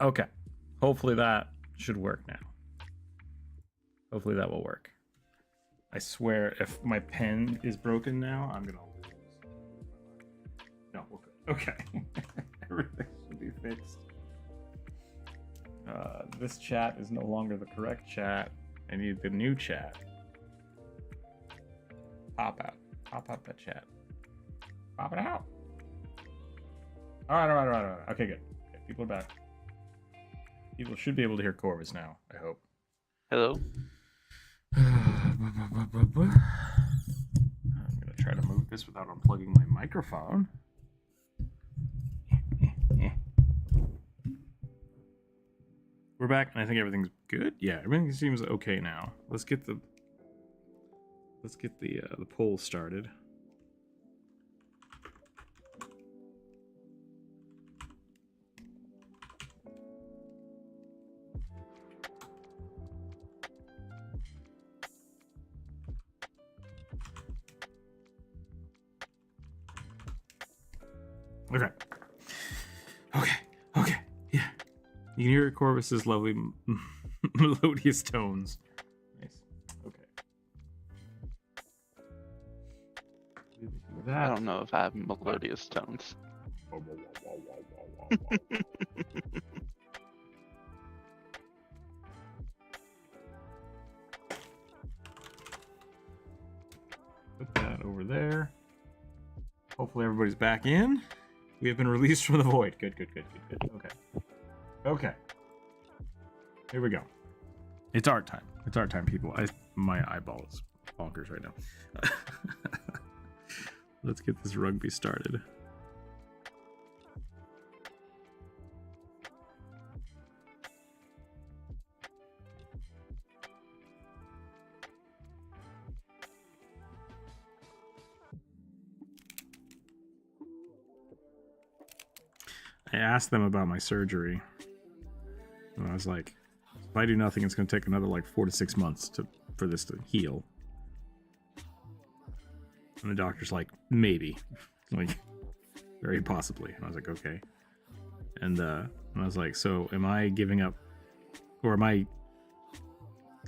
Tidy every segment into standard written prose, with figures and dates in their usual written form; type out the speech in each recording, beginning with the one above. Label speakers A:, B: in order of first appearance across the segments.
A: Okay. Hopefully that should work now. Hopefully that will work. I swear, if my pen is broken now, I'm gonna lose. No, we're good. Okay. Everything should be fixed. This chat is no longer the correct chat. I need the new chat. Pop out. Pop out that chat. Pop it out. All right. Okay, good. Okay, people are back. People should be able to hear Corvus now, I hope.
B: Hello?
A: I'm going to try to move this without unplugging my microphone. We're back, and I think everything's good. Yeah, everything seems okay now. Let's get the poll started. Okay. Yeah. You can hear Corvus's lovely melodious tones. Nice. Okay.
B: I don't know if I have melodious tones.
A: Put that over there. Hopefully everybody's back in. We have been released from the void. Good. Okay. Here we go. It's art time. It's art time, people. My eyeball is bonkers right now. Let's get this rugby started. I asked them about my surgery. And I was like, if I do nothing, it's going to take another like 4 to 6 months for this to heal. And the doctor's like, maybe. Like, very possibly. And I was like, okay. And I was like, so am I giving up? Or am I...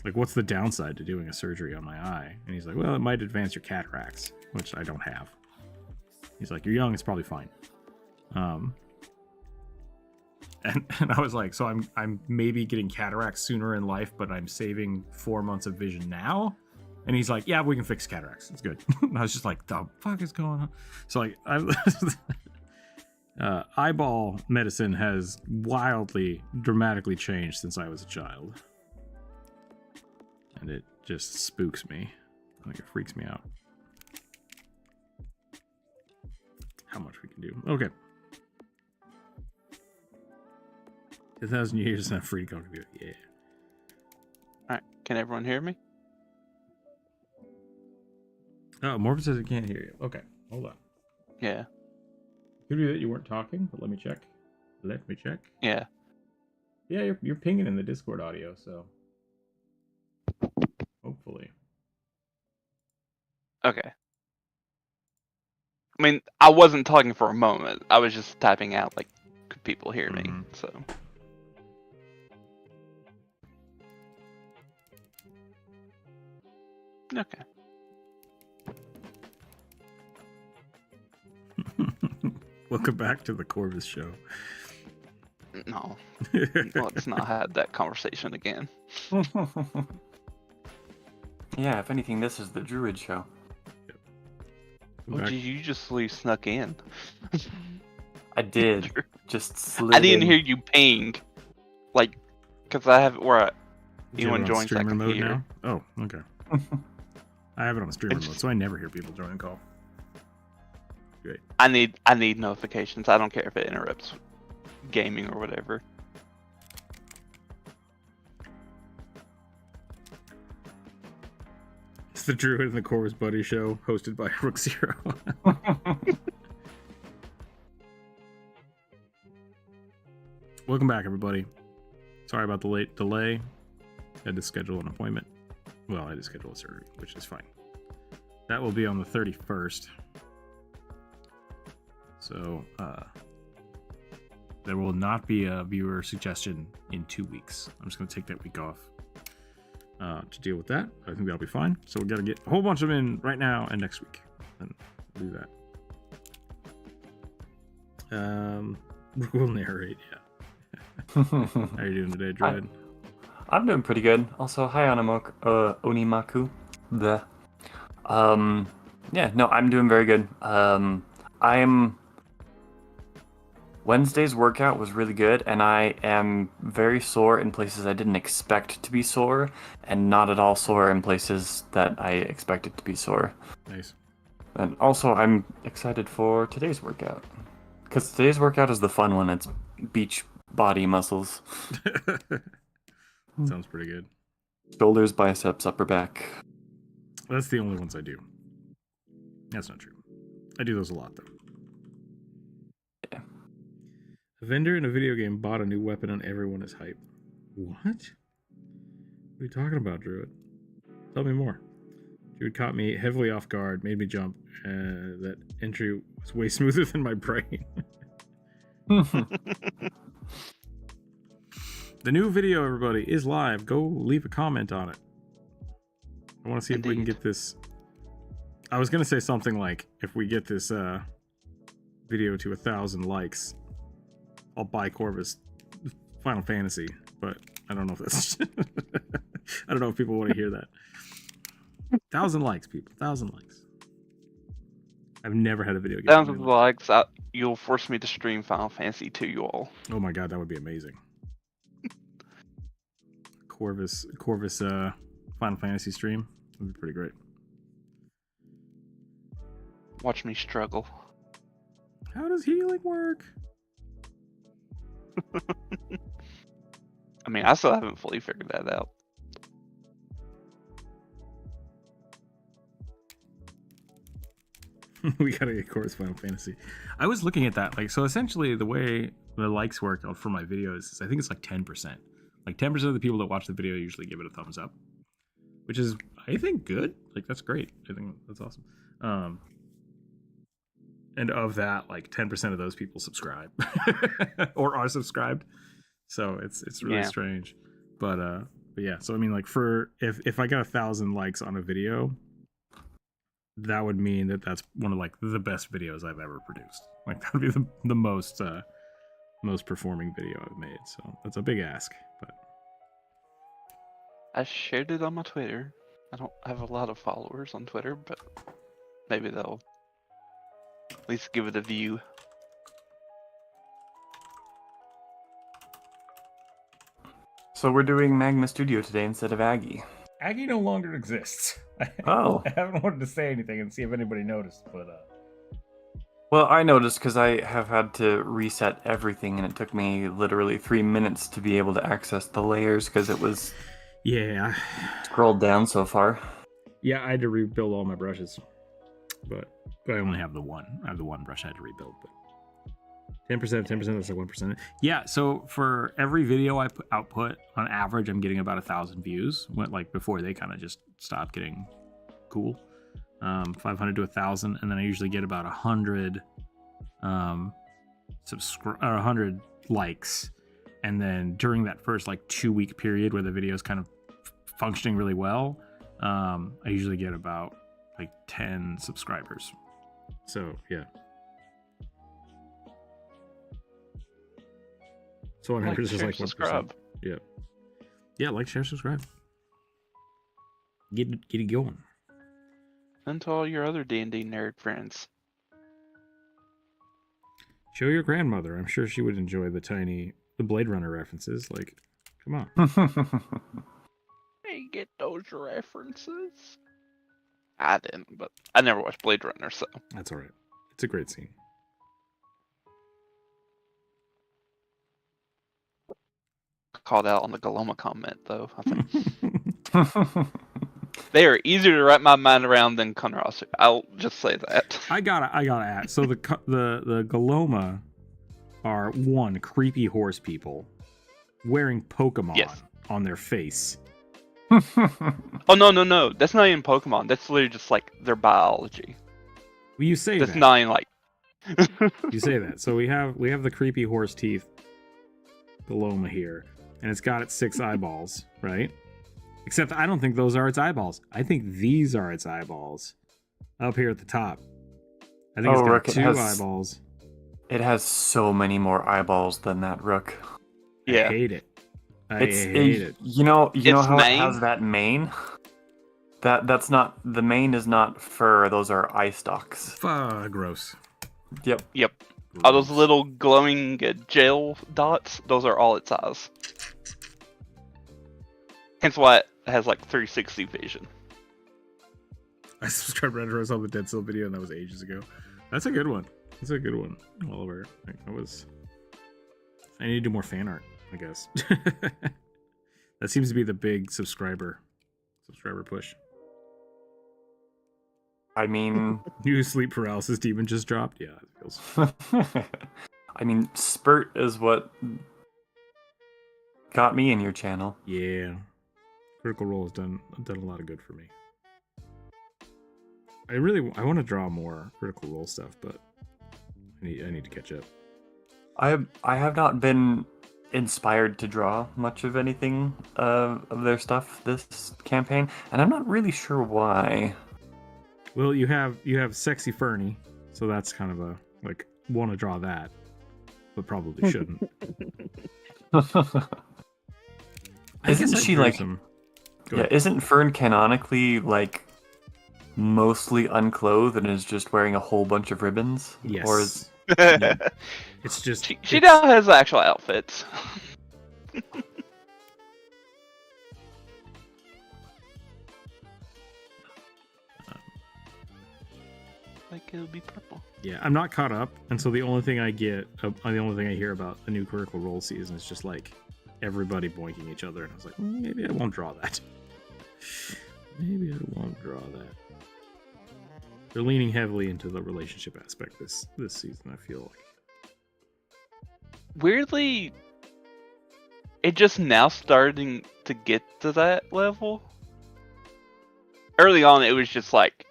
A: Like, what's the downside to doing a surgery on my eye? And he's like, well, it might advance your cataracts, which I don't have. He's like, you're young, it's probably fine. And I was like, so I'm maybe getting cataracts sooner in life, but I'm saving 4 months of vision now? And he's like, yeah, we can fix cataracts. It's good. And I was just like, the fuck is going on? So like, eyeball medicine has wildly, dramatically changed since I was a child. And it just spooks me. Like, it freaks me out. How much we can do. Okay. 1,000 years and I'm free to contribute. Yeah.
B: Alright, can everyone hear me?
A: Oh, Morphin says it can't hear you. Okay, hold on.
B: Yeah.
A: Could be that you weren't talking, but let me check.
B: Yeah.
A: Yeah, you're pinging in the Discord audio, so hopefully.
B: Okay. I mean, I wasn't talking for a moment. I was just typing out, like, could people hear me? So. Okay.
A: Welcome back to the Corvus show.
B: No. Let's not have that conversation again.
C: Yeah, if anything, this is the Druid show.
B: Oh, geez, you just snuck in.
C: I did. Just slid
B: I didn't
C: in.
B: hear you ping. Like, because I have it where anyone
A: joins
B: joins, I can
A: mode
B: hear.
A: now? Oh, okay. I have it on streamer mode, so I never hear people join call. Great.
B: I need notifications. I don't care if it interrupts gaming or whatever.
A: It's the Druid and the Corvus Buddy show, hosted by Rookzer0. Welcome back, everybody. Sorry about the late delay. Had to schedule an appointment. Well, I had to schedule a surgery, which is fine. That will be on the 31st. So, There will not be a viewer suggestion in 2 weeks. I'm just going to take that week off to deal with that. I think that'll be fine. So we got to get a whole bunch of them in right now and next week. And we'll do that. We'll narrate, yeah. How are you doing today, Dread?
C: I'm doing pretty good. Also, hi Onimaku. The yeah, no, I'm doing very good. Wednesday's workout was really good, and I am very sore in places I didn't expect to be sore, and not at all sore in places that I expected to be sore.
A: Nice.
C: And also, I'm excited for today's workout. Because today's workout is the fun one. It's beach body muscles.
A: Sounds pretty good.
C: Shoulders, biceps, upper back.
A: That's the only ones I do. That's not true. I do those a lot, though.
C: Yeah.
A: A vendor in a video game bought a new weapon and everyone is hyped. What? What are you talking about, Druid? Tell me more. Druid caught me heavily off guard, made me jump. That entry was way smoother than my brain. The new video, everybody, is live. Go leave a comment on it. I want to see if we can get this. I was going to say something like, if we get this video to 1,000 likes, I'll buy Corvus Final Fantasy, but I don't know if that's... I don't know if people want to hear that. 1,000 likes, people. 1,000 likes. I've never had a video game.
B: 1,000 likes, you'll force me to stream Final Fantasy to you all.
A: Oh my god, that would be amazing. Corvus Final Fantasy stream would be pretty great.
B: Watch me struggle.
A: How does healing work?
B: I mean, I still haven't fully figured that out.
A: We gotta get Corvus Final Fantasy. I was looking at that, like, so essentially the way the likes work for my videos is I think it's like 10%. Like 10% of the people that watch the video usually give it a thumbs up, which is, I think, good. Like, that's great. I think that's awesome. And of that, like 10% of those people subscribe or are subscribed. So it's really strange. But yeah, so I mean, like, for if I got 1,000 likes on a video, that would mean that that's one of like the best videos I've ever produced. Like, that would be the most performing video I've made. So that's a big ask, but
B: I shared it on my Twitter. I don't have a lot of followers on Twitter, but maybe they'll at least give it a view.
C: So we're doing Magma Studio today instead of Aggie.
A: Aggie no longer exists.
C: Oh.
A: I haven't wanted to say anything and see if anybody noticed, but
C: Well, I noticed because I have had to reset everything, and it took me literally 3 minutes to be able to access the layers because it was scrolled down so far.
A: Yeah, I had to rebuild all my brushes, but I only have the one. I have the one brush I had to rebuild, but 10%, that's like 1%. Yeah, so for every video I output, on average, I'm getting about 1,000 views. Like before they kind of just stopped getting cool. 500 to 1,000, and then I usually get about 100 100 likes. And then during that first like 2-week period where the video is kind of functioning really well, I usually get about like 10 subscribers. So yeah. So on average, is like 1%.
B: Subscribe.
A: Yeah, like, share, subscribe. Get it going.
B: And to all your other D&D nerd friends.
A: Show your grandmother. I'm sure she would enjoy the Blade Runner references. Like, come on.
B: Hey, get those references. I didn't, but I never watched Blade Runner, so.
A: That's all right. It's a great scene.
B: Called out on the Galoma comment, though. I think. They are easier to wrap my mind around than Konrasu. I'll just say that.
A: I gotta add. So the Galoma are creepy horse people wearing Pokemon on their face.
B: Oh no! That's not even Pokemon. That's literally just like their biology.
A: Well, you say
B: that's
A: that.
B: not even like.
A: You say that. So we have the creepy horse teeth Galoma here, and it's got its 6 eyeballs, right? Except I don't think those are its eyeballs. I think these are its eyeballs. Up here at the top. I think it's got
C: Rook,
A: 2 eyeballs.
C: It has so many more eyeballs than that Rook.
B: Yeah.
A: I hate it. I hate it.
C: You know how
B: mane?
C: it has that mane? That's not, the mane is not fur, those are eye stalks.
A: Gross.
C: Yep.
B: All those little glowing gel dots, those are all its eyes. Hence why it has like 360 vision.
A: I subscribed right after I saw the Dead Cell video, and that was ages ago. That's a good one. That's a good one, Oliver. I need to do more fan art, I guess. That seems to be the big subscriber push.
C: I mean...
A: New sleep paralysis demon just dropped? Yeah, it feels...
C: I mean, Spurt is what got me in your channel.
A: Yeah. Critical Role has done a lot of good for me. I want to draw more Critical Role stuff, but I need to catch up.
C: I have not been inspired to draw much of anything of their stuff this campaign, and I'm not really sure why.
A: Well, you have Sexy Fernie, so that's kind of a want to draw that, but probably shouldn't.
C: Isn't she like? Yeah, isn't Fern canonically like mostly unclothed and is just wearing a whole bunch of ribbons?
A: Yes.
C: Or is
A: no, it's just
B: she now has actual outfits. Like it'll be purple.
A: Yeah, I'm not caught up, and so the only thing I hear about a new Critical Role season is just like everybody boinking each other, and I was like, maybe I won't draw that. Maybe I won't draw that. They're leaning heavily into the relationship aspect this season, I feel like.
B: Weirdly, it just now starting to get to that level. Early on, it was just like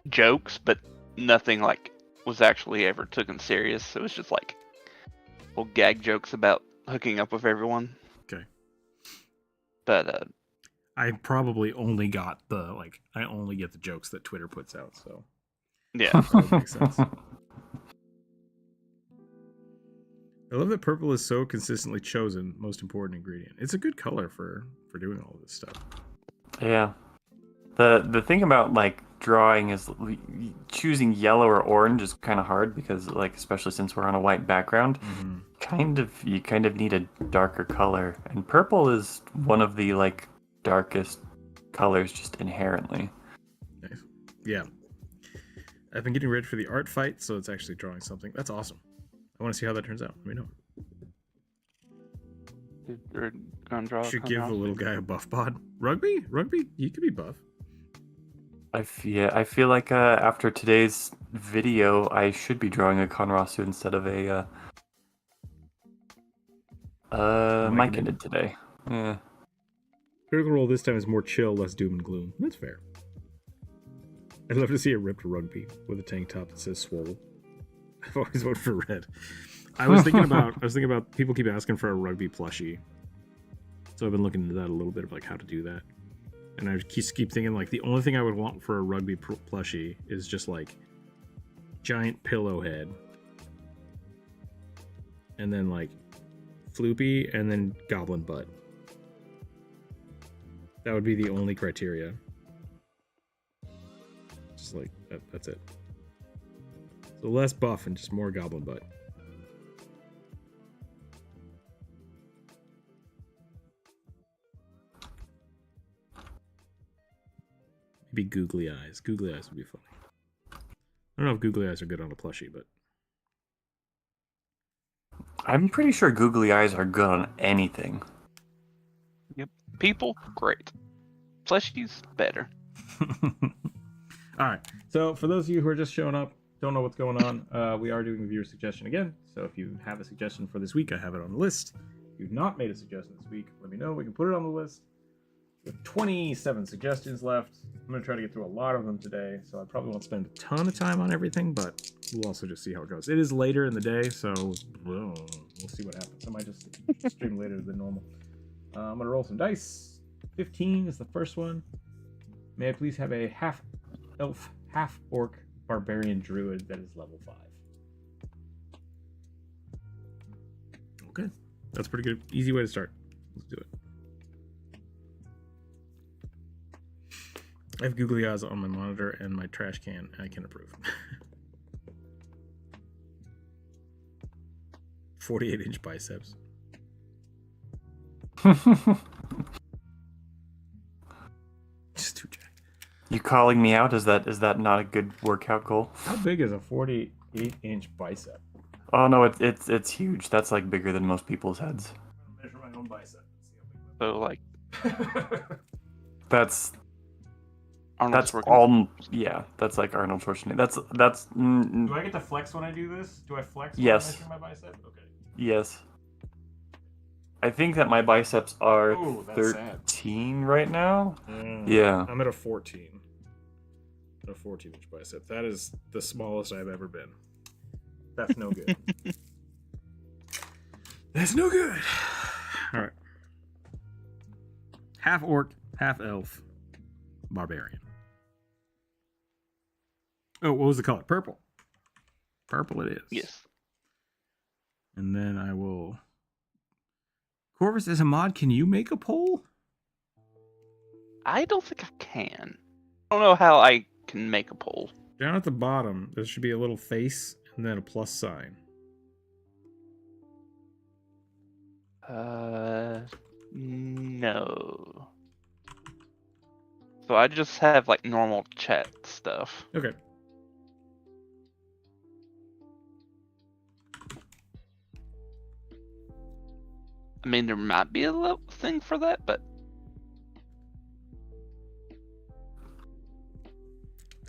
B: jokes, but nothing like was actually ever taken serious. It was just like little gag jokes about hooking up with everyone.
A: Okay.
B: But
A: I probably only got I only get the jokes that Twitter puts out, so
B: yeah.
A: That would make sense. I love that purple is so consistently chosen most important ingredient. It's a good color for doing all this stuff.
C: Yeah. The thing about like drawing is choosing yellow or orange is kind of hard because like especially since we're on a white background, you kind of need a darker color, and purple is one of the like darkest colors just inherently.
A: Nice. Yeah. I've been getting ready for the art fight, so it's actually drawing something. That's awesome. I want to see how that turns out. Let me know. Should give the little guy a buff bod. Rugby, you could be buff.
C: I feel like after today's video, I should be drawing a Conrasu instead of a Mike did today. Yeah.
A: Critical Role this time is more chill, less doom and gloom. That's fair. I'd love to see a ripped rugby with a tank top that says swole. I've always voted for red. I was thinking about people keep asking for a rugby plushie. So I've been looking into that a little bit of like how to do that. And I just keep thinking like the only thing I would want for a rugby plushie is just like giant pillow head. And then like floopy and then goblin butt. That would be the only criteria. Just like that's it. So less buff and just more goblin butt. Maybe googly eyes. Googly eyes would be funny. I don't know if googly eyes are good on a plushie, but
C: I'm pretty sure googly eyes are good on anything.
B: Yep. People, great. Plushies, better.
A: Alright, so for those of you who are just showing up, don't know what's going on, we are doing a viewer suggestion again. So if you have a suggestion for this week, I have it on the list. If you've not made a suggestion this week, let me know. We can put it on the list. We have 27 suggestions left. I'm going to try to get through a lot of them today, so I probably won't spend a ton of time on everything, but we'll also just see how it goes. It is later in the day, so we'll see what happens. I might just stream later than normal. I'm gonna roll some dice. 15 is the first one. May I please have a half elf, half orc barbarian druid that is level 5. Okay, that's pretty good. Easy way to start. Let's do it. I have googly eyes on my monitor and my trash can, and I can approve. 48-inch biceps. Just too jacked.
C: You calling me out? Is that not a good workout goal?
A: How big is a 48-inch bicep?
C: Oh no, it's huge. That's like bigger than most people's heads.
A: I'll measure my own bicep.
B: So like
C: That's
B: Arnold
C: that's
B: Schwarzenegger.
C: all. Yeah, that's like Arnold Schwarzenegger. That's.
A: Do I get to flex when I do this? Do I flex when
C: Yes.
A: I measure my bicep? Okay.
C: Yes. I think that my biceps are
A: Ooh, that's sad.
C: 13 right now. Yeah.
A: I'm at a 14. A 14-inch bicep. That is the smallest I've ever been. That's no good. That's no good. All right. Half orc, half elf, barbarian. Oh, what was the color? Purple. Purple it is.
B: Yes.
A: And then I will... Corvus, as a mod, can you make a poll?
B: I don't think I can. I don't know how I can make a poll.
A: Down at the bottom, there should be a little face and then a plus sign.
B: No. So I just have like normal chat stuff.
A: Okay.
B: I mean, there might be a little thing for that, but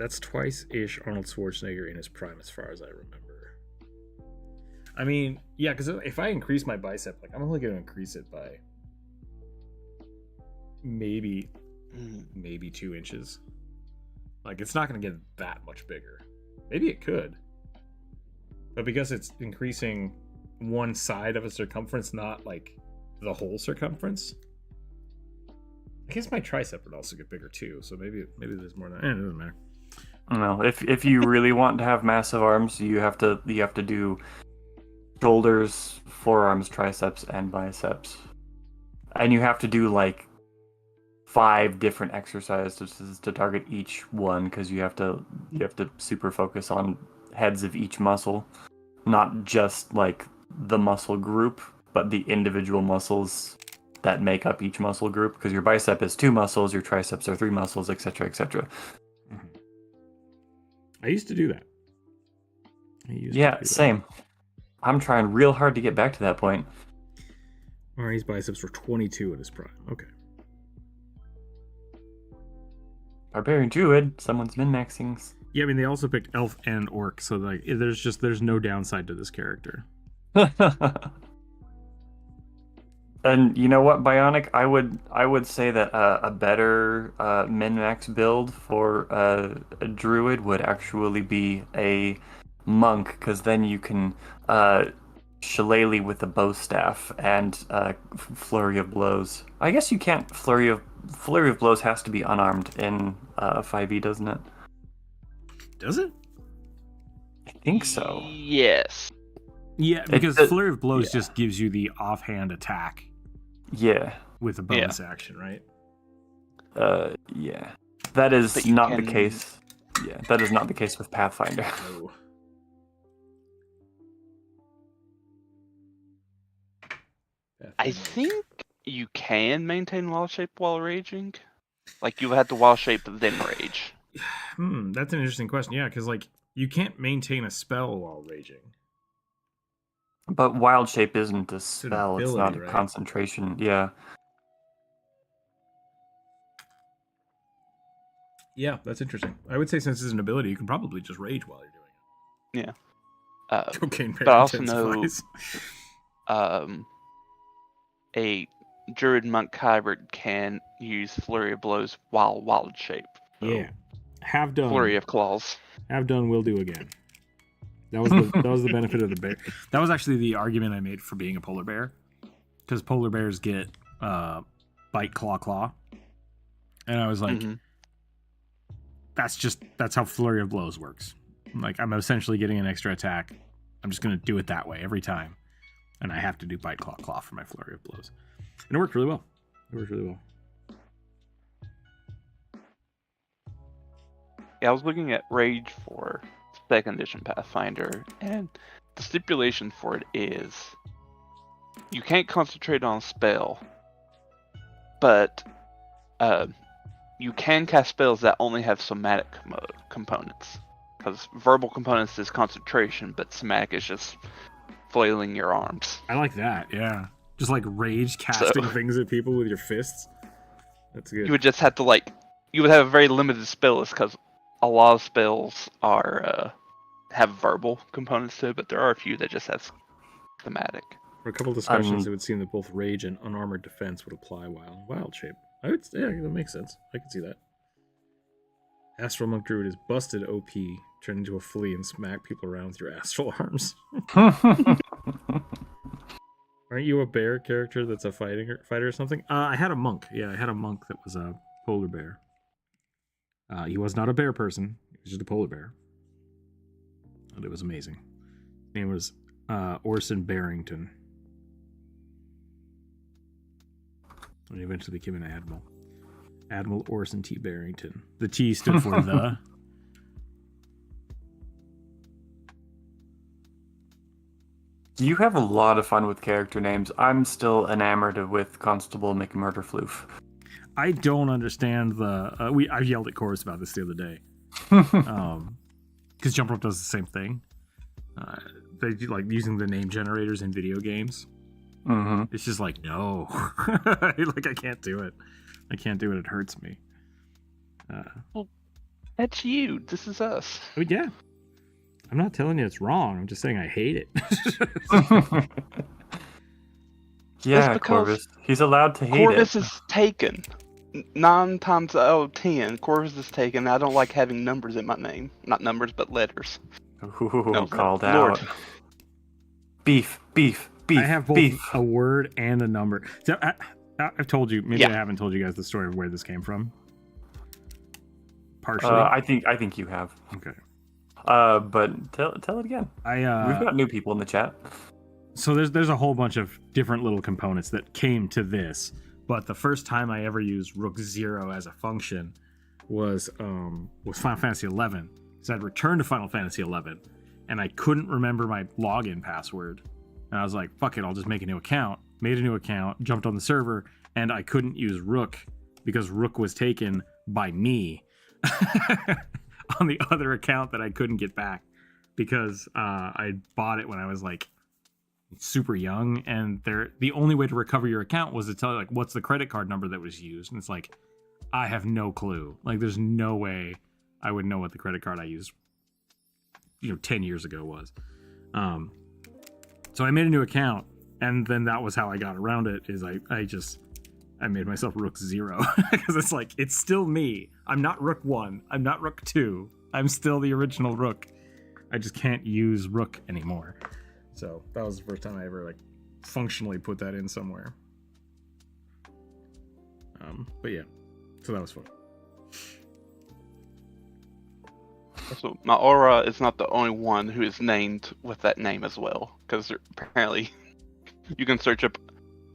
A: That's twice-ish Arnold Schwarzenegger in his prime, as far as I remember. I mean, yeah, because if I increase my bicep, like I'm only going to increase it by maybe 2 inches. Like it's not going to get that much bigger. Maybe it could, but because it's increasing one side of a circumference, not like the whole circumference. I guess my tricep would also get bigger too, so maybe there's more than that. It doesn't matter.
C: No, if you really want to have massive arms, you have to do shoulders, forearms, triceps, and biceps, and you have to do like 5 different exercises to target each one, because you have to super focus on heads of each muscle, not just like the muscle group, but the individual muscles that make up each muscle group, because your bicep is 2 muscles, your triceps are 3 muscles, etc., etc.
A: I used to do that.
C: Same. I'm trying real hard to get back to that point.
A: Mari's biceps were 22 in his prime. Okay.
C: Barbarian Druid, someone's min-maxing.
A: Yeah, I mean, they also picked elf and orc, so like, there's no downside to this character.
C: And you know what, Bionic? I would say that a better min-max build for a druid would actually be a monk, because then you can shillelagh with the bow staff and flurry of blows. I guess you can't flurry of blows has to be unarmed in 5e, doesn't it?
A: Does it?
C: I think so.
B: Yes.
A: Yeah, because flurry of blows just gives you the offhand attack.
C: Yeah.
A: With a bonus action, right?
C: Yeah. That is not the case. Yeah, that is not the case with Pathfinder.
A: No.
B: I think you can maintain wild shape while raging. Like you had to wild shape then rage.
A: That's an interesting question. Yeah, because like you can't maintain a spell while raging.
C: But wild shape isn't a spell;
A: ability,
C: it's not a
A: right?
C: concentration. Yeah.
A: Yeah, that's interesting. I would say since it's an ability, you can probably just rage while you're doing it.
B: Yeah.
A: Cocaine
B: but I also
A: intensifies.
B: know a druid monk hybrid can use flurry of blows while wild shape. So
A: Yeah. Have done.
B: Flurry of claws.
A: Have done, will do again. That was the benefit of the bear. That was actually the argument I made for being a polar bear, because polar bears get bite, claw, and I was like, that's how flurry of blows works. Like, I'm essentially getting an extra attack. I'm just gonna do it that way every time, and I have to do bite, claw for my flurry of blows, and it worked really well.
B: Yeah, I was looking at Rage for 2nd edition Pathfinder, and the stipulation for it is you can't concentrate on a spell, but you can cast spells that only have somatic components. Because verbal components is concentration, but somatic is just flailing your arms.
A: I like that, yeah. Just like rage casting things at people with your fists. That's good.
B: You would just have to you would have a very limited spell list, because a lot of spells are have verbal components to it, but there are a few that just have thematic.
A: For a couple of discussions, it would seem that both rage and unarmored defense would apply while wild shape. Yeah, that makes sense. I can see that. Astral Monk Druid is busted OP, turn into a flea and smack people around with your astral arms. Aren't you a bear character that's a fighter or something? I had a monk. Yeah, I had a monk that was a polar bear. He was not a bear person. He was just a polar bear. And it was amazing. His name was Orson Barrington. And he eventually became an admiral. Admiral Orson T. Barrington. The T stood for the.
C: You have a lot of fun with character names. I'm still enamored with Constable McMurderfloof.
A: I don't understand the. I yelled at Chorus about this the other day. Because Jump Rope does the same thing. They do, like, using the name generators in video games.
C: Mm-hmm.
A: It's just like, no. Like, I can't do it. I can't do it. It hurts me.
B: Well, that's you. This is us.
A: Oh, yeah. I'm not telling you it's wrong. I'm just saying I hate it.
C: Yeah, Corvus. He's allowed to hate
B: Corvus
C: it.
B: is taken. 9 times out of 10, Corvus is taken. I don't like having numbers in my name. Not numbers, but letters.
C: Ooh, called out. Beef.
A: I have both a word and a number. So I've told you, maybe I haven't told you guys the story of where this came from. Partially.
C: I think you have.
A: Okay.
C: But tell it again. We've got new people in the chat.
A: So there's a whole bunch of different little components that came to this, but the first time I ever used Rookzer0 as a function was Final Fantasy XI. Because I'd returned to Final Fantasy XI, and I couldn't remember my login password. And I was like, fuck it, I'll just make a new account. Made a new account, jumped on the server, and I couldn't use Rook because Rook was taken by me on the other account that I couldn't get back because I bought it when I was like super young, and the only way to recover your account was to tell you, like, what's the credit card number that was used. And it's like, I have no clue. Like, there's no way I would know what the credit card I used 10 years ago was. So I made a new account, and then that was how I got around it. Is I made myself Rook0 because it's like, it's still me. I'm not Rook 1. I'm not Rook 2. I'm still the original Rook. I just can't use Rook anymore. So that was the first time I ever like functionally put that in somewhere. But yeah, so that was fun.
B: So my aura is not the only one who is named with that name as well, because apparently you can search up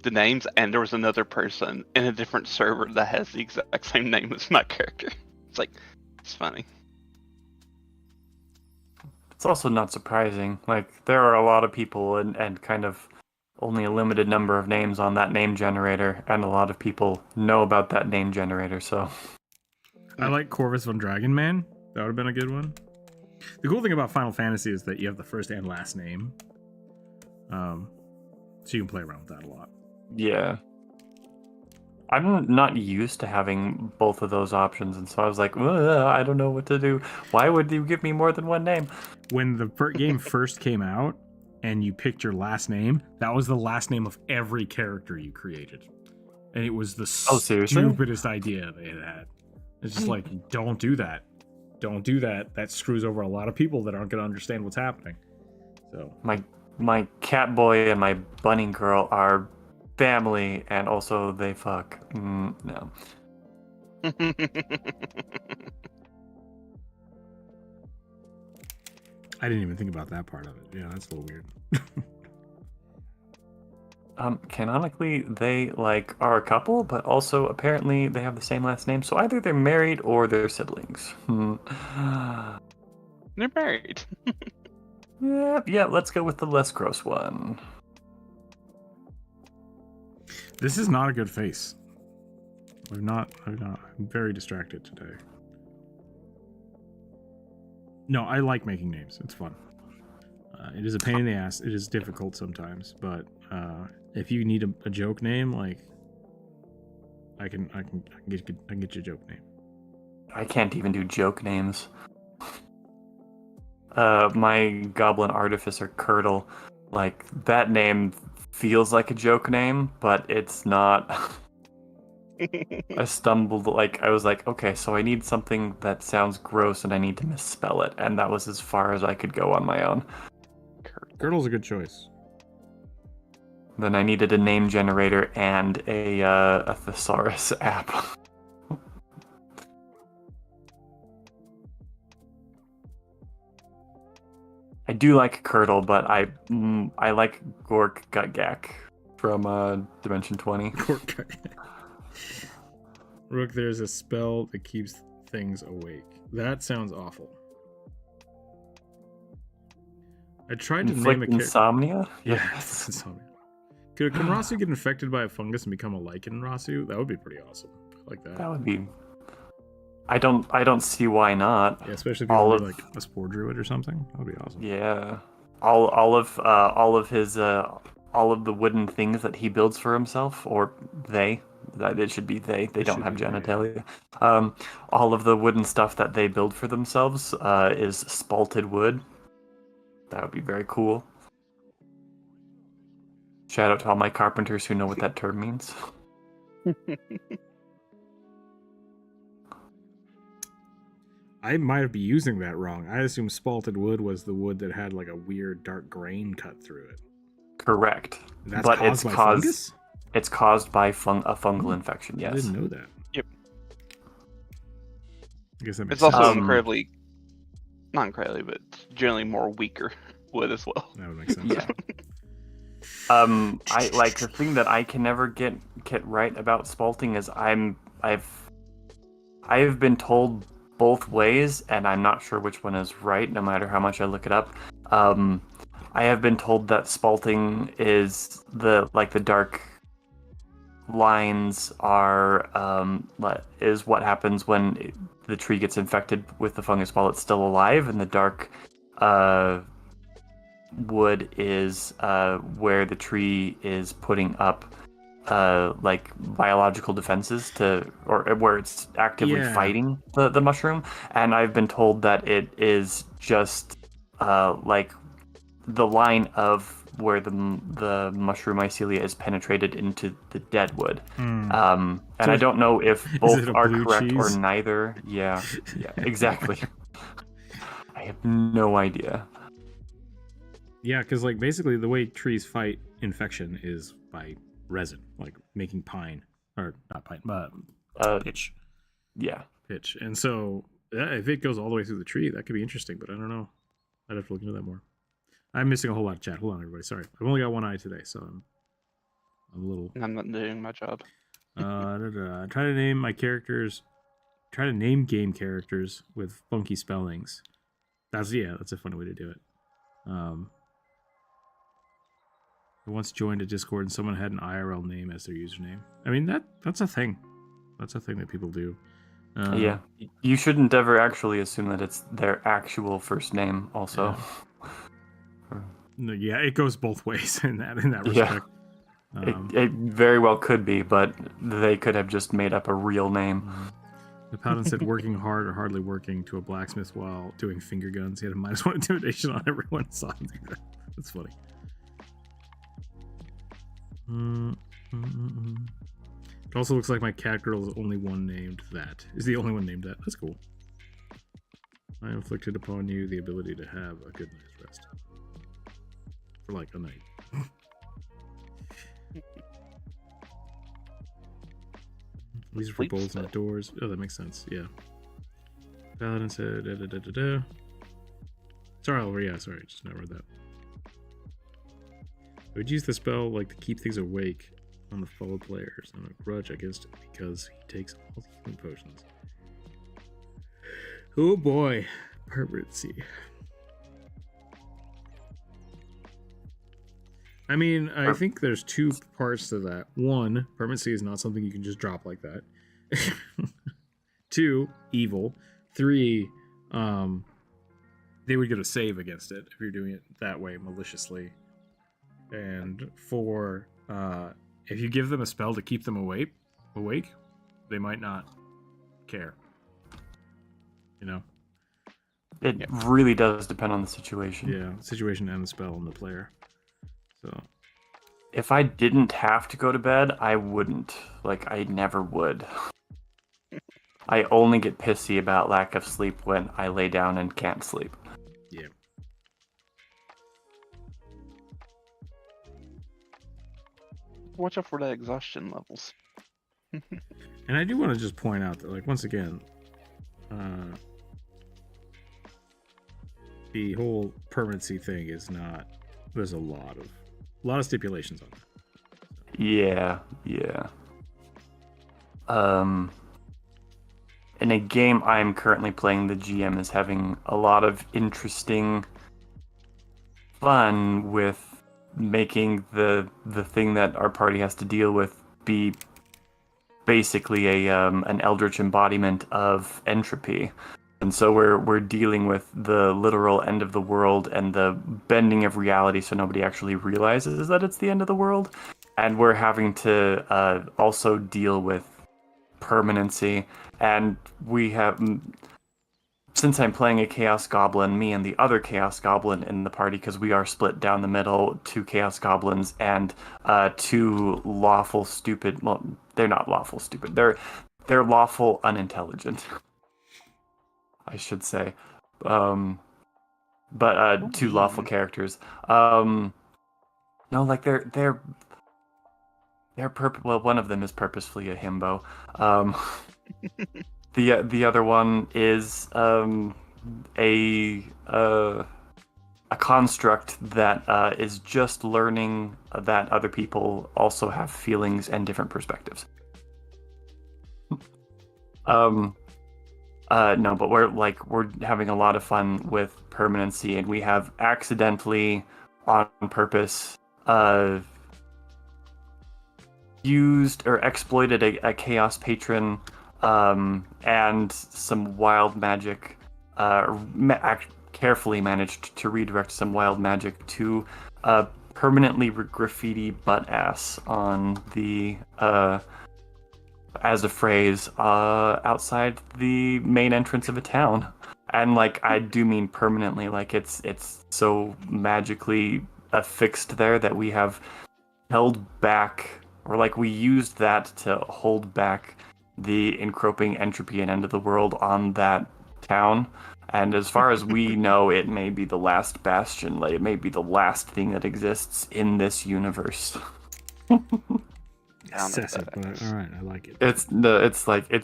B: the names, and there was another person in a different server that has the exact same name as my character. It's funny.
C: It's also not surprising. Like, there are a lot of people and kind of only a limited number of names on that name generator, and a lot of people know about that name generator, so.
A: I like Corvus von Dragonman. That would have been a good one. The cool thing about Final Fantasy is that you have the first and last name. So you can play around with that a lot.
C: Yeah. I'm not used to having both of those options, and so I was like, I don't know what to do. Why would you give me more than one name?
A: When the game first came out and you picked your last name, that was the last name of every character you created. And it was the stupidest idea they had. It's just like, don't do that. don't do that. That screws over a lot of people that aren't going to understand what's happening. So
C: my cat boy and my bunny girl are family, and also they fuck. No.
A: I didn't even think about that part of it. Yeah, that's a little weird.
C: Canonically, they are a couple, but also apparently they have the same last name. So either they're married or they're siblings.
B: They're married.
C: Yeah. Let's go with the less gross one.
A: This is not a good face. I'm very distracted today. No, I like making names. It's fun. It is a pain in the ass. It is difficult sometimes, but if you need a joke name, like I can get you a joke name.
C: I can't even do joke names. My goblin artificer Curdle, that name feels like a joke name, but it's not. I stumbled, I was like, okay, so I need something that sounds gross and I need to misspell it, and that was as far as I could go on my own.
A: Curdle's a good choice.
C: Then I needed a name generator and a thesaurus app. I do like Curdle, but I like Gork Gutgak from Dimension 20.
A: Rook, there's a spell that keeps things awake. That sounds awful. I tried to name a character.
C: Insomnia?
A: Yes, insomnia. Can Rasu get infected by a fungus and become a lichen Rasu? That would be pretty awesome. I like that.
C: That would be. I don't see why not.
A: Yeah, especially if you like a spore druid or something. That would be awesome.
C: Yeah, all of the wooden things that he builds for himself, or they. It should be they. They don't have genitalia. All of the wooden stuff that they build for themselves is spalted wood. That would be very cool. Shout out to all my carpenters who know what that term means.
A: I might be using that wrong. I assume spalted wood was the wood that had like a weird dark grain cut through it.
C: Correct.
A: That's but caused by fungus?
C: It's caused by a fungal infection, yes.
A: I didn't know that.
B: Yep.
A: I guess that makes
B: sense.
A: It's
B: also incredibly, not incredibly, but generally more weaker wood as well.
A: That would make sense.
C: Yeah. I like the thing that I can never get right about spalting is I've been told both ways, and I'm not sure which one is right, no matter how much I look it up. I have been told that spalting is the dark lines is what happens when the tree gets infected with the fungus while it's still alive, and the dark wood is where the tree is putting up biological defenses or where it's actively fighting the mushroom. And I've been told that it is just the line of where the mushroom mycelia is penetrated into the dead wood. And so I don't know if both are correct or neither. Yeah, exactly. I have no idea.
A: Yeah, because basically the way trees fight infection is by resin, making pine, or not pine, but pitch.
C: Yeah,
A: pitch. And so if it goes all the way through the tree, that could be interesting, but I don't know. I'd have to look into that more. I'm missing a whole lot of chat. Hold on, everybody. Sorry. I've only got one eye today, so I'm a little...
B: I'm not doing my job.
A: Try to name my characters... Try to name game characters with funky spellings. That's a funny way to do it. I once joined a Discord and someone had an IRL name as their username. I mean, that's a thing. That's a thing that people do.
C: Yeah. You shouldn't ever actually assume that it's their actual first name also.
A: Yeah. Yeah, it goes both ways in that respect.
C: It very well could be, but they could have just made up a real name.
A: The paladin said working hard or hardly working to a blacksmith while doing finger guns. He had a -1 intimidation on everyone. Saw him do that. That's funny. It also looks like my cat girl is the only one named that. That's cool. I inflicted upon you the ability to have a good night's rest. For like a night. These are for bowls and doors. Oh, that makes sense. Yeah. Paladin said, Sorry, Oliver. Yeah, sorry. Just not read that. I would use the spell like to keep things awake on the fellow players and a grudge against it because he takes all the healing potions. Oh boy. Pervertsy. I mean, I think there's two parts to that. One, permanency is not something you can just drop like that. Two, evil. Three, they would get a save against it if you're doing it that way, maliciously. And four, if you give them a spell to keep them awake, they might not care. You know?
C: It really does depend on the situation.
A: Yeah, situation and the spell and the player. So,
C: if I didn't have to go to bed, I wouldn't. Like, I never would. I only get pissy about lack of sleep when I lay down and can't sleep.
A: Yeah.
B: Watch out for the exhaustion levels.
A: And I do want to just point out that, like, once again, the whole permanency thing is not. There's a lot of stipulations on that.
C: Yeah. In a game I'm currently playing, the GM is having a lot of interesting fun with making the thing that our party has to deal with be basically an eldritch embodiment of entropy. And so we're dealing with the literal end of the world and the bending of reality so nobody actually realizes that it's the end of the world. And we're having to also deal with permanency. And we have, since I'm playing a Chaos Goblin, me and the other Chaos Goblin in the party, because we are split down the middle, 2 Chaos Goblins and 2 lawful stupid, well, they're not lawful stupid, they're lawful unintelligent. I should say, but 2 lawful characters. No, like they're well, one of them is purposefully a himbo. The other one is a construct that is just learning that other people also have feelings and different perspectives. No, but we're having a lot of fun with permanency, and we have accidentally, on purpose, used or exploited a chaos patron and some wild magic. Carefully managed to redirect some wild magic to permanently graffiti butt ass on the as a phrase outside the main entrance of a town. And like, I do mean permanently, like it's so magically affixed there that we have held back, or like we used that to hold back the encroaching entropy and end of the world on that town. And as far as we know, it may be the last bastion, like it may be the last thing that exists in this universe.
A: Excessive, but all right, I like it.
C: It's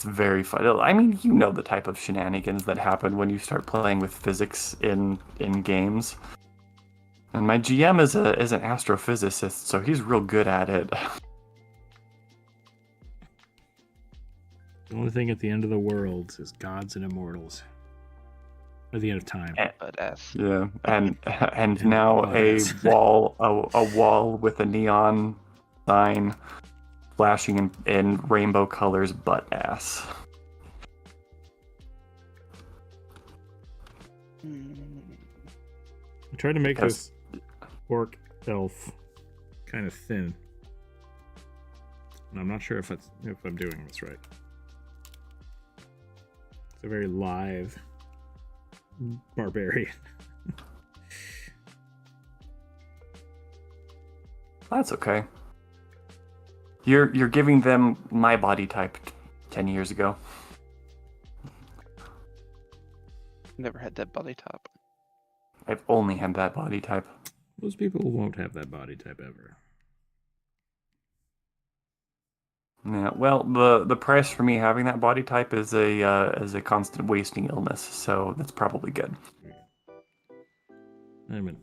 C: very fun. I mean, you know the type of shenanigans that happen when you start playing with physics in games. And my GM is an astrophysicist, so he's real good at it.
A: The only thing at the end of the world is gods and immortals. Or the end of time.
C: Yeah, and now a wall with a neon sign flashing in rainbow colors, butt ass.
A: I tried to make this orc elf kind of thin, and I'm not sure if I'm doing this right. It's a very live barbarian.
C: That's okay. You're giving them my body type 10 years ago.
B: Never had that body type.
C: I've only had that body type.
A: Most people won't have that body type ever.
C: Yeah, well, the price for me having that body type is a constant wasting illness, so that's probably good.
A: I'm an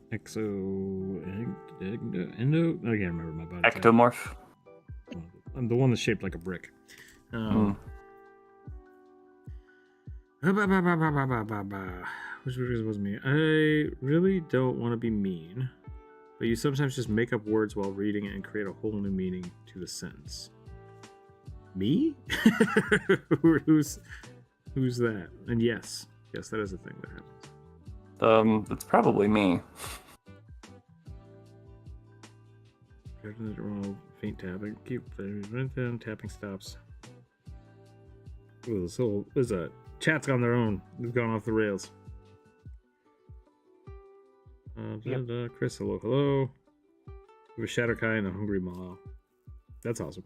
A: endo. I can't remember my body type.
C: Ectomorph.
A: I'm the one that's shaped like a brick. Which was me? I really don't want to be mean, but you sometimes just make up words while reading it and create a whole new meaning to the sentence. Me? Who's that? And yes, that is a thing that happens.
C: It's probably me.
A: Faint tapping. Keep tapping stops. Ooh, so there's a chat's gone their own. They've gone off the rails. Chris, hello. We have a Shadowkai and a Hungry Maw. That's awesome.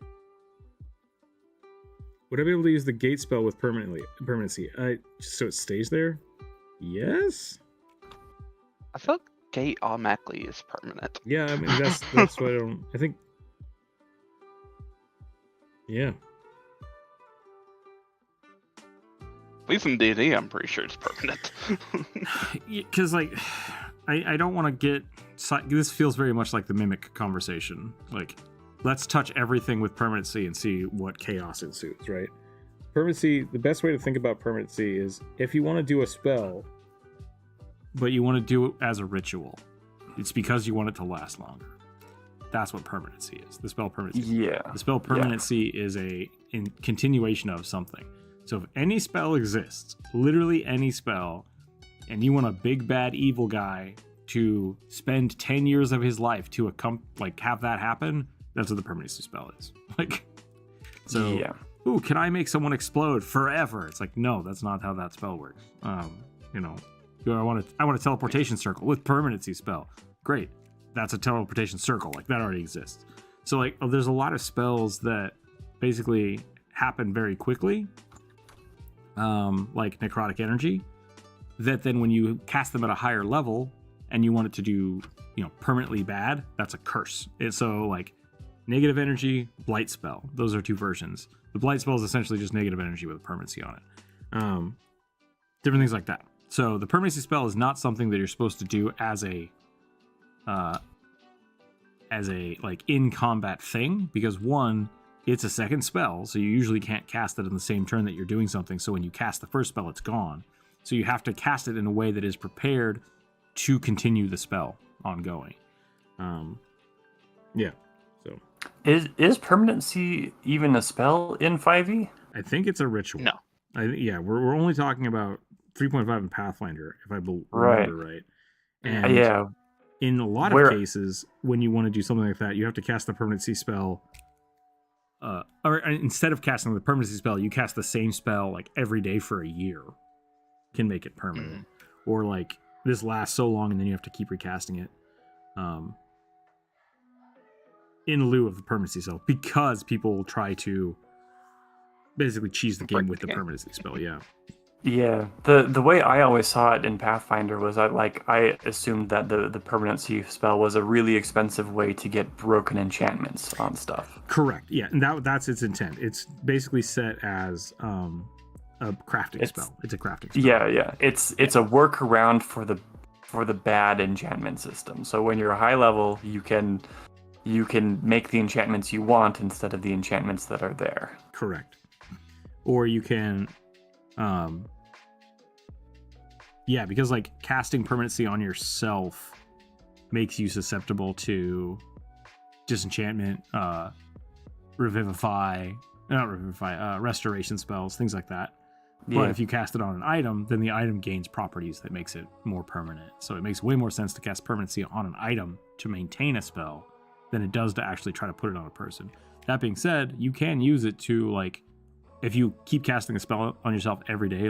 A: Would I be able to use the gate spell with permanency? Just so it stays there? Yes?
B: I thought gate automatically is permanent.
A: Yeah, I mean that's what I don't. I think. Yeah.
B: At least in D&D, I'm pretty sure it's permanent.
A: Because I don't want to get. This feels very much like the mimic conversation. Like, let's touch everything with permanency and see what chaos ensues, right? Permanency, the best way to think about permanency is if you want to do a spell, but you want to do it as a ritual, it's because you want it to last longer. That's what permanency is. The spell permanency.
C: Yeah.
A: The spell permanency is in continuation of something. So if any spell exists, literally any spell, and you want a big bad evil guy to spend 10 years of his life to have that happen, that's what the permanency spell is. Ooh, can I make someone explode forever? It's like, no, that's not how that spell works. I want a teleportation circle with permanency spell. Great. That's a teleportation circle. That already exists. So there's a lot of spells that basically happen very quickly. Like necrotic energy, that then when you cast them at a higher level and you want it to do, permanently bad, that's a curse. It's negative energy, blight spell. Those are two versions. The blight spell is essentially just negative energy with a permanency on it. Different things like that. So the permanency spell is not something that you're supposed to do as a in combat thing, because one, it's a second spell, so you usually can't cast it in the same turn that you're doing something. So when you cast the first spell, it's gone. So you have to cast it in a way that is prepared to continue the spell ongoing. So
C: is permanency even a spell in 5e?
A: I think it's a ritual.
B: No.
A: We're only talking about 3.5 in Pathfinder, if I remember right. And in a lot of cases, when you want to do something like that, you have to cast the permanency spell. Or instead of casting the permanency spell, you cast the same spell every day for a year. Can make it permanent. Or this lasts so long and then you have to keep recasting it. In lieu of the permanency spell, because people will try to basically cheese the game with the permanency spell.
C: Yeah, the way I always saw it in Pathfinder was I assumed that the permanency spell was a really expensive way to get broken enchantments on stuff.
A: Correct. Yeah, and that's its intent. It's basically set as a crafting spell. It's a crafting spell.
C: Yeah. It's a workaround for the bad enchantment system. So when you're high level, you can make the enchantments you want instead of the enchantments that are there.
A: Correct. Or you can because casting permanency on yourself makes you susceptible to disenchantment, restoration spells, things like that. But if you cast it on an item, then the item gains properties that makes it more permanent. So it makes way more sense to cast permanency on an item to maintain a spell than it does to actually try to put it on a person. That being said, you can use it to if you keep casting a spell on yourself every day,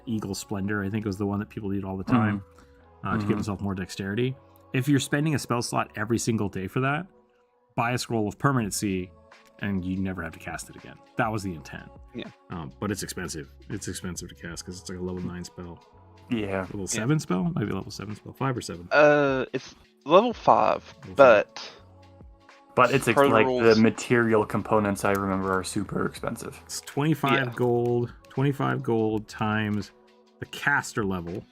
A: Eagle Splendor, I think was the one that people did all the time, to give themselves more dexterity. If you're spending a spell slot every single day for that, buy a scroll of permanency, and you never have to cast it again. That was the intent.
B: Yeah.
A: But it's expensive. It's expensive to cast because it's a level 9 spell.
C: Yeah.
A: Level 7 spell? Maybe level 7 spell. 5 or 7?
B: It's level 5,
A: Level
B: but
C: it's
B: per
C: like
B: rules,
C: the material components I remember are super expensive.
A: It's 25 gold. 25 gold times the caster level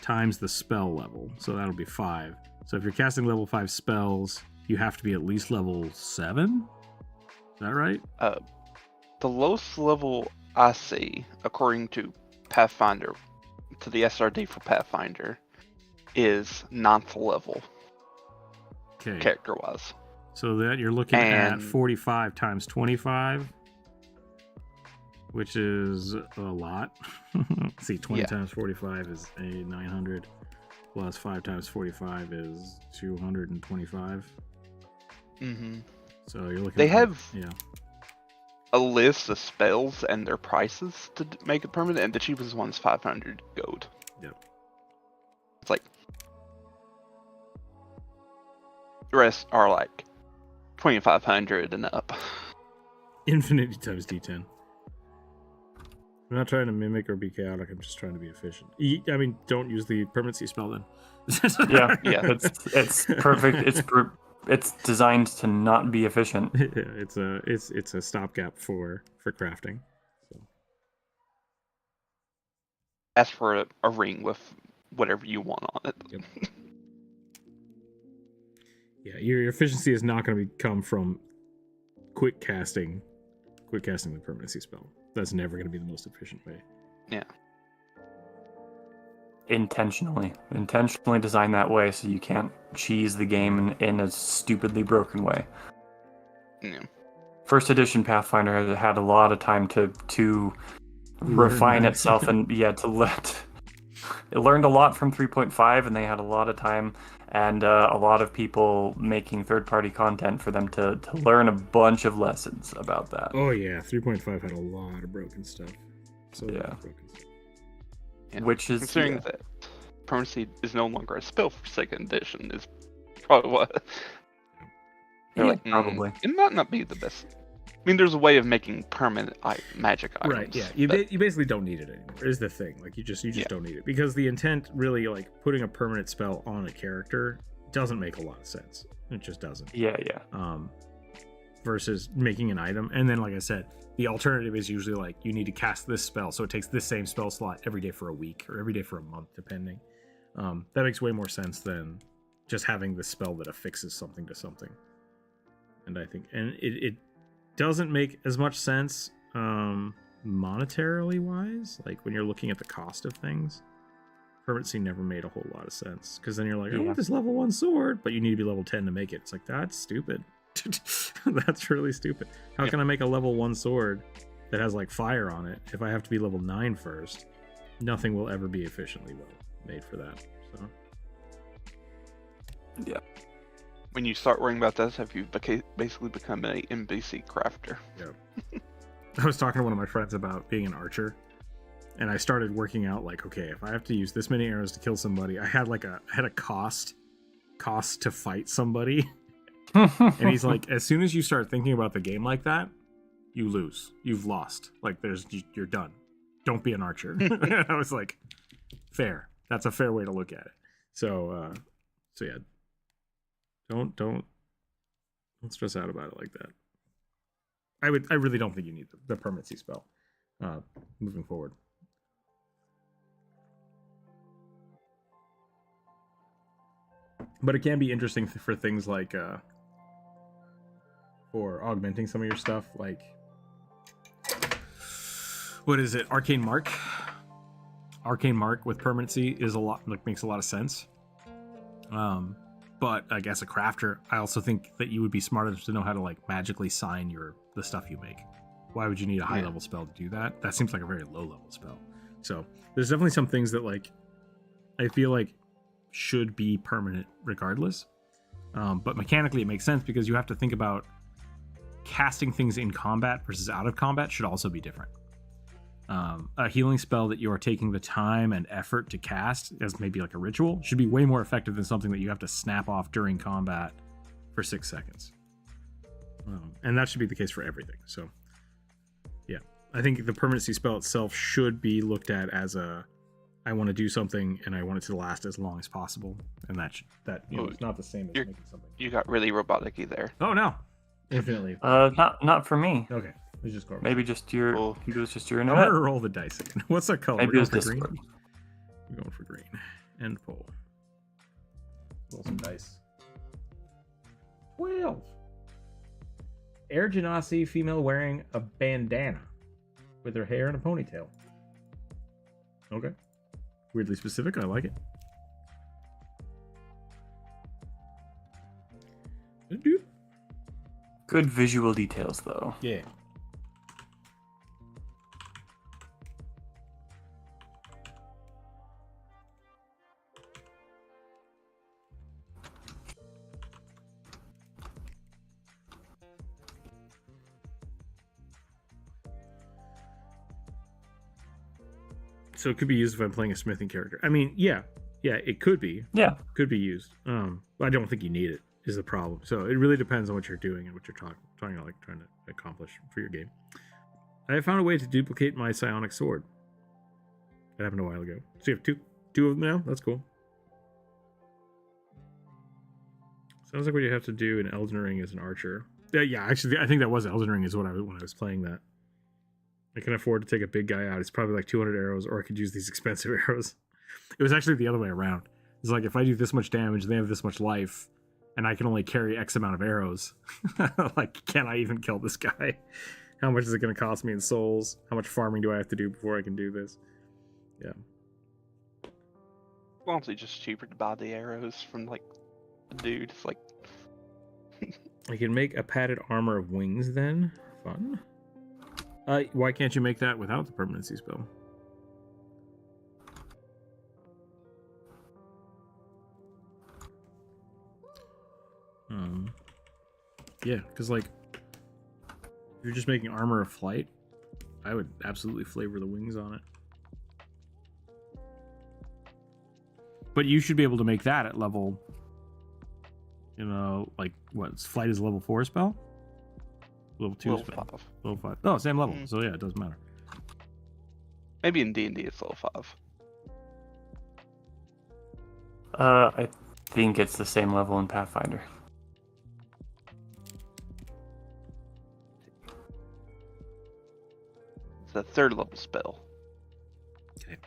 A: times the spell level. So that'll be 5. So if you're casting level 5 spells, you have to be at least level 7? Is that right?
B: the lowest level I see, according to Pathfinder, to the SRD for Pathfinder, is 9th level,
A: Okay.
B: character-wise.
A: So that you're looking at
B: And-
A: 45 times 25, which is a lot. See, 20 times 45 is a 900, plus 5 times 45 is 225.
B: Mm-hmm.
A: So you're looking
B: They
A: at,
B: have
A: yeah.
B: a list of spells and their prices to make it permanent, and the cheapest one's 500 gold.
A: Yep.
B: It's like the rest are like 2,500 and up.
A: Infinity times D10. I'm not trying to mimic or be chaotic. I'm just trying to be efficient. I mean, don't use the permanency spell then.
C: Yeah.
B: Yeah.
C: It's perfect. It's designed to not be efficient.
A: It's a stopgap for crafting. So.
B: Ask for a ring with whatever you want on it.
A: Yep. Yeah, your efficiency is not going to come from quick casting the permanency spell. That's never going to be the most efficient way.
B: Yeah.
C: Intentionally designed that way so you can't cheese the game in a stupidly broken way.
B: Yeah.
C: First edition Pathfinder had a lot of time to refine itself and it learned a lot from 3.5, and they had a lot of time and a lot of people making third-party content for them to learn a bunch of lessons about that.
A: Oh yeah, 3.5 had a lot of broken stuff. So
C: Yeah.
A: broken stuff.
B: Yeah.
C: Which is
B: Considering that permanency is no longer a spell for 2nd edition is probably what they're like.
C: Probably.
B: It might not be the best. I mean, there's a way of making permanent magic items.
A: Right, yeah. You basically don't need it anymore, is the thing. Like, you just don't need it. Because the intent, really, like, putting a permanent spell on a character doesn't make a lot of sense. It just doesn't.
C: Yeah.
A: Versus making an item. And then, like I said, the alternative is usually, like, you need to cast this spell, so it takes this same spell slot every day for a week, or every day for a month, depending. That makes way more sense than just having the spell that affixes something to something. And I think... And it doesn't make as much sense monetarily wise, like when you're looking at the cost of things. Permanency never made a whole lot of sense, because then you're like, I want this level 1 sword, but you need to be level 10 to make it. It's like, that's stupid. That's really stupid. How can I make a level 1 sword that has like fire on it if I have to be level 9 first? Nothing will ever be efficiently well made for that. So
C: Yeah.
B: When you start worrying about this, have you basically become an NBC crafter?
A: Yeah. I was talking to one of my friends about being an archer, and I started working out like, okay, if I have to use this many arrows to kill somebody, I had a cost to fight somebody. And he's like, as soon as you start thinking about the game like that, you lose. You've lost. Like, you're done. Don't be an archer. I was like, fair. That's a fair way to look at it. So yeah. Don't stress out about it like that. I really don't think you need the permanency spell moving forward. But it can be interesting for things like for augmenting some of your stuff, like what is it? Arcane Mark. Arcane Mark with permanency is makes a lot of sense. But I guess a crafter, I also think that you would be smart enough to know how to like magically sign the stuff you make. Why would you need a high level spell to do that? That seems like a very low level spell. So there's definitely some things that like I feel like should be permanent regardless. But mechanically it makes sense because you have to think about casting things in combat versus out of combat should also be different. A healing spell that you are taking the time and effort to cast as maybe like a ritual should be way more effective than something that you have to snap off during combat for 6 seconds. And that should be the case for everything. So yeah, I think the permanency spell itself should be looked at as a I want to do something and I want it to last as long as possible, and that it's not the same as making something.
B: You got really robotic-y there.
A: Oh no, infinitely.
C: Not for me.
A: Okay, it's just garbage.
C: Maybe just your. Maybe it was just your
A: I'm
C: internet.
A: gonna roll the dice again. What's that color?
C: Maybe it was Discord.
A: Green. We're going for green. End poll. Roll some dice. 12. Air Genasi female wearing a bandana with her hair in a ponytail. Okay. Weirdly specific. I like it.
C: Good visual details, though.
A: Yeah. So it could be used if I'm playing a smithing character. I mean, yeah, it could be.
C: Yeah,
A: could be used. But I don't think you need it. Is the problem. So it really depends on what you're doing and what you're trying to accomplish for your game. I found a way to duplicate my psionic sword. That happened a while ago. So you have two of them now. That's cool. Sounds like what you have to do in Elden Ring as an archer. Yeah. Actually, I think that was Elden Ring. Is when I was playing that. I can afford to take a big guy out. It's probably like 200 arrows, or I could use these expensive arrows. It was actually the other way around. It's like if I do this much damage, they have this much life, and I can only carry X amount of arrows. Like, can I even kill this guy? How much is it going to cost me in souls? How much farming do I have to do before I can do this? Yeah.
B: It's honestly just cheaper to buy the arrows from, like, a dude. It's like...
A: I can make a padded armor of wings then. Fun. Why can't you make that without the permanency spell? Yeah, because like, if you're just making armor of flight, I would absolutely flavor the wings on it. But you should be able to make that at level, like what? Flight is a level 4 spell? Level 2 spell?
B: 5.
A: Level 5. Oh, same level. So yeah, it doesn't matter.
B: Maybe in D&D it's level 5.
C: I think it's the same level in Pathfinder.
B: It's a 3rd level spell.
A: Okay.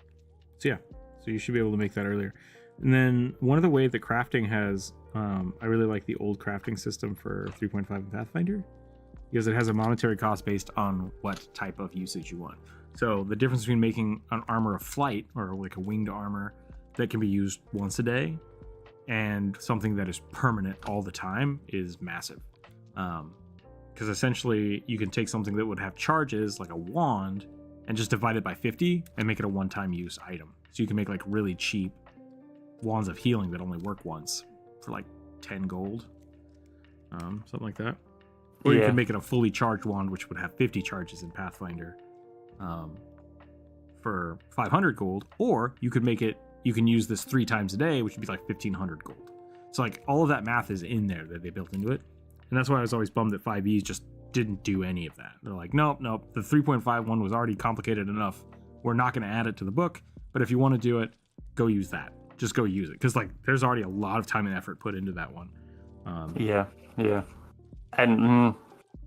A: So yeah, so you should be able to make that earlier. And then one of the ways that crafting has, I really like the old crafting system for 3.5 in Pathfinder, because it has a monetary cost based on what type of usage you want. So the difference between making an armor of flight, or like a winged armor that can be used once a day, and something that is permanent all the time is massive. Because essentially you can take something that would have charges, like a wand, and just divide it by 50 and make it a one-time use item. So you can make like really cheap wands of healing that only work once for like 10 gold, something like that. Or you can make it a fully charged wand, which would have 50 charges in Pathfinder, for 500 gold. Or you could make it, you can use this 3 times a day, which would be like 1500 gold. So like all of that math is in there that they built into it. And that's why I was always bummed that 5e's just didn't do any of that. They're like, nope, the 3.5 one was already complicated enough. We're not going to add it to the book, but if you want to do it, go use that. Just go use it, because like there's already a lot of time and effort put into that one.
C: Yeah, and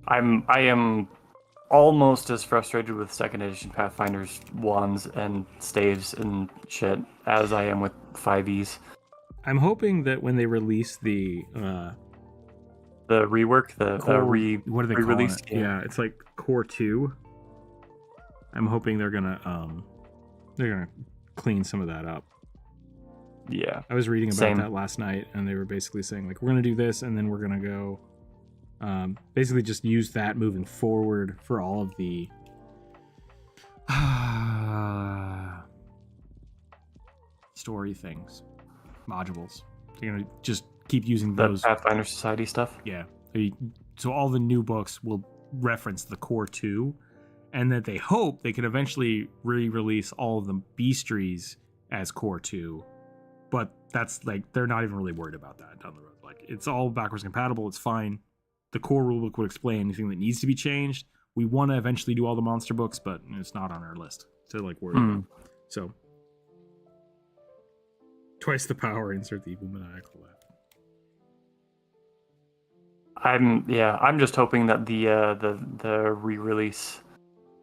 C: I am almost as frustrated with 2nd edition Pathfinder's wands and staves and shit as I am with 5e's.
A: I'm hoping that when they release the
C: rework,
A: what do they call it? Yeah, it's like Core 2. I'm hoping they're gonna clean some of that up.
C: Yeah,
A: I was reading about that last night, and they were basically saying like, we're gonna do this, and then we're gonna go basically just use that moving forward for all of the story things, modules. They're gonna just keep using those
C: Pathfinder Society stuff.
A: Yeah, so all the new books will reference the Core 2, and that they hope they can eventually re-release all of the Beastries as Core 2. But that's like, they're not even really worried about that down the road. Like, it's all backwards compatible. It's fine. The core rulebook would explain anything that needs to be changed. We want to eventually do all the monster books, but it's not on our list to like worry about. So twice the power. Insert the evil maniacal laugh.
C: I'm just hoping that the re-release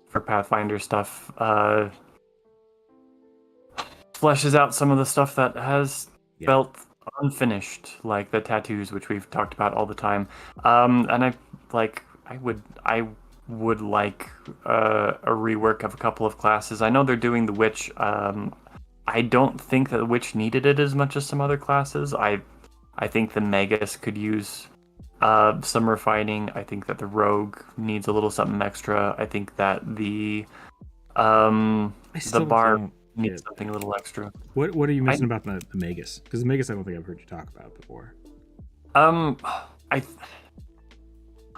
C: for Pathfinder stuff fleshes out some of the stuff that has felt unfinished, like the tattoos, which we've talked about all the time. And I would like a rework of a couple of classes. I know they're doing the witch. I don't think that the witch needed it as much as some other classes. I think the magus could use some refining. I think that the rogue needs a little something extra. I think that the bard needs something a little extra.
A: What are you missing about the magus? Because the magus, I don't think I've heard you talk about before.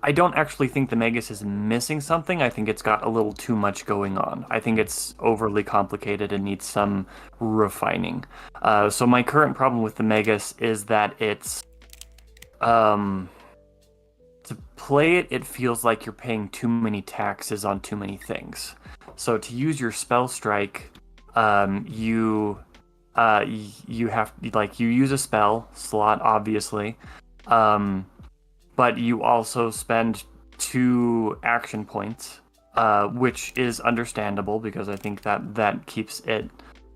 C: I don't actually think the magus is missing something. I think it's got a little too much going on. I think it's overly complicated and needs some refining. So my current problem with the magus is that it's to play it, it feels like you're paying too many taxes on too many things. So to use your spell strike, you have you use a spell slot, obviously, but you also spend 2 action points, which is understandable because I think that keeps it.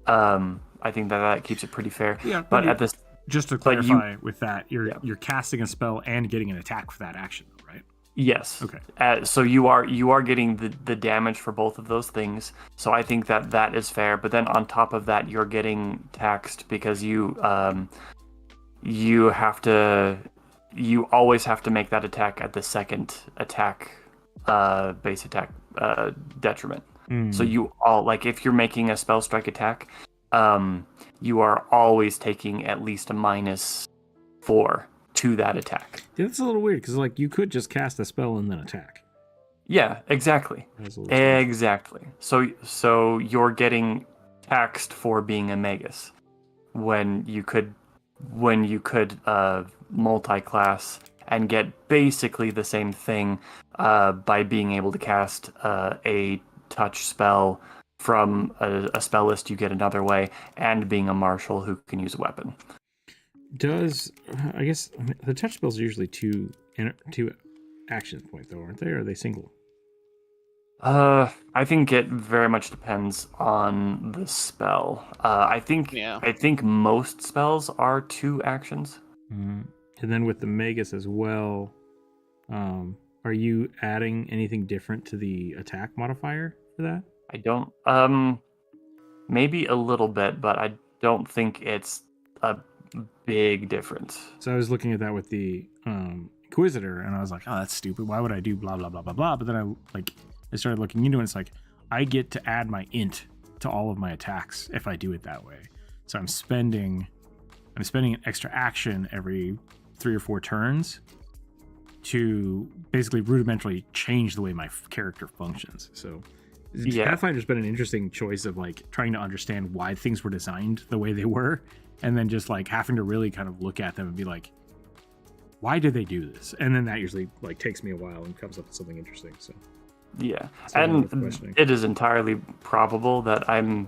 C: I think that keeps it pretty fair.
A: Yeah,
C: but at this.
A: Just to clarify with that, you're casting a spell and getting an attack for that action, right?
C: Yes.
A: Okay.
C: So you are getting the damage for both of those things. So I think that is fair. But then on top of that, you're getting taxed because you always have to make that attack at the second attack, base attack detriment. So you if you're making a spell strike attack, you are always taking at least a -4 to that attack.
A: Yeah, that's a little weird because you could just cast a spell and then attack.
C: Yeah, exactly. Exactly. So you're getting taxed for being a magus when you could multi-class and get basically the same thing by being able to cast a touch spell from a spell list you get another way, and being a marshal who can use a weapon.
A: I guess the touch spells are usually two action point though, aren't they? Or are they single?
C: I think it very much depends on the spell. I think most spells are 2 actions.
A: Mm-hmm. And then with the magus as well, are you adding anything different to the attack modifier for that?
C: I don't. Maybe a little bit, but I don't think it's a big difference.
A: So I was looking at that with the Inquisitor, and I was like, "Oh, that's stupid. Why would I do blah blah blah blah blah?" But then I started looking into it. And it's like I get to add my int to all of my attacks if I do it that way. So I'm spending an extra action every 3 or 4 turns to basically rudimentarily change the way my character functions. So. Yeah. Pathfinder's been an interesting choice of trying to understand why things were designed the way they were, and then just having to really kind of look at them and be like, why did they do this? And then that usually takes me a while and comes up with something interesting. So
C: yeah, and it is entirely probable that I'm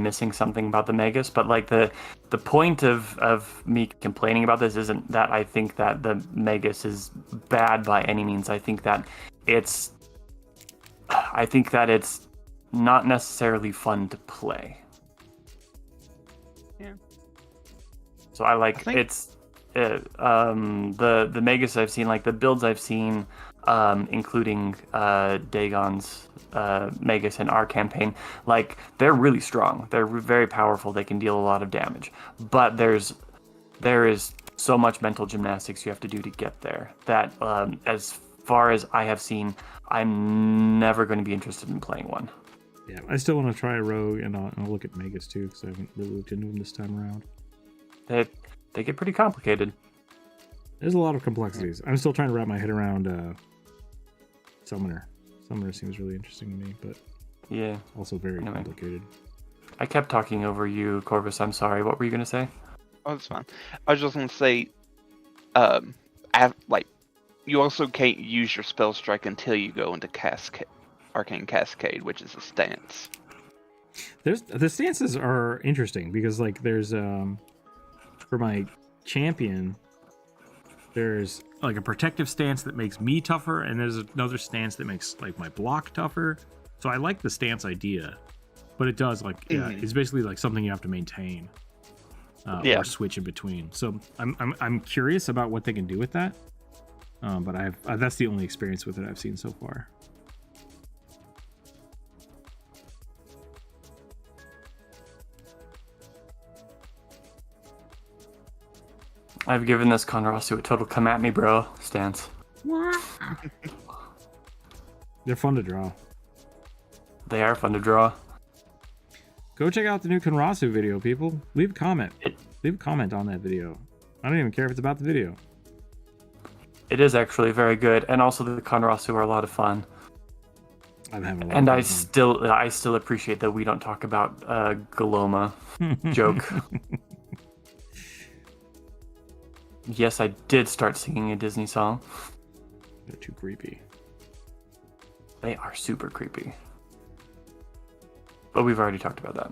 C: missing something about the magus, but the point of me complaining about this isn't that I think that the magus is bad by any means. I think that it's not necessarily fun to play.
B: Yeah.
C: So the magus I've seen, the builds I've seen, including Dagon's magus in our campaign, they're really strong. They're very powerful. They can deal a lot of damage. But there is so much mental gymnastics you have to do to get there that as far as I have seen, I'm never going to be interested in playing one.
A: Yeah, I still want to try a rogue, and I'll look at magus too, because I haven't really looked into them this time around.
C: They get pretty complicated.
A: There's a lot of complexities. I'm still trying to wrap my head around summoner. Summoner seems really interesting to me, but
C: yeah,
A: also very complicated.
C: I kept talking over you, Corvus. I'm sorry. What were you going to say?
B: Oh, that's fine. I was just going to say, you also can't use your spell strike until you go into Arcane Cascade, which is a stance.
A: The stances are interesting because like there's for my champion, there's like a protective stance that makes me tougher, and there's another stance that makes like my block tougher. So I like the stance idea, but it does like it's basically like something you have to maintain or switch in between. So I'm curious about what they can do with that. But that's the only experience with it I've seen so far.
C: I've given this Conrasu a total come at me bro stance.
A: They're fun to draw.
C: They are fun to draw.
A: Go check out the new Conrasu video, people. Leave a comment. Leave a comment on that video. I don't even care if it's about the video.
C: It is actually very good, and also the Conrasu are a lot of fun.
A: I'm having a lot
C: and
A: of fun.
C: I still appreciate that we don't talk about Galoma joke. Yes, I did start singing a Disney song.
A: They're too creepy.
C: They are super creepy. But we've already talked about that.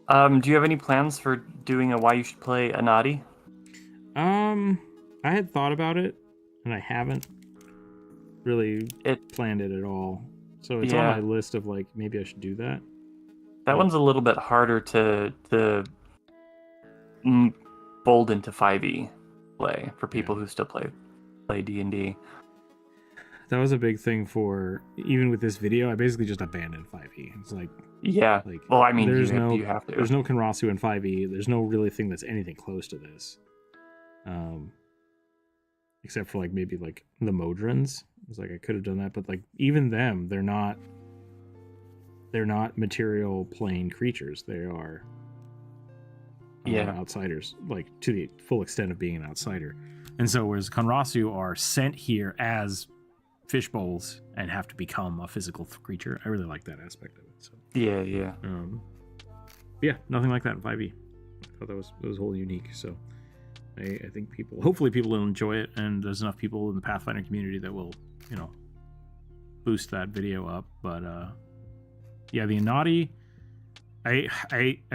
A: Yeah.
C: Do you have any plans for doing a Why You Should Play a Naughty?
A: I had thought about it, and I haven't really planned it at all. So it's on my list of like maybe I should do that.
C: That one's a little bit harder to fold into 5e play for people who still play D&D.
A: That was a big thing for even with this video. I basically just abandoned 5e. It's like
C: well, I mean,
A: you
C: have to.
A: There's no Conrasu in 5e. There's no really thing that's anything close to this, except for like maybe like the Modrons. It's like I could have done that, but like even them, they're not material plane creatures. They are outsiders, like to the full extent of being an outsider. And so whereas Conrasu are sent here as fish bowls and have to become a physical creature. I really like that aspect of it. So nothing like that in 5e. I thought that was wholly unique. So I think hopefully people will enjoy it, and there's enough people in the Pathfinder community that will, boost that video up. But the Anati, I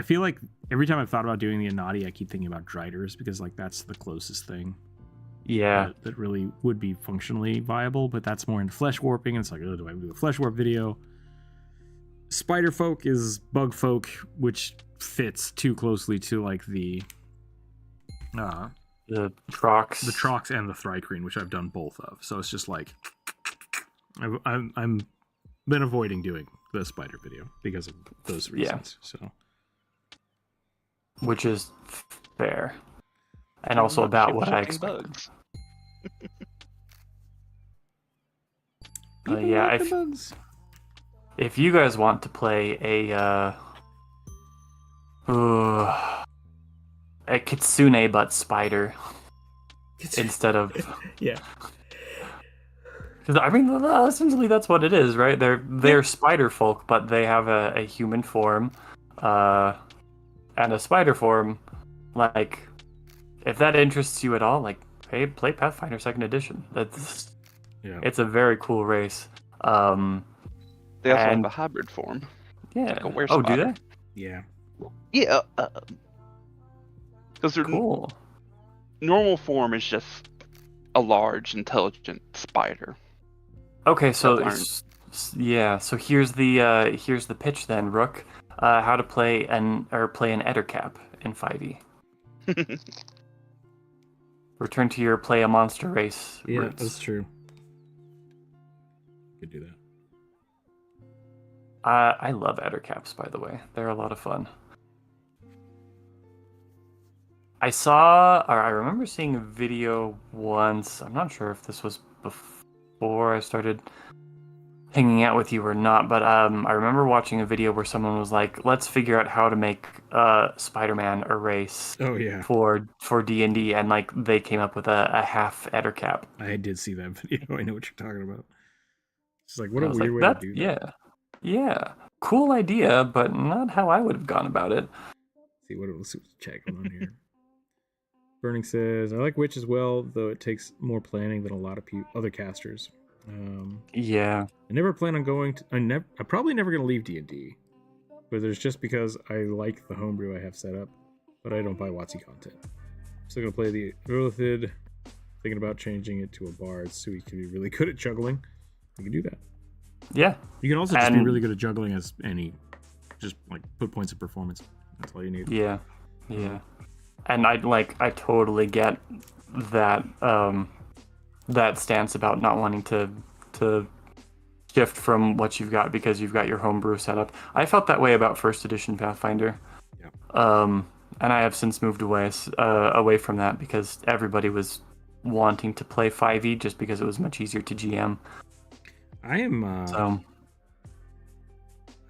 A: feel like every time I've thought about doing the Anati, I keep thinking about Driders because like that's the closest thing. That really would be functionally viable, but that's more into flesh warping, and it's like, do I do a flesh warp video? Spider folk is bug folk, which fits too closely to like the Trox and the Thrycreen, which I've done both of. So it's just like I'm been avoiding doing the spider video because of those reasons. So,
C: which is fair, and also about what I expect.
B: Bugs.
C: If you guys want to play a kitsune butt spider instead of because I mean essentially that's what it is, right? They're spider folk, but they have a human form and a spider form. Like, if that interests you at all, like, hey, play Pathfinder 2nd Edition. It's a very cool race.
B: They also have a hybrid form.
C: Yeah.
B: Like
C: do they?
A: Yeah.
B: Yeah. Because
C: cool.
B: Normal form is just a large, intelligent spider.
C: Okay, so so here's the pitch then, Rook. How to play an Ettercap in 5e. Return to your play a monster race roots.
A: That's true. Could do that.
C: I love Ettercaps, by the way. They're a lot of fun. I remember seeing a video once. I'm not sure if this was before I started hanging out with you or not, but I remember watching a video where someone was like, let's figure out how to make Spider-Man a race for D&D, and like they came up with a half Ettercap.
A: I did see that video. I know what you're talking about. It's like, what a weird way to do that.
C: Yeah. Cool idea, but not how I would have gone about it.
A: See what else check on here. Burning says, I like Witch as well, though it takes more planning than a lot of other casters.
C: Yeah.
A: I never plan on going to... I'm probably never going to leave D&D. But it's just because I like the homebrew I have set up, but I don't buy WotC content. Still going to play the Urlithid. Thinking about changing it to a bard so he can be really good at juggling. You can do that.
C: Yeah.
A: You can also just be really good at juggling as any... Just, like, put points of performance. That's all you need.
C: Yeah. Yeah. And I totally get that that stance about not wanting to shift from what you've got because you've got your homebrew set up. I felt that way about first edition Pathfinder.
A: Yeah.
C: And I have since moved away from that because everybody was wanting to play 5e just because it was much easier to GM.
A: I am
C: so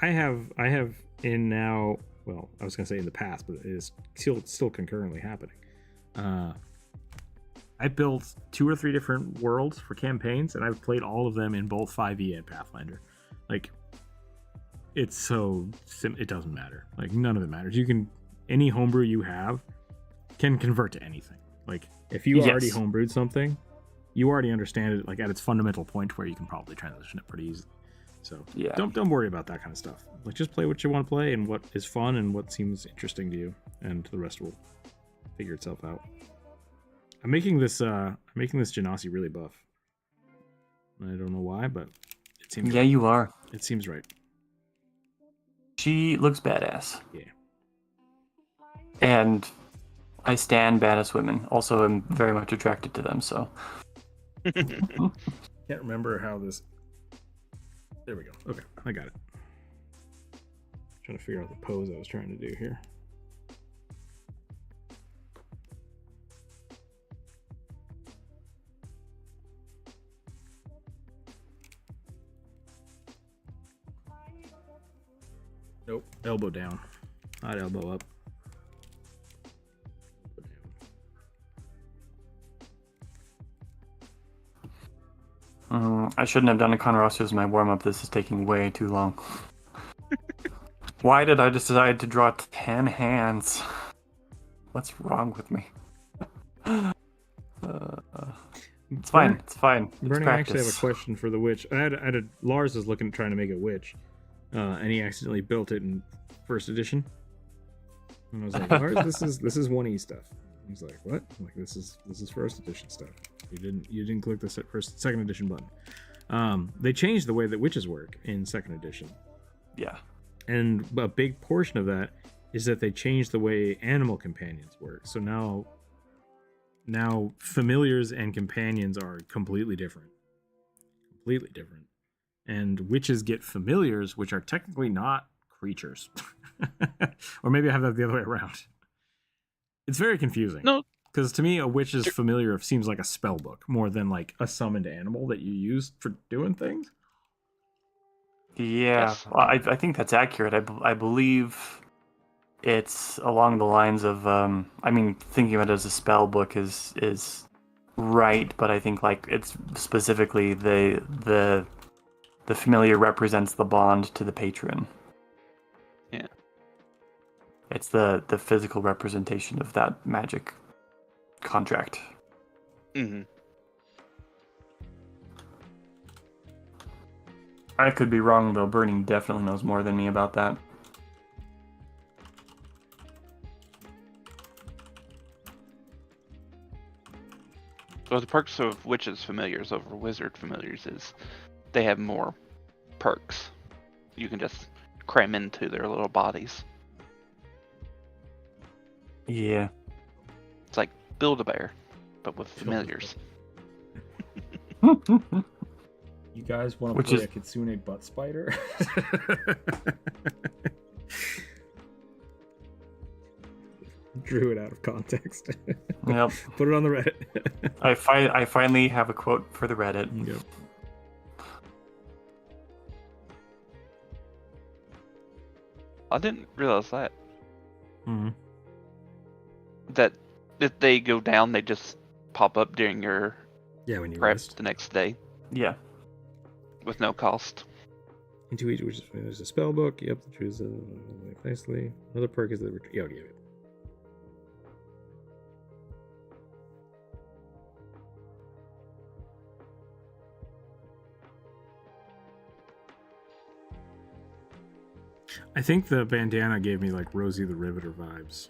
A: I have in now, well, I was going to say in the past, but it is still concurrently happening. I built 2 or 3 different worlds for campaigns, and I've played all of them in both 5e and Pathfinder. Like, it's so it doesn't matter. Like, none of it matters. Any homebrew you have can convert to anything. Like, if you already homebrewed something, you already understand it, like, at its fundamental point where you can probably transition it pretty easily. So
C: yeah,
A: don't worry about that kind of stuff. Like, just play what you want to play and what is fun and what seems interesting to you, and the rest will figure itself out. I'm making this Genasi really buff. I don't know why, but it seems
C: right. You are.
A: It seems right.
C: She looks badass.
A: Yeah.
C: And I stan badass women. Also, I'm very much attracted to them, so.
A: Can't remember how this... There we go. Okay, I got it. Trying to figure out the pose I was trying to do here. Nope. Elbow down. Not elbow up.
C: I shouldn't have done a Conross as my warm-up. This is taking way too long. Why did I decide to draw 10 hands? What's wrong with me? It's fine. It's fine.
A: Bernie, I actually have a question for the witch. Lars is trying to make a witch, and he accidentally built it in first edition. And I was like, Lars, this is 1E stuff. He's like, what? I'm like, this is first edition stuff. You didn't click the second edition button. They changed the way that witches work in second edition.
C: Yeah.
A: And a big portion of that is that they changed the way animal companions work. So now familiars and companions are completely different. Completely different. And witches get familiars, which are technically not creatures. Or maybe I have that the other way around. It's very confusing.
B: No.
A: Because to me, a witch's familiar seems like a spell book more than like a summoned animal that you use for doing things.
C: Yeah,
B: Yes.
C: well, I think that's accurate. I believe it's along the lines of, thinking of it as a spell book is right, but I think like it's specifically the familiar represents the bond to the patron.
B: Yeah.
C: It's the physical representation of that magic contract.
B: Mm-hmm.
C: I could be wrong, though. Bernie definitely knows more than me about that.
B: Well, the perks of witches familiars over wizard familiars is they have more perks. You can just cram into their little bodies.
C: Yeah.
B: It's like Build-A-Bear, but with familiars.
A: You guys want to play a Kitsune butt spider? Drew it out of context.
C: Yep.
A: Put it on the Reddit.
C: I finally have a quote for the Reddit.
A: Yep.
B: I didn't realize that.
A: Mm-hmm.
B: That if they go down, they just pop up during your
A: when you
B: prep
A: rest.
B: the next day.
C: Yeah.
B: With no cost.
A: Into each, which is there's a spell book. Yep, the choose nicely. Another perk is the I think the bandana gave me like Rosie the Riveter vibes.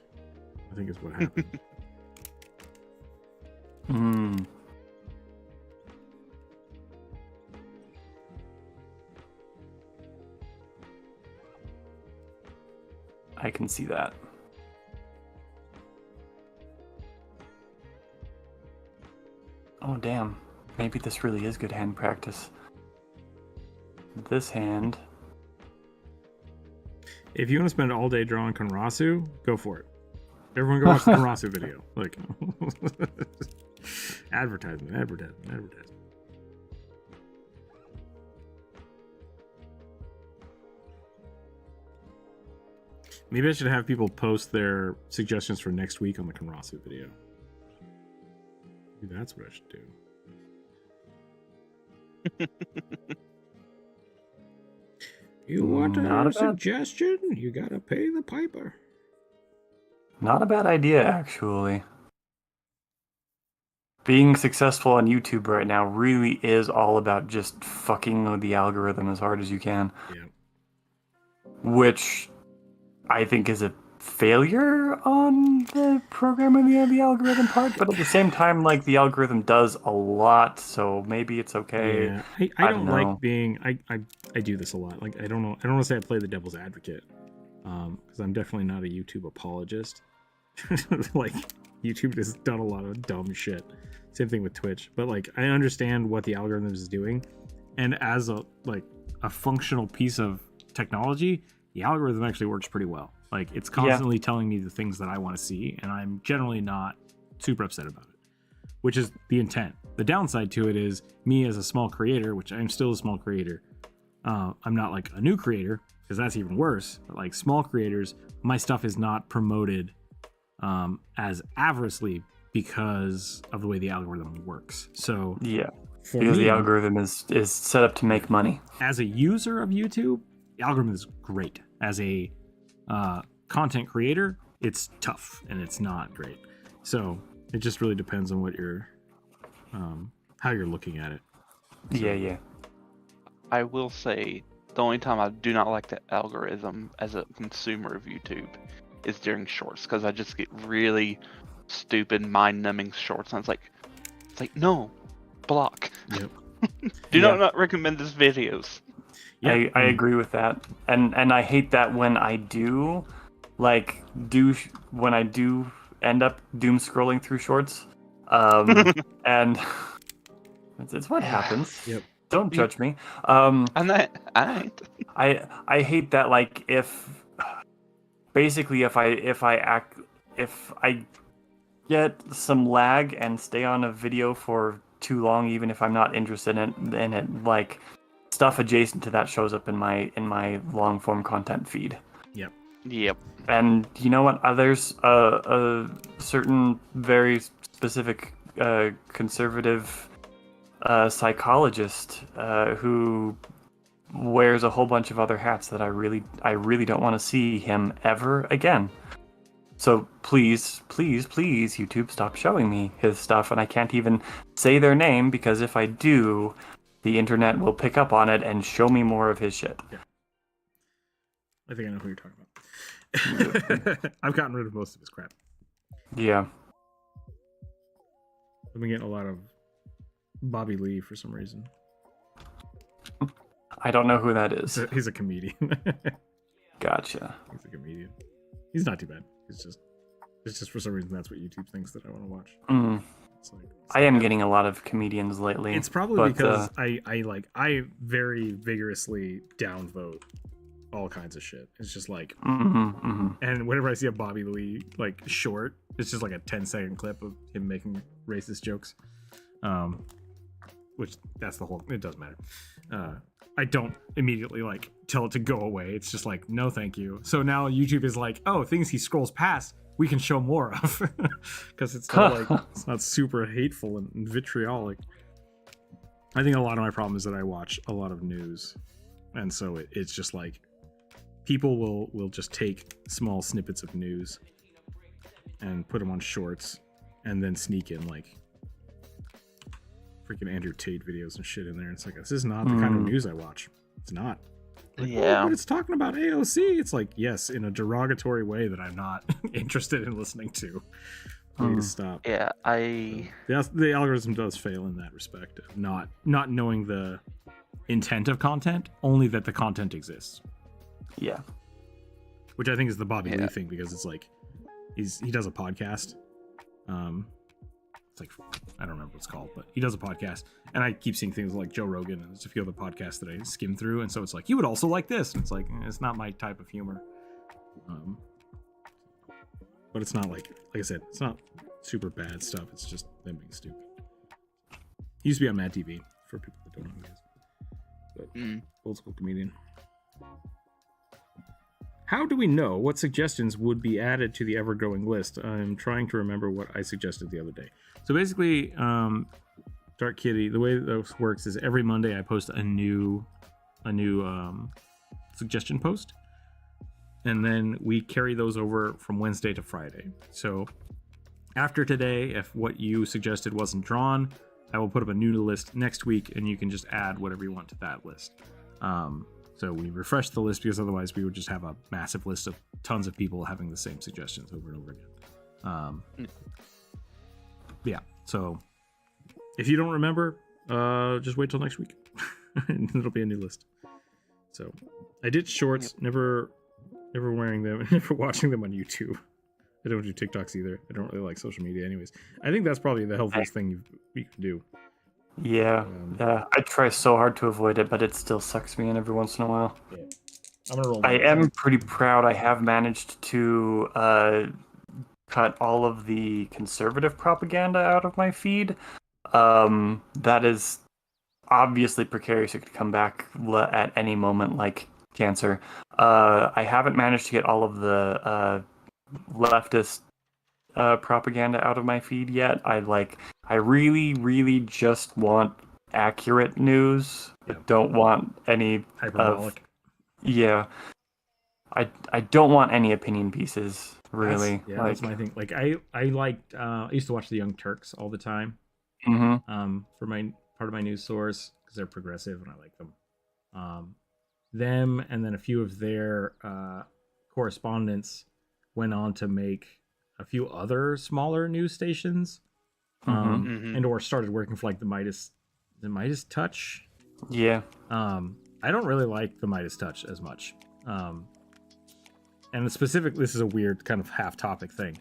A: I think is what happened.
C: I can see that. Oh, damn. Maybe this really is good hand practice. This hand.
A: If you want to spend all day drawing Konrasu, go for it. Everyone go watch the Konrasu video. Like, advertisement. Maybe I should have people post their suggestions for next week on the Konrasu video. Maybe that's what I should do. You want a suggestion? You gotta pay the piper.
C: Not a bad idea, actually. Being successful on YouTube right now really is all about just fucking with the algorithm as hard as you can.
A: Yeah.
C: Which I think is a failure on the programming of the algorithm part, but at the same time, like, the algorithm does a lot, so maybe it's okay.
A: Yeah, I don't like being. I do this a lot. Like, I don't know. I don't want to say I play the devil's advocate, because I'm definitely not a YouTube apologist. Like, YouTube has done a lot of dumb shit. Same thing with Twitch, but like, I understand what the algorithm is doing, and as a functional piece of technology, the algorithm actually works pretty well. Like, it's constantly telling me the things that I want to see, and I'm generally not super upset about it, which is the intent. The downside to it is me as a small creator, which I'm still a small creator. I'm not like a new creator, because that's even worse. But like small creators, my stuff is not promoted as avorously because of the way the algorithm works. So
C: because the algorithm is set up to make money.
A: As a user of YouTube, the algorithm is great. As a content creator, it's tough and it's not great. So it just really depends on what you're how you're looking at it. So,
C: yeah.
B: I will say the only time I do not like the algorithm as a consumer of YouTube is during shorts, because I just get really stupid, mind-numbing shorts, and it's like no, block.
A: Yep.
B: Do not recommend these videos.
C: Yeah, I agree with that, and I hate that when I do end up doom scrolling through shorts, and it's what happens.
A: Yep.
C: Don't judge me.
B: I ain't.
C: I hate that. Like, if I get some lag and stay on a video for too long, even if I'm not interested in it, like, stuff adjacent to that shows up in my long form content feed.
B: Yep.
C: And you know what? There's a certain very specific conservative psychologist who wears a whole bunch of other hats that I really don't want to see him ever again. So please, YouTube, stop showing me his stuff, and I can't even say their name, because if I do, the internet will pick up on it and show me more of his shit.
A: Yeah. I think I know who you're talking about. I've gotten rid of most of his crap.
C: Yeah.
A: I've been getting a lot of Bobby Lee for some reason.
C: I don't know who that is.
A: He's a comedian.
C: Gotcha.
A: He's a comedian. He's not too bad. It's just for some reason that's what YouTube thinks that I want to watch.
C: I am getting a lot of comedians lately.
A: It's probably because I very vigorously downvote all kinds of shit. It's just like, and whenever I see a Bobby Lee like short, it's just like a 10-second clip of him making racist jokes. Which that's the whole. It doesn't matter. I don't immediately like tell it to go away. It's just like, no, thank you. So now YouTube is like, oh, things he scrolls past, we can show more of, because it's not like it's not super hateful and vitriolic. I think a lot of my problem is that I watch a lot of news, and so it's just like people will just take small snippets of news and put them on shorts, and then sneak in like freaking Andrew Tate videos and shit in there. And it's like, this is not the kind of news I watch. It's not. Like,
B: yeah.
A: oh, but it's talking about AOC. It's like, yes, in a derogatory way that I'm not interested in listening to. Please stop.
B: Yeah,
A: The algorithm does fail in that respect. Not knowing the intent of content, only that the content exists.
C: Yeah.
A: Which I think is the Bobby Lee thing, because it's like he does a podcast. It's like, I don't remember what it's called, but he does a podcast, and I keep seeing things like Joe Rogan and there's a few other podcasts that I skim through, and so it's like, you would also like this, and it's like, it's not my type of humor. But it's not like I said, it's not super bad stuff. It's just them being stupid. He used to be on Mad TV, for people that don't know who he is. But old school comedian. How do we know what suggestions would be added to the ever-growing list? I'm trying to remember what I suggested the other day. So basically, Dark Kitty, the way this works is every Monday I post a new suggestion post. And then we carry those over from Wednesday to Friday. So after today, if what you suggested wasn't drawn, I will put up a new list next week, and you can just add whatever you want to that list. So we refresh the list, because otherwise we would just have a massive list of tons of people having the same suggestions over and over again. Yeah, so if you don't remember, just wait till next week. And it'll be a new list. So I did shorts, never wearing them, never watching them on YouTube. I don't do TikToks either. I don't really like social media anyways. I think that's probably the healthiest thing you can do.
C: Yeah, I try so hard to avoid it, but it still sucks me in every once in a while. Yeah.
A: I'm gonna roll.
C: I am pretty proud I have managed to cut all of the conservative propaganda out of my feed. That is obviously precarious. It could come back at any moment, like cancer. I haven't managed to get all of the leftist propaganda out of my feed yet. I really, really just want accurate news. I don't want any
A: hyperbolic.
C: I don't want any opinion pieces, really.
A: That's my thing. Like I liked I used to watch the Young Turks all the time. For my part of my news source, because they're progressive and I like them. Them and then a few of their correspondents went on to make a few other smaller news stations, and or started working for like the Midas Touch.
C: Yeah.
A: I don't really like the Midas Touch as much. And specifically, this is a weird kind of half topic thing.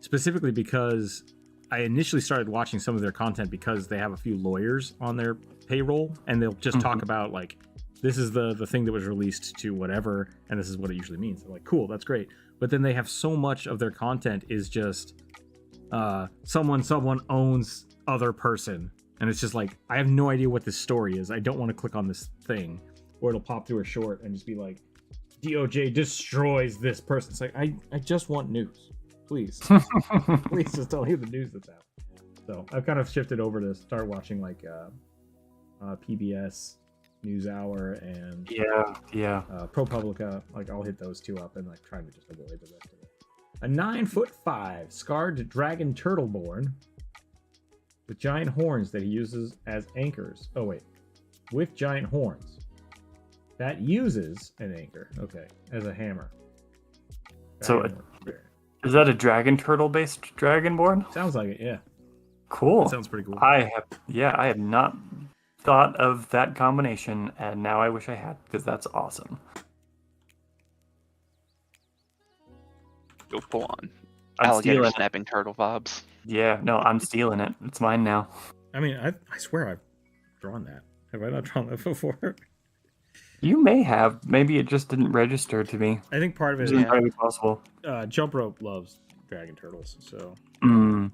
A: Specifically because I initially started watching some of their content because they have a few lawyers on their payroll, and they'll just talk about like, this is the thing that was released to whatever, and this is what it usually means. They're like, cool, that's great. But then they have so much of their content is just someone owns other person, and it's just like, I have no idea what this story is. I don't want to click on this thing, or it'll pop through a short and just be like, DOJ destroys this person. It's like, I just want news, please. Please just tell me the news that's out. So I've kind of shifted over to start watching like PBS NewsHour and ProPublica. Like I'll hit those two up and like try to just avoid the rest of it. A 9'5" scarred dragon turtleborn with giant horns that he uses as anchors. Oh wait, with giant horns that uses an anchor. Okay, as a hammer.
C: So is that a dragon turtle based dragonborn?
A: Sounds like it. Yeah.
C: Cool.
A: That sounds pretty cool.
C: I have not thought of that combination, and now I wish I had, because that's awesome.
B: Go full on.
C: I'm
B: Alligator snapping turtle vibes.
C: Yeah, no, I'm stealing it. It's mine now.
A: I mean, I swear I've drawn that. Have I not drawn that before?
C: You may have. Maybe it just didn't register to me.
A: I think part of it is
C: entirely possible.
A: Jump Rope loves dragon turtles, so I'm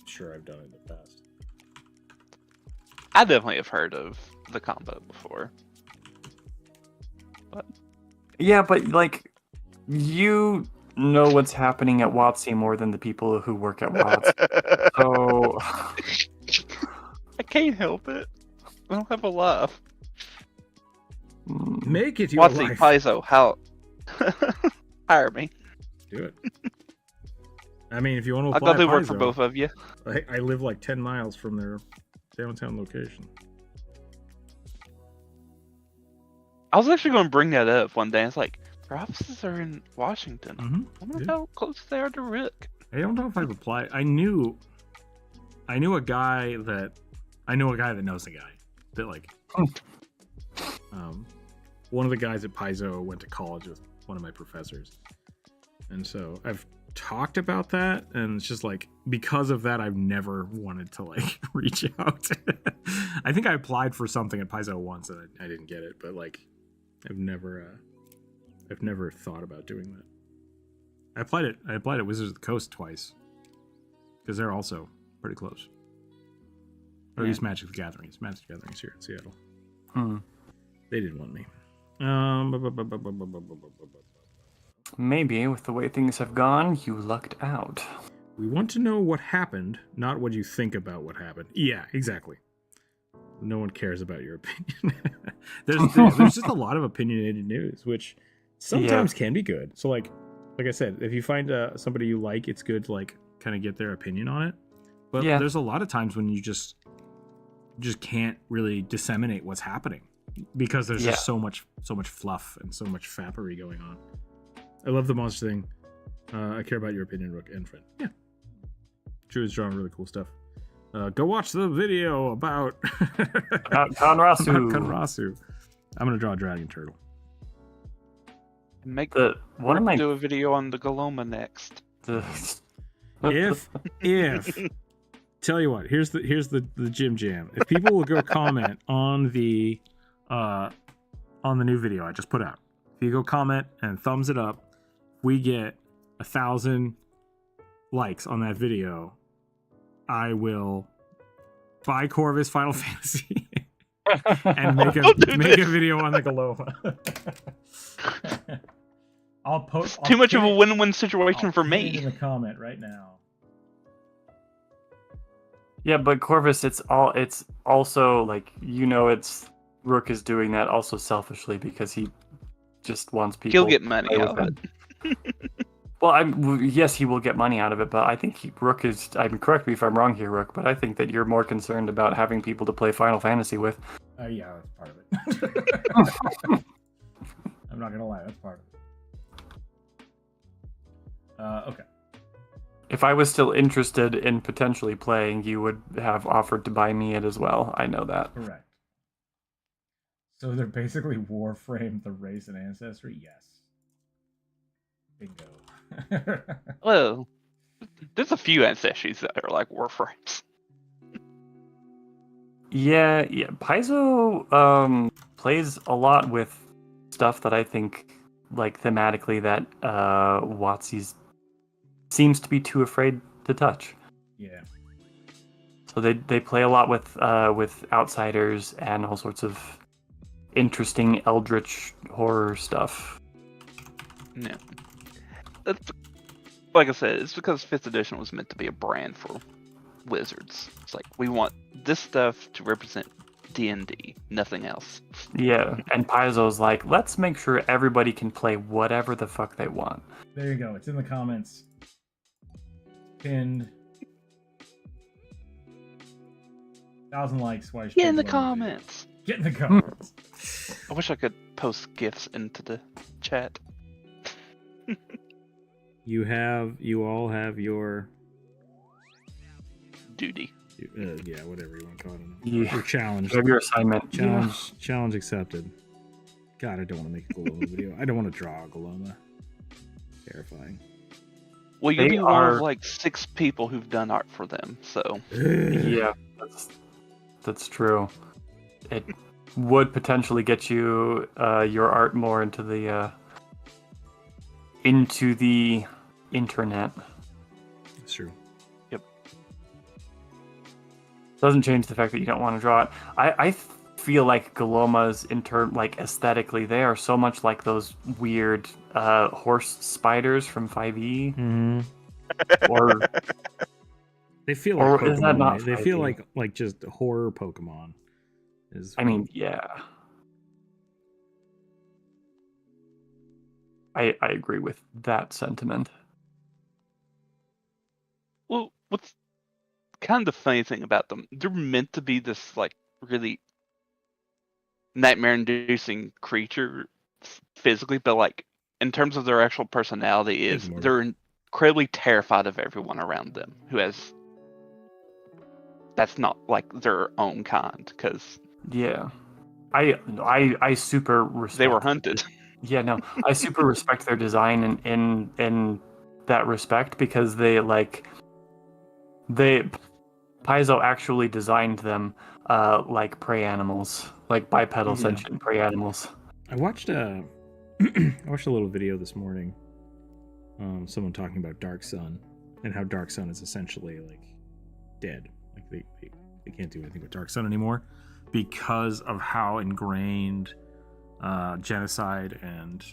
A: sure I've done it in the past.
B: I definitely have heard of the combo before. But
C: yeah, but like, you know what's happening at WotC more than the people who work at WotC. So
B: I can't help it. I don't have a laugh.
A: Make it your
B: WotC,
A: life.
B: Paizo, how? Hire me.
A: Do it. I mean, if you want to
B: I'll
A: apply
B: go do work
A: Paizo,
B: for both of you.
A: I live like 10 miles from their downtown location.
B: I was actually going to bring that up one day. It's like, their offices are in Washington.
A: Mm-hmm.
B: I wonder how close they are to Rook.
A: I don't know if I've applied. I knew a guy that knows a guy that like. One of the guys at Paizo went to college with one of my professors, and so I've talked about that, and it's just like because of that, I've never wanted to like reach out. I think I applied for something at Paizo once, and I didn't get it, but like I've never thought about doing that. I applied at Wizards of the Coast twice because they're also pretty close. Or at least Magic the Gathering. Magic the Gathering is here in Seattle. They didn't want me.
C: Maybe with the way things have gone, you lucked out.
A: We want to know what happened, not what you think about what happened. Yeah, exactly. No one cares about your opinion. there's just a lot of opinionated news, which sometimes can be good. So like I said, if you find somebody you like, it's good to like kind of get their opinion on it. But there's a lot of times when you just can't really disseminate what's happening because there's just so much fluff and so much fappery going on. I love the monster thing. I care about your opinion, Rook and friend. Yeah. Drew is drawing really cool stuff. Go watch the video about
C: Conrasu.
A: I'm gonna draw a dragon turtle.
B: Do a video on the Galoma next.
A: If tell you what, here's the Jim Jam. If people will go comment on the new video I just put out, if you go comment and thumbs it up, we get 1,000 likes on that video, I will buy Corvus Final Fantasy and make a video on the Galoma. I'll post.
B: Too much of a win-win situation for me.
A: In the comment right now.
C: Yeah, but Corvus, it's also like it's Rook is doing that also selfishly because he just wants people.
B: He'll get money out of it.
C: Well, yes, he will get money out of it, but I think Rook is. Correct me if I'm wrong here, Rook, but I think that you're more concerned about having people to play Final Fantasy with.
A: Yeah, that's part of it. I'm not gonna lie, that's part of it. Okay.
C: If I was still interested in potentially playing, you would have offered to buy me it as well. I know that.
A: Correct. So they're basically Warframe the race and ancestry? Yes. Bingo.
B: Well, there's a few ancestries that are like Warframes.
C: Yeah. Paizo plays a lot with stuff that I think, like thematically, that WotC seems to be too afraid to touch.
A: Yeah.
C: So they play a lot with outsiders and all sorts of interesting eldritch horror stuff.
B: Yeah. That's, like I said, it's because 5th edition was meant to be a brand for Wizards. It's like, we want this stuff to represent D&D, nothing else.
C: Yeah, and Paizo's like, let's make sure everybody can play whatever the fuck they want.
A: There you go. It's in the comments. Pinned. 1,000 likes. Why
B: Get in the comments.
A: Get in the comments.
B: I wish I could post GIFs into the chat.
A: You all have your
B: duty.
A: Yeah, whatever you want to call it.
C: Yeah.
A: Your challenge.
C: You have your assignment.
A: Challenge accepted. God, I don't want to make a Galoma video. I don't want to draw a Galoma. Terrifying.
B: Well, you'll be one of like 6 people who've done art for them, so.
C: Yeah, that's true. It would potentially get you your art more into the internet.
A: That's true.
C: Yep. Doesn't change the fact that you don't want to draw it. I feel like Galomas, aesthetically, they are so much like those weird horse spiders from 5e.
A: Mm-hmm.
C: Or
A: they feel like Pokemon.
C: Is that not 5e?
A: They feel like just horror Pokemon.
C: Yeah. I agree with that sentiment.
B: Well, what's kind of the funny thing about them, they're meant to be this, like, really nightmare-inducing creature physically, but like in terms of their actual personality, is they're incredibly terrified of everyone around them who has. That's not like their own kind, because
C: I super respect.
B: They were hunted.
C: Yeah, no, I super respect their design in that respect, because Paizo actually designed them like prey animals, like bipedal sentient prey animals.
A: I watched a little video this morning. Someone talking about Dark Sun and how Dark Sun is essentially like dead. Like they can't do anything with Dark Sun anymore because of how ingrained genocide and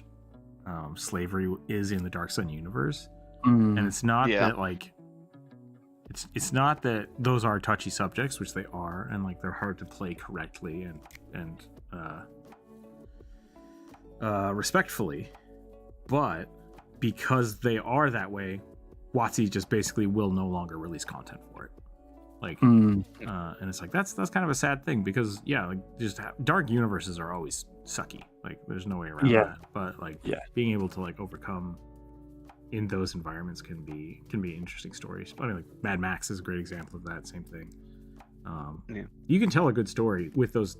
A: slavery is in the Dark Sun universe. And it's not that like it's not that those are touchy subjects, which they are, and like they're hard to play correctly and respectfully, but because they are that way, WotC just basically will no longer release content for it. Like, and it's like that's kind of a sad thing, because like just dark universes are always sucky. Like, there's no way around that. But like, being able to like overcome in those environments can be interesting stories. But like Mad Max is a great example of that. Same thing. You can tell a good story with those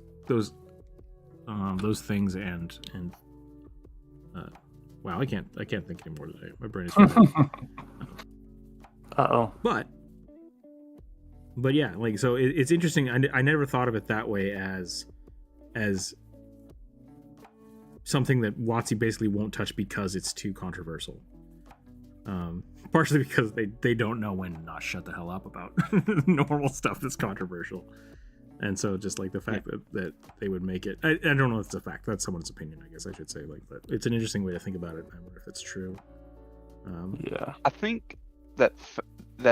A: things and wow, I can't think anymore today. My brain is But yeah, like, so it's interesting. I never thought of it that way as something that WotC basically won't touch because it's too controversial. Partially because they don't know when to not shut the hell up about normal stuff that's controversial. And so just like the fact that they would make it, I don't know if it's a fact. That's someone's opinion, I guess I should say. Like, but it's an interesting way to think about it. I wonder if it's true.
B: I think that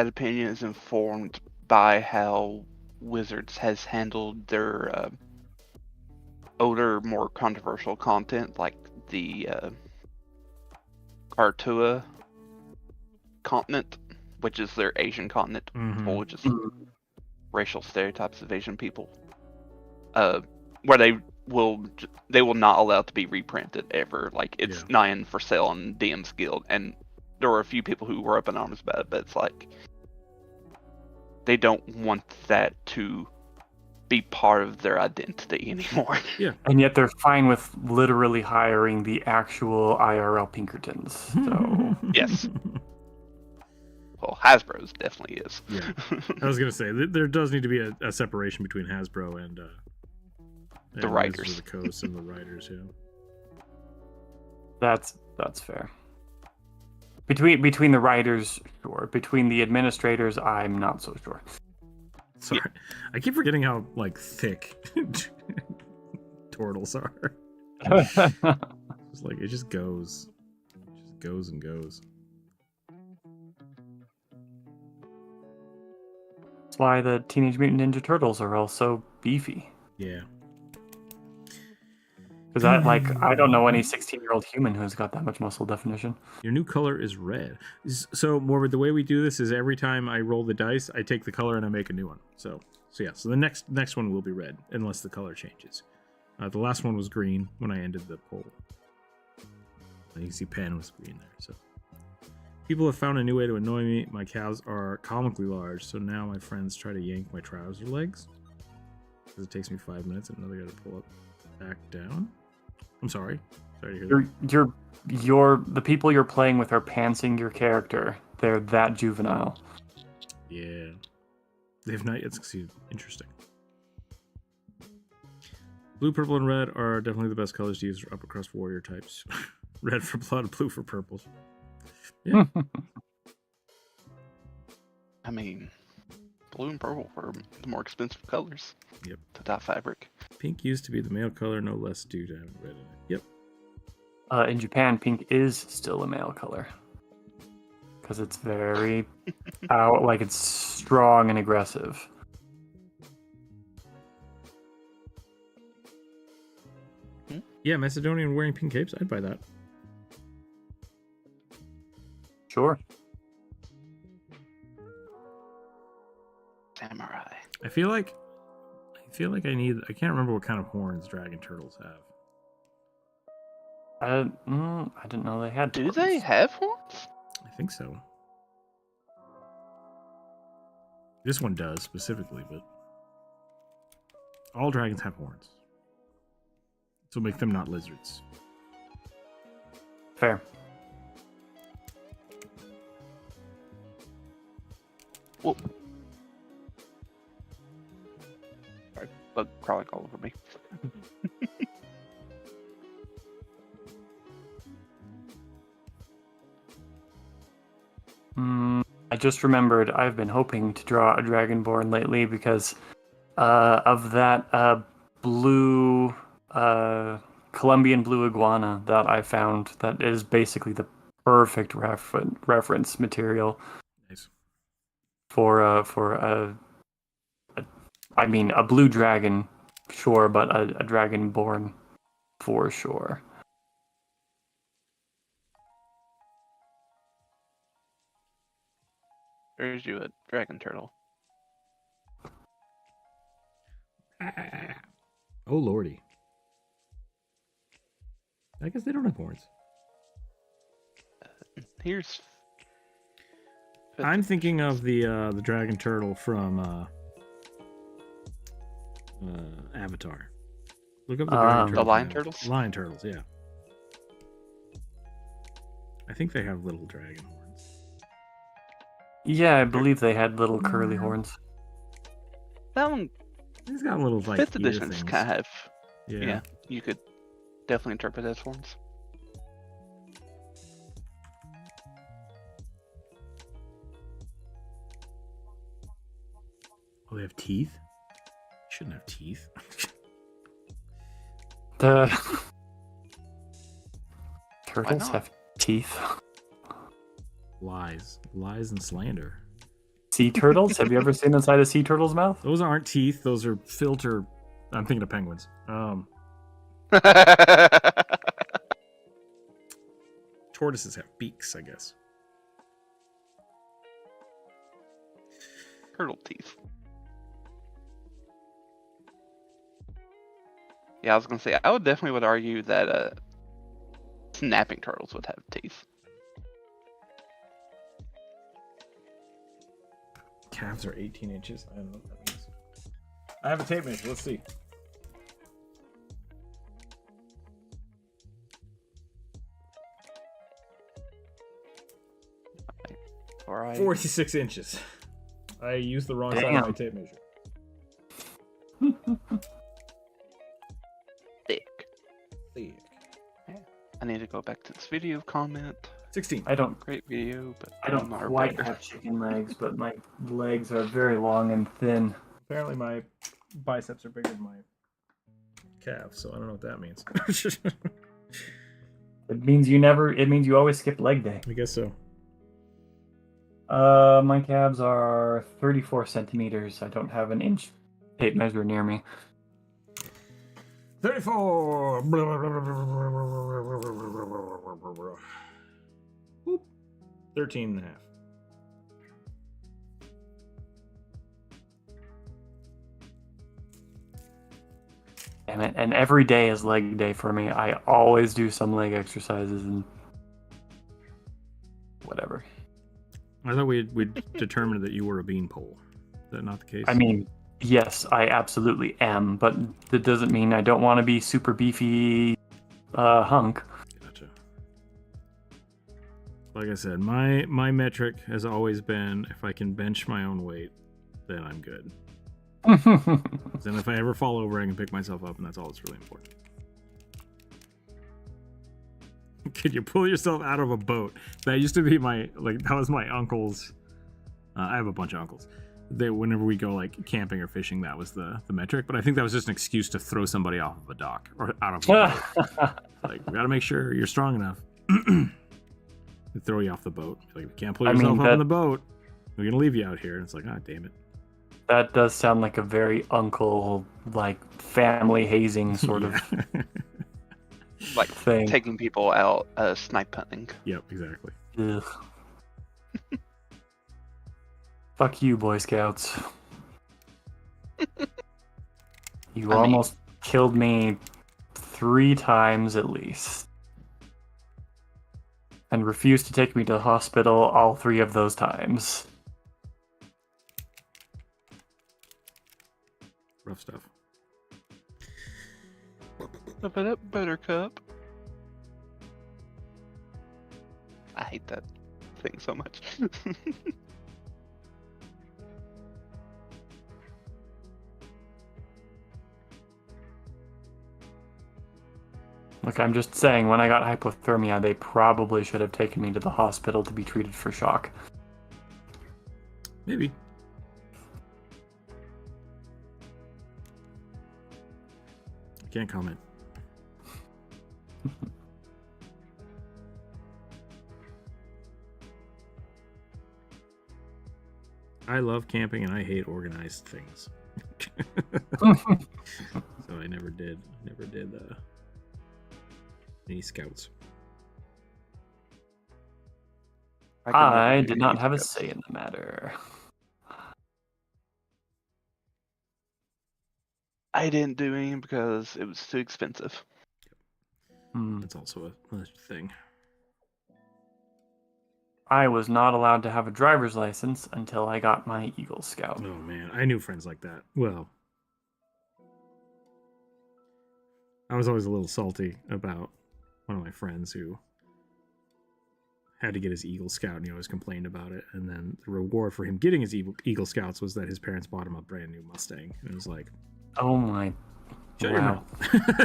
B: opinion is informed by how Wizards has handled their older, more controversial content, like the Kartua continent, which is their Asian continent, which is racial stereotypes of Asian people, where they will not allow it to be reprinted ever. Like, it's not in for sale on DM's Guild, and there were a few people who were up in arms about it, but it's like they don't want that to be part of their identity anymore.
C: And yet they're fine with literally hiring the actual IRL Pinkertons. So
B: yes. Well, Hasbro's definitely is.
A: I was gonna say there does need to be a separation between Hasbro and
B: the writers,
A: the Coast, and the writers.
C: That's fair. Between the writers, sure. Between the administrators, I'm not so sure.
A: Sorry, I keep forgetting how like thick turtles are. It's like it just goes and goes.
C: That's why the Teenage Mutant Ninja Turtles are all so beefy.
A: Yeah.
C: Because I don't know any 16-year-old human who's got that much muscle definition.
A: Your new color is red. So, Morbid, the way we do this is every time I roll the dice, I take the color and I make a new one. So the next one will be red, unless the color changes. The last one was green when I ended the poll. You can see Pan was green there. So people have found a new way to annoy me. My calves are comically large, so now my friends try to yank my trouser legs. Because it takes me 5 minutes, and now they got to pull it back down. I'm sorry. Sorry to hear that.
C: The people you're playing with are pantsing your character. They're that juvenile.
A: Yeah. They have not yet succeeded. Interesting. Blue, purple, and red are definitely the best colors to use for upper-crust warrior types. Red for blood, blue for purples. Yeah.
B: I mean, blue and purple are the more expensive colors.
A: Yep.
B: To dye fabric.
A: Pink used to be the male color, no less due to having red in it. Yep.
C: In Japan, pink is still a male color. Because it's very it's strong and aggressive.
A: Yeah, Macedonian wearing pink capes, I'd buy that.
C: Sure.
B: Samurai.
A: I feel like I feel like I can't remember what kind of horns dragon turtles have.
C: I didn't know they had.
B: Do
C: horns.
B: they have horns?
A: I think so. This one does specifically, but all dragons have horns. So make them not lizards.
C: Fair.
B: Well, sorry, bug crawling all over me.
C: I just remembered I've been hoping to draw a Dragonborn lately because of that blue Colombian blue iguana that I found that is basically the perfect reference material.
A: Nice.
C: For a blue dragon, sure, but a Dragonborn for sure.
B: There's you a dragon turtle.
A: Oh lordy. I guess they don't have horns.
B: Here's.
A: I'm thinking of the dragon turtle from Avatar. Look up the dragon turtle.
B: The lion turtles?
A: Lion turtles, yeah. I think they have little dragon horns.
C: Yeah, I believe they had little curly horns.
B: That one,
A: He's got little like
B: fifth
A: ear
B: editions
A: things.
B: kind of have.
A: Yeah.
B: Yeah, you could definitely interpret as horns.
A: Oh, they have teeth? Shouldn't have teeth.
C: The turtles have teeth.
A: Lies and slander.
C: Sea turtles? Have you ever seen inside a sea turtle's mouth?
A: Those aren't teeth. Those are filter. I'm thinking of penguins. Tortoises have beaks, I guess.
B: Turtle teeth. Yeah, I was gonna say I would argue that snapping turtles would have teeth.
A: Calves are 18 inches. I don't know what that means. I have a tape measure. Let's see.
B: All right.
A: 46 inches. I used the wrong side of my tape measure.
B: Thick. I need to go back to this video comment.
A: 16.
C: I don't
B: Great video, but
C: I don't
B: not
C: quite
B: better.
C: have chicken legs, but my legs are very long and thin.
A: Apparently my biceps are bigger than my calves, so I don't know what that means.
C: It means you always skip leg day.
A: I guess so.
C: My calves are 34 centimeters. I don't have an inch tape measure near me.
A: 34. Whoop. 13 and a half.
C: Damn it. And every day is leg day for me. I always do some leg exercises and whatever.
A: I thought we'd determined that you were a beanpole. Is that not the case?
C: I mean, yes, I absolutely am, but that doesn't mean I don't want to be super beefy hunk.
A: Gotcha. Like I said, my metric has always been if I can bench my own weight, then I'm good. Then if I ever fall over, I can pick myself up, and that's all that's really important. Can you pull yourself out of a boat? That used to be that was my uncle's. I have a bunch of uncles. Whenever we go like camping or fishing, that was the metric. But I think that was just an excuse to throw somebody off of a dock or out of a boat. Like, we gotta make sure you're strong enough to throw you off the boat. Like, if you can't pull yourself up in the boat, we're gonna leave you out here. And it's like, ah, damn it.
C: That does sound like a very uncle, like family hazing sort of
B: Like
C: thing.
B: taking people out snipe hunting.
A: Yep, exactly.
C: Ugh. Fuck you, Boy Scouts. You almost killed me 3 times at least. And refused to take me to the hospital all 3 of those times.
A: Rough stuff.
B: Up it up, Buttercup. I hate that thing so much.
C: Look, I'm just saying, when I got hypothermia, they probably should have taken me to the hospital to be treated for shock.
A: Maybe. I can't comment. I love camping and I hate organized things. So I never did any scouts.
C: I did not have a say in the matter.
B: I didn't do any because it was too expensive.
A: That's also a thing.
C: I was not allowed to have a driver's license until I got my Eagle Scout.
A: Oh man, I knew friends like that. Well, I was always a little salty about one of my friends who had to get his Eagle Scout and he always complained about it. And then the reward for him getting his Eagle Scouts was that his parents bought him a brand new Mustang. And it was like,
C: oh my.
A: Shut your mouth.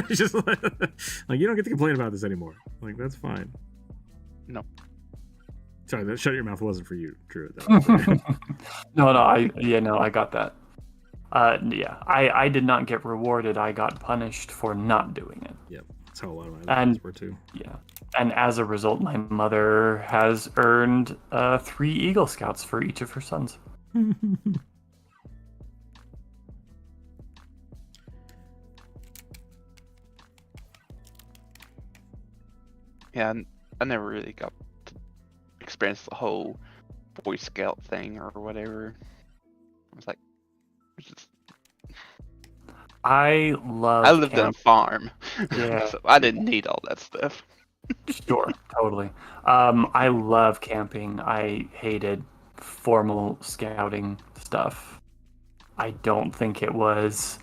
A: Just like you don't get to complain about this anymore. Like, that's fine.
B: No.
A: Sorry, that shut your mouth wasn't for you, Drew.
C: No, I got that. I did not get rewarded. I got punished for not doing it.
A: Yep, that's how a lot of my friends were too.
C: Yeah, and as a result, my mother has earned 3 Eagle Scouts for each of her sons.
B: Yeah, I never really got to experience the whole Boy Scout thing or whatever. I was like, just...
C: I
B: lived in a farm.
C: Yeah.
B: So I didn't need all that stuff.
C: Sure, totally. I love camping. I hated formal scouting stuff. I don't think it was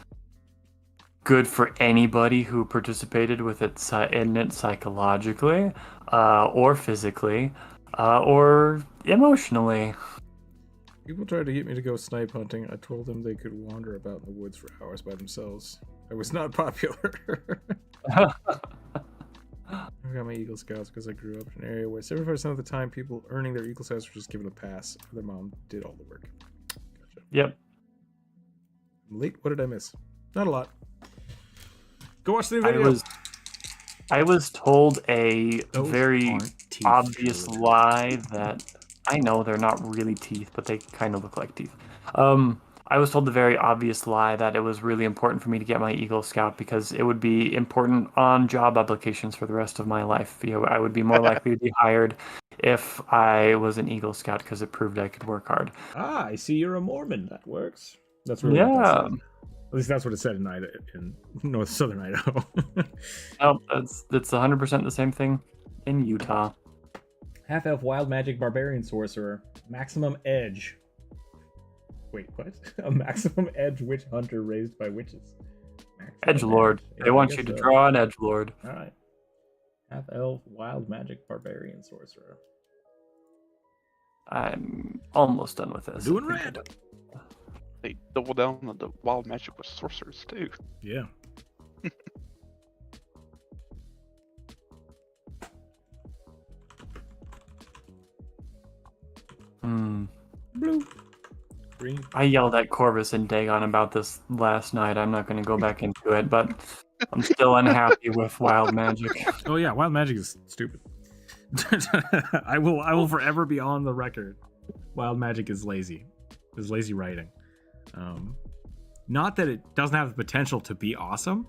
C: good for anybody who participated with it in it psychologically, or physically, or emotionally.
A: People tried to get me to go snipe hunting. I told them they could wander about in the woods for hours by themselves. I was not popular. I got my Eagle Scouts because I grew up in an area where 75% of the time people earning their Eagle Scouts were just given a pass. Their mom did all the work. Gotcha.
C: Yep.
A: I'm late. What did I miss? Not a lot. Go watch the video.
C: I was told a very obvious lie that I know they're not really teeth, but they kind of look like teeth. I was told the very obvious lie that it was really important for me to get my Eagle Scout because it would be important on job applications for the rest of my life. You know, I would be more likely to be hired if I was an Eagle Scout because it proved I could work hard.
A: Ah, I see you're a Mormon. That works. That's really at least that's what it said in southern Idaho.
C: No, it's 100% the same thing in Utah.
A: Half-elf wild magic barbarian sorcerer. Maximum edge. Wait, what? A maximum edge witch hunter raised by witches.
C: Edgelord. They want you to draw an Edgelord.
A: Alright. Half-elf wild magic barbarian sorcerer.
C: I'm almost done with this.
A: Doing red.
B: They double down on the wild magic with sorcerers too.
A: Yeah. Blue. Green.
C: I yelled at Corvus and Dagon about this last night. I'm not going to go back into it, but I'm still unhappy with wild magic.
A: Oh yeah, wild magic is stupid. I will forever be on the record. Wild magic is lazy. It's lazy writing. Not that it doesn't have the potential to be awesome,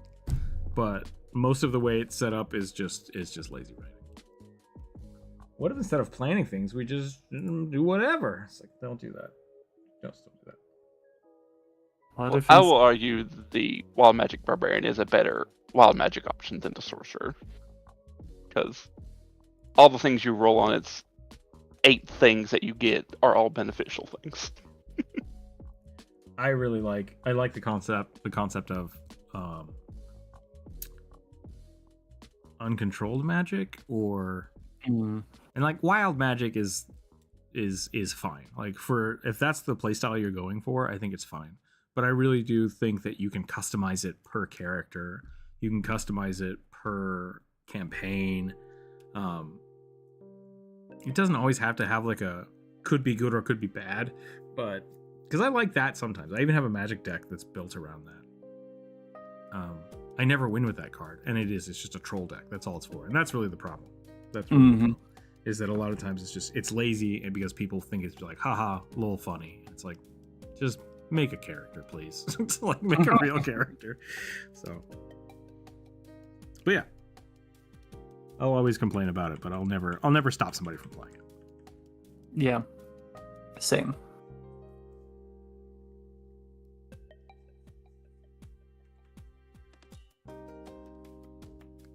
A: but most of the way it's set up is just lazy writing. What if instead of planning things, we just do whatever? It's like, don't do that. Just don't do
B: Well, I will argue the Wild Magic Barbarian is a better Wild Magic option than the Sorcerer. Because all the things you roll on its 8 things that you get are all beneficial things.
A: I like the concept of uncontrolled magic and like wild magic is fine. Like if that's the playstyle you're going for, I think it's fine. But I really do think that you can customize it per character. You can customize it per campaign. It doesn't always have to have like a could be good or could be bad, but because I like that sometimes. I even have a magic deck that's built around that. I never win with that card, and it's just a troll deck. That's all it's for, and that's really the problem. That's really the problem, is that a lot of times it's lazy, and because people think it's like haha, lol, funny. It's like just make a character, please. It's like make a real character. So, but yeah, I'll always complain about it, but I'll never stop somebody from playing it.
C: Yeah, same.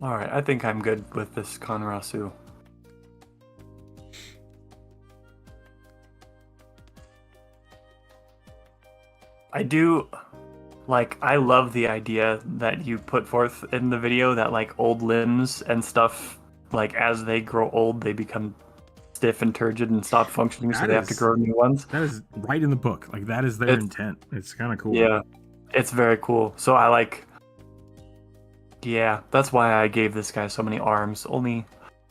C: All right, I think I'm good with this Konrasu. I love the idea that you put forth in the video that like old limbs and stuff, like as they grow old, they become stiff and turgid and stop functioning, so they have to grow new ones.
A: That is right in the book. Like that is their intent. It's kind of cool.
C: Yeah, it's very cool. So I like. Yeah, that's why I gave this guy so many arms. Only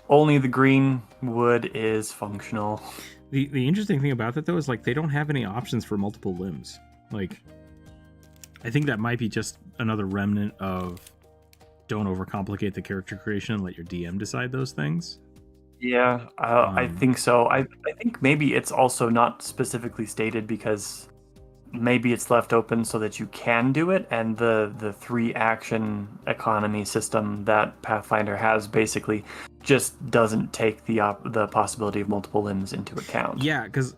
C: the green wood is functional.
A: The interesting thing about that though is like they don't have any options for multiple limbs. Like, I think that might be just another remnant of don't overcomplicate the character creation and let your DM decide those things.
C: Yeah, I think so. I think maybe it's also not specifically stated because maybe it's left open so that you can do it, and the 3 action economy system that Pathfinder has basically just doesn't take the possibility of multiple limbs into account.
A: Yeah, because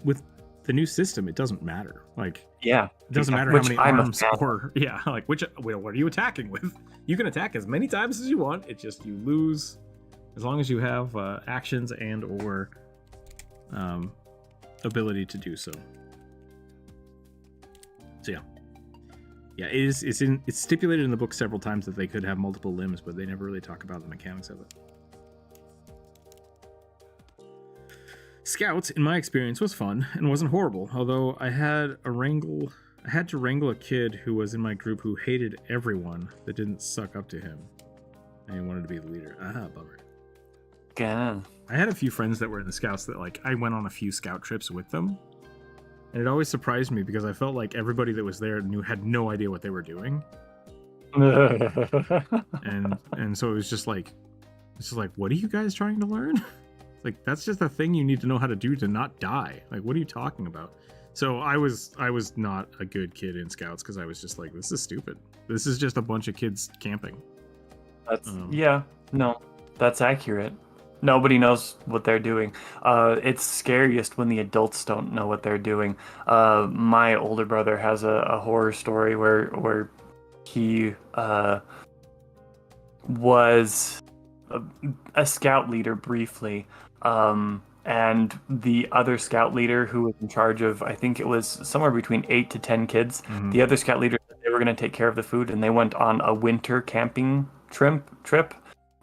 A: with the new system, it doesn't matter. Like,
C: yeah,
A: it doesn't matter how many arms or what are you attacking with? You can attack as many times as you want. It's just you lose as long as you have actions and or ability to do so. So yeah, it's stipulated in the book several times that they could have multiple limbs, but they never really talk about the mechanics of it. Scouts, in my experience, was fun and wasn't horrible, although I had to wrangle a kid who was in my group who hated everyone that didn't suck up to him, and he wanted to be the leader. Bummer.
C: God.
A: I had a few friends that were in the Scouts that like I went on a few Scout trips with them, and it always surprised me because I felt like everybody that was there had no idea what they were doing. and so it was just like, what are you guys trying to learn? Like, that's just a thing you need to know how to do to not die. Like, what are you talking about? So I was not a good kid in Scouts because I was just like, this is stupid. This is just a bunch of kids camping.
C: That's accurate. Nobody knows what they're doing. It's scariest when the adults don't know what they're doing. My older brother has a horror story where he was a scout leader briefly, and the other scout leader who was in charge of, I think it was somewhere between 8 to 10 kids, the other scout leader said they were going to take care of the food, and they went on a winter camping trip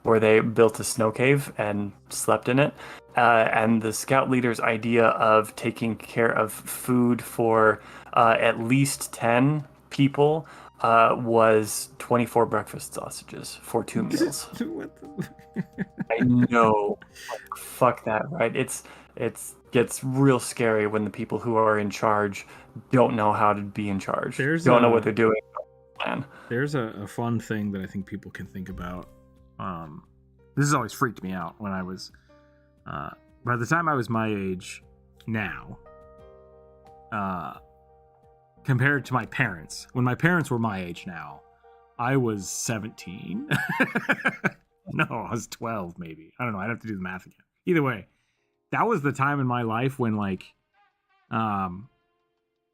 C: where they built a snow cave and slept in it. And the scout leader's idea of taking care of food for at least 10 people was 24 breakfast sausages for 2 meals. I know. Like, fuck that, right? It gets real scary when the people who are in charge don't know how to be in charge. Don't know what they're doing. Man.
A: There's a fun thing that I think people can think about. This has always freaked me out when I was by the time I was my age now, compared to my parents. When my parents were my age now, I was 17. No, I was 12 maybe. I don't know. I'd have to do the math again. Either way, that was the time in my life when like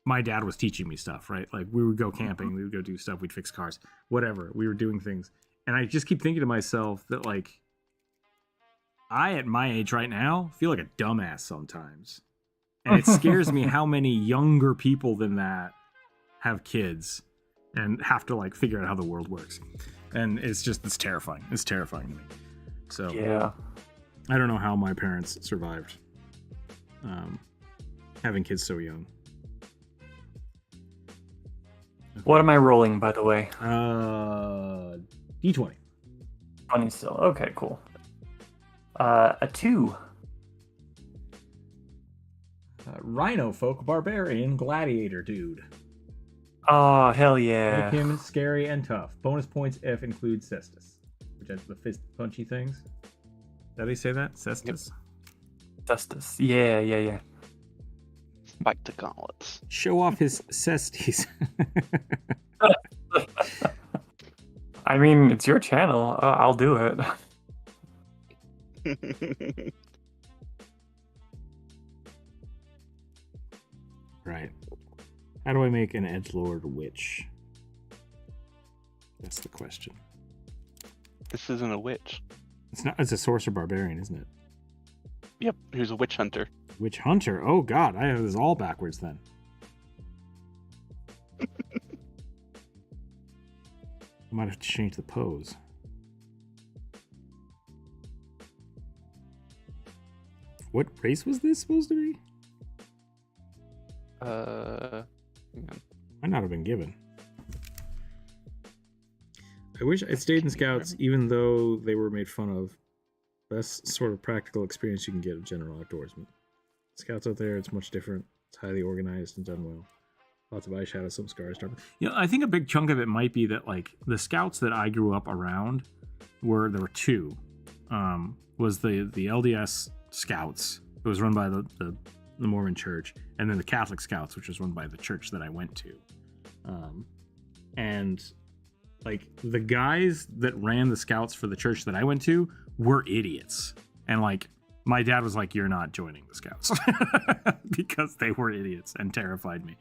A: my dad was teaching me stuff, right? Like we would go camping, we would go do stuff, we'd fix cars, whatever. We were doing things. And I just keep thinking to myself that like I, at my age right now, feel like a dumbass sometimes. And it scares me how many younger people than that have kids and have to like figure out how the world works. And it's terrifying. It's terrifying to me. So
C: yeah,
A: I don't know how my parents survived having kids so young.
C: What am I rolling, by the way?
A: D20.
C: 20 still. Okay, cool. A 2.
A: Rhino folk barbarian gladiator dude.
C: Oh, hell yeah.
A: Make him scary and tough. Bonus points if includes cestus, which is the fist punchy things. Did they say that? Cestus?
C: Yep. Cestus. Yeah.
B: Spike the gauntlets.
A: Show off his cesties.
C: I mean, it's your channel. I'll do it.
A: Right. How do I make an edgelord witch? That's the question.
B: This isn't a witch.
A: It's not. It's a sorcerer barbarian, isn't it?
B: Yep, here's a witch hunter.
A: Witch hunter. Oh God, I have this all backwards then. I might have to change the pose. What race was this supposed to be?
B: Hang on.
A: Might not have been given. I wish I stayed in Scouts, even though they were made fun of. Best sort of practical experience you can get of general outdoorsman. Scouts out there, it's much different. It's highly organized and done well. Lots of eyeshadow, some scars. You know, I think a big chunk of it might be that like the Scouts that I grew up around there were two. Was the LDS Scouts. It was run by the Mormon Church, and then the Catholic Scouts, which was run by the church that I went to. And like the guys that ran the Scouts for the church that I went to were idiots. And like my dad was like, "You're not joining the Scouts," because they were idiots and terrified me.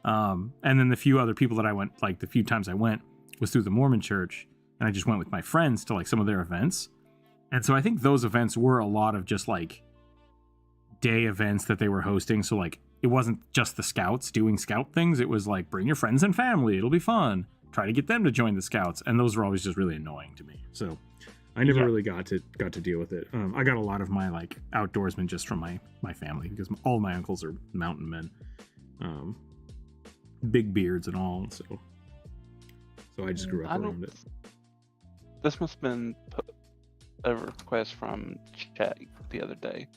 A: And then the few other people that I went, like the few times I went was through the Mormon Church, and I just went with my friends to like some of their events. And so I think those events were a lot of just like day events that they were hosting. So like it wasn't just the Scouts doing Scout things. It was like, bring your friends and family. It'll be fun. Try to get them to join the Scouts. And those were always just really annoying to me. So I never really got to deal with it. I got a lot of my like outdoorsmen just from my family, because all my uncles are mountain men, big beards and all. So I just grew up around it.
B: This must have been a request from chat the other day,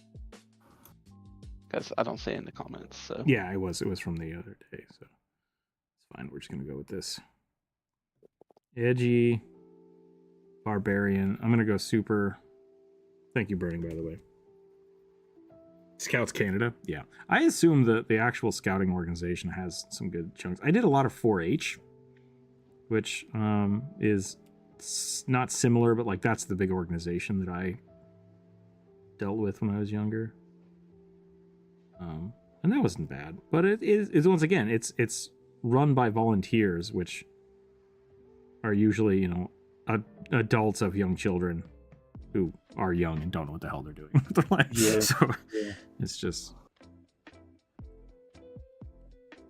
B: because I don't see it in the comments. So
A: yeah, it was from the other day. So it's fine. We're just gonna go with this. Edgy barbarian. I'm gonna go super. Thank you, Burning, by the way. Scouts Canada. Yeah, I assume that the actual scouting organization has some good chunks. I did a lot of 4-H, which is not similar, but like that's the big organization that I dealt with when I was younger. And that wasn't bad, but it's once again, it's run by volunteers, which are usually, you know, adults of young children who are young and don't know what the hell they're doing with their life.
C: Yeah.
A: So it's just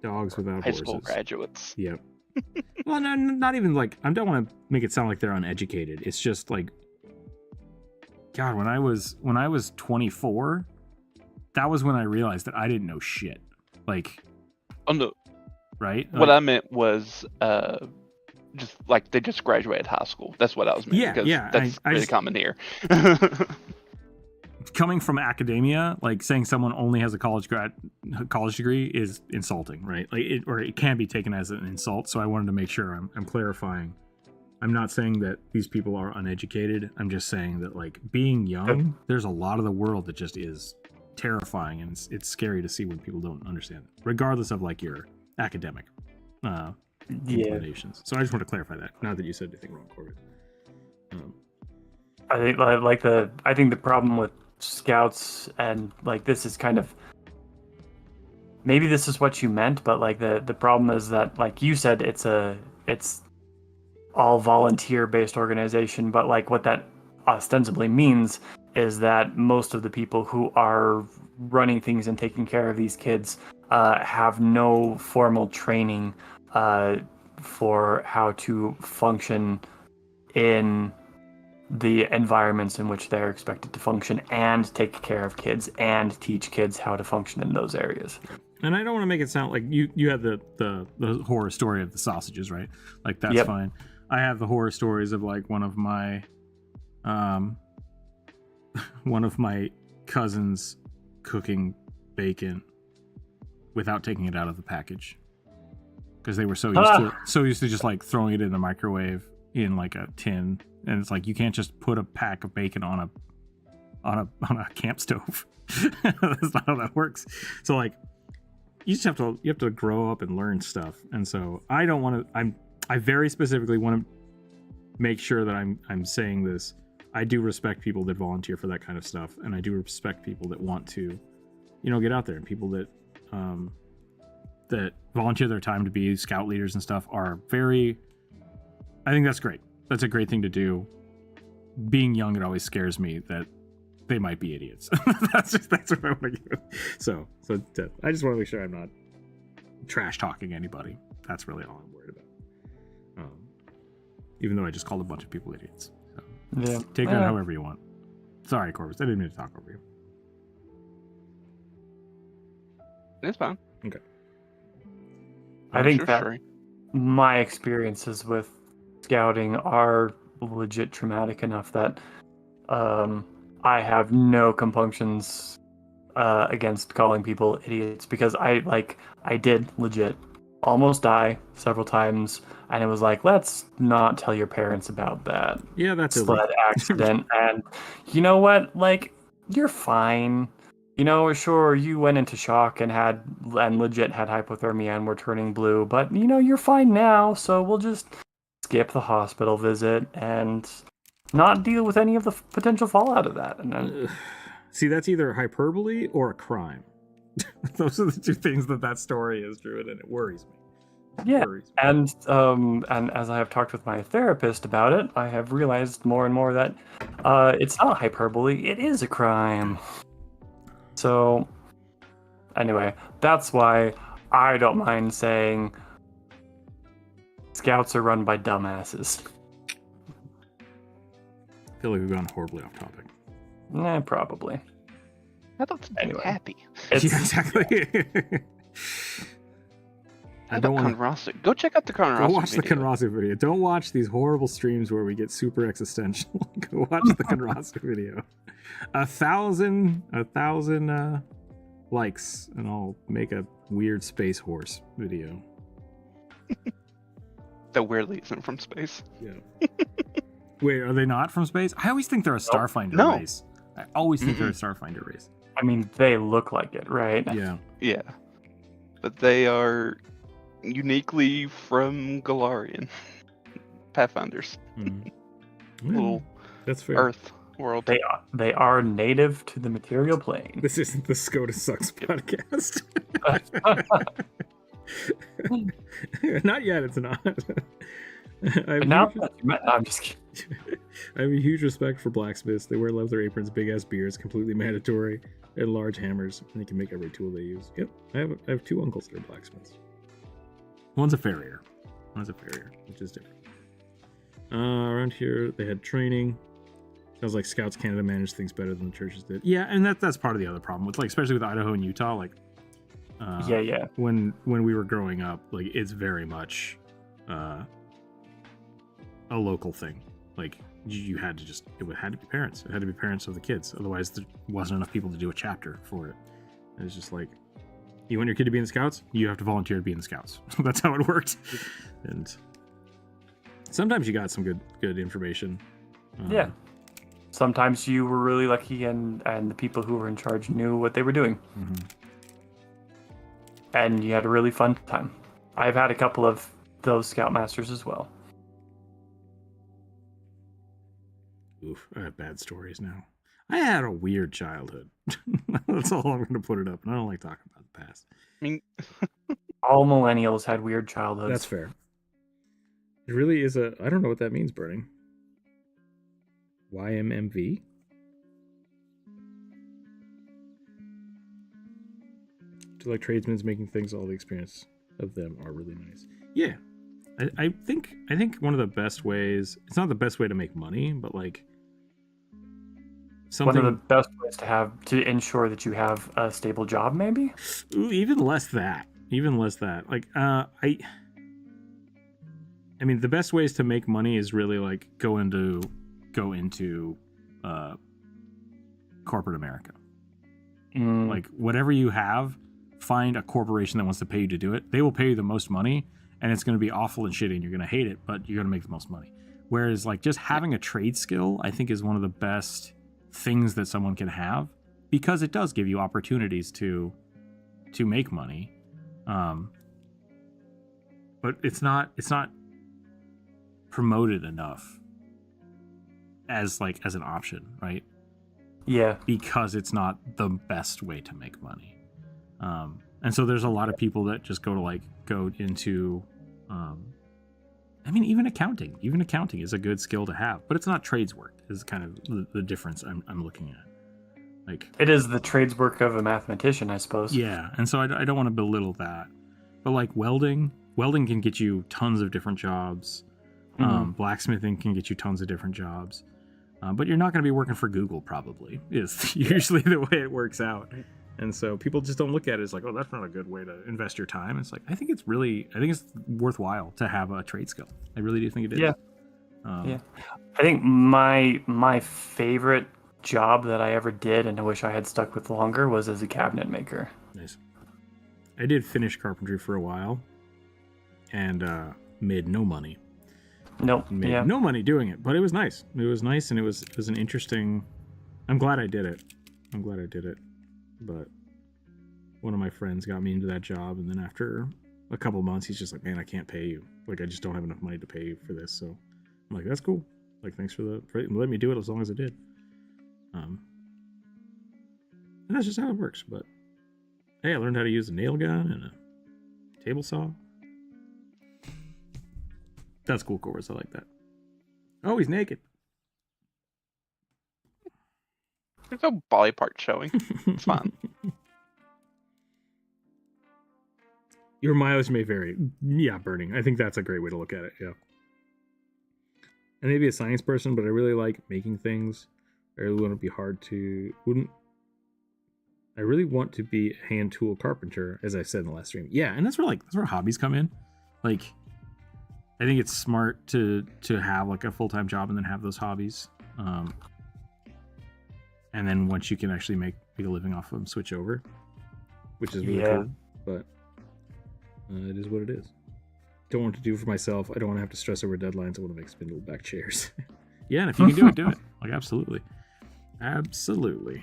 A: dogs without
B: high
A: horses.
B: school graduates.
A: Yep. Well, no, not even like, I don't want to make it sound like they're uneducated. It's just like, God, when I was 24, that was when I realized that I didn't know shit. Like,
B: oh no,
A: right?
B: What
A: like,
B: I meant was just like they just graduated high school. That's what I was meaning.
A: Yeah.
B: That's
A: I
B: really
A: just,
B: common here.
A: Coming from academia, like saying someone only has a college degree is insulting, right? Like it can be taken as an insult. So I wanted to make sure I'm clarifying. I'm not saying that these people are uneducated. I'm just saying that like being young, there's a lot of the world that just is terrifying, and it's scary to see when people don't understand it, regardless of like your academic inclinations. So I just want to clarify that. Not that you said anything wrong, Corbett.
C: I think the problem with Scouts, and like this is kind of maybe this is what you meant, but like the problem is that, like you said, it's all volunteer based organization, but like what that ostensibly means is that most of the people who are running things and taking care of these kids have no formal training for how to function in the environments in which they're expected to function and take care of kids and teach kids how to function in those areas.
A: And I don't want to make it sound like you have the horror story of the sausages, right? Like that's fine. I have the horror stories of like one of my cousins cooking bacon without taking it out of the package because they were so used to just like throwing it in the microwave in like a tin, and it's like you can't just put a pack of bacon on a camp stove. That's not how that works. So like you have to grow up and learn stuff, and so I don't want to. I very specifically want to make sure that I'm saying this. I do respect people that volunteer for that kind of stuff, and I do respect people that want to, get out there, and people that that volunteer their time to be scout leaders and stuff are very. I think that's great. That's a great thing to do. Being young, it always scares me that they might be idiots. that's what I want to give. So I just want to make sure I'm not trash talking anybody. That's really all I'm worried about. Even though I just called a bunch of people idiots. So
C: Yeah.
A: Take that however you want. Sorry, Corvus. I didn't mean to talk over you.
B: It's fine.
A: Okay.
C: I think that my experiences with scouting are legit traumatic enough that I have no compunctions against calling people idiots, because I did legit almost die several times, and it was like, let's not tell your parents about that.
A: Yeah, that's a
C: sled accident. And you know what? Like, you're fine. Sure, you went into shock and legit had hypothermia and were turning blue, but you're fine now, so we'll just skip the hospital visit and not deal with any of the potential fallout of that. And then...
A: See, that's either hyperbole or a crime. Those are the two things that story is, Druid, and it worries me.
C: Yeah, and as I have talked with my therapist about it, I have realized more and more that it's not hyperbole, it is a crime. So, anyway, that's why I don't mind saying scouts are run by dumbasses.
A: I feel like we've gone horribly off topic.
C: Probably.
B: I thought anyway. Happy.
A: Yeah, exactly.
B: I don't want to go check out the Conrasu
A: Go watch
B: video.
A: the Conrasu video. Don't watch these horrible streams where we get super existential. Go watch the Conrasu video. 1,000 likes, and I'll make a weird space horse video.
B: That weirdly isn't from space.
A: Yeah. Wait, are they not from space? I always think they're a Starfinder race. I always think they're a Starfinder race.
C: I mean, they look like it, right?
A: Yeah.
B: Yeah. But they are uniquely from Galarian Pathfinders.
A: Mm-hmm.
B: Little
A: that's fair.
B: Earth world.
C: They are native to the material plane.
A: This isn't the SCOTUS Sucks podcast. Not yet, it's not.
C: I'm just kidding.
A: I have a huge respect for blacksmiths. They wear leather aprons, big ass beards, completely mandatory, and large hammers, and they can make every tool they use. Yep, I have two uncles that are blacksmiths. One's a farrier, which is different. Around here, they had training. Sounds like Scouts Canada managed things better than the churches did. Yeah, and that's part of the other problem with, like, especially with Idaho and Utah. Like, When we were growing up, like, it's very much a local thing. Like, you had to it had to be parents. It had to be parents of the kids. Otherwise, there wasn't enough people to do a chapter for it. And it's just like, you want your kid to be in the Scouts? You have to volunteer to be in the Scouts. That's how it worked. And sometimes you got some good information.
C: Yeah. Sometimes you were really lucky, and the people who were in charge knew what they were doing.
A: Mm-hmm.
C: And you had a really fun time. I've had a couple of those Scoutmasters as well.
A: Oof, I have bad stories now. I had a weird childhood. That's all I'm going to put it up. And I don't like talking about the past.
B: I mean,
C: All millennials had weird childhoods.
A: That's fair. It really is I don't know what that means, Burning. YMMV? To like tradesmen making things, all the experience of them are really nice. Yeah. I think one of the best ways, it's not the best way to make money, but like something,
C: one of the best ways to ensure that you have a stable job, maybe?
A: Ooh, even less that. Like I mean, the best ways to make money is really like go into corporate America. Like whatever you have, find a corporation that wants to pay you to do it. They will pay you the most money, and it's going to be awful and shitty, and you're going to hate it, but you're going to make the most money. Whereas like just having a trade skill, I think is one of the best things that someone can have, because it does give you opportunities to make money. But it's not promoted enough as an option, right?
C: Yeah.
A: Because it's not the best way to make money. And so there's a lot of people that just go into I mean, even accounting is a good skill to have, but it's not trades work is kind of the difference I'm looking at. Like,
C: it is the trades work of a mathematician, I suppose.
A: Yeah. And so I don't want to belittle that, but like welding can get you tons of different jobs. Blacksmithing can get you tons of different jobs. But you're not going to be working for Google, probably, is usually the way it works out. And so people just don't look at it as like, oh, that's not a good way to invest your time. It's like, I think it's worthwhile to have a trade skill. I really do think it is.
C: Yeah. Yeah. I think my favorite job that I ever did, and I wish I had stuck with longer, was as a cabinet maker.
A: Nice. I did finish carpentry for a while and made no money.
C: Nope.
A: Made no money doing it, but it was nice. It was nice, and it was an interesting. I'm glad I did it. But one of my friends got me into that job, and then after a couple months, he's just like, "Man, I can't pay you. Like, I just don't have enough money to pay you for this." So I'm like, "That's cool. Like, thanks for letting me do it as long as I did." And that's just how it works. But hey, I learned how to use a nail gun and a table saw. That's cool, Chorus. I like that. Oh, he's naked.
B: There's no body part showing. It's fine.
A: Your mileage may vary. Yeah, Burning. I think that's a great way to look at it. Yeah. I may be a science person, but I really like making things. I really want to be a hand tool carpenter, as I said in the last stream. Yeah, and that's where hobbies come in. Like, I think it's smart to have like a full-time job and then have those hobbies. And then once you can actually make a living off of them, switch over, which is really cool. But it is what it is. Don't want to do it for myself. I don't want to have to stress over deadlines. I want to make spindle back chairs. Yeah, and if you can do it, do it. Like, absolutely. Absolutely.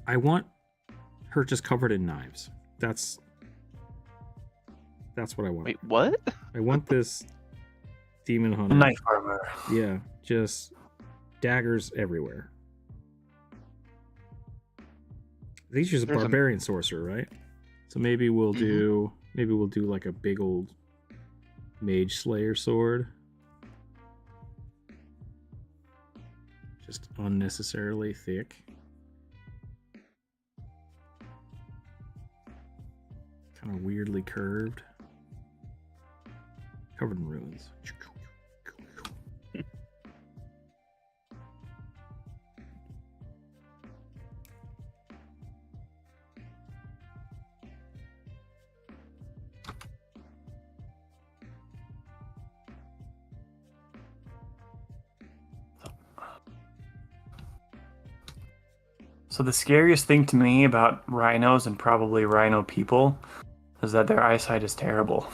A: I want her just covered in knives. That's what I want.
B: Wait, what?
A: I want this demon hunter.
C: Knife armor.
A: Yeah, just daggers everywhere. I think she's a barbarian sorcerer, right? So maybe we'll do like a big old mage slayer sword. Just unnecessarily thick. Kind of weirdly curved. Covered in ruins.
C: So the scariest thing to me about rhinos and probably rhino people is that their eyesight is terrible.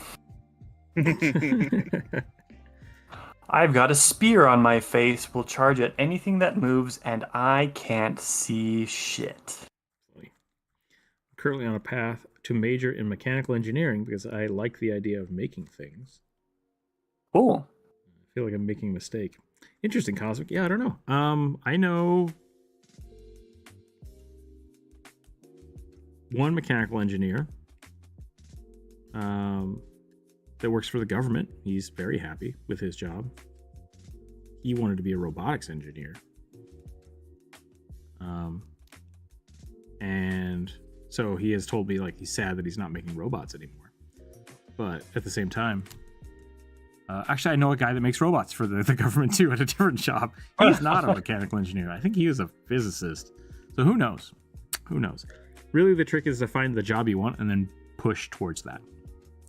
C: I've got a spear on my face, will charge at anything that moves, and I can't see shit.
A: I'm currently on a path to major in mechanical engineering because I like the idea of making things.
C: Cool.
A: I feel like I'm making a mistake. Interesting, Cosmic. Yeah, I don't know. I know one mechanical engineer that works for the government. He's very happy with his job. He wanted to be a robotics engineer. And so he has told me, like, he's sad that he's not making robots anymore. But at the same time, actually, I know a guy that makes robots for the government too at a different job. He's not a mechanical engineer. I think he is a physicist. So who knows? Who knows? Really, the trick is to find the job you want and then push towards that.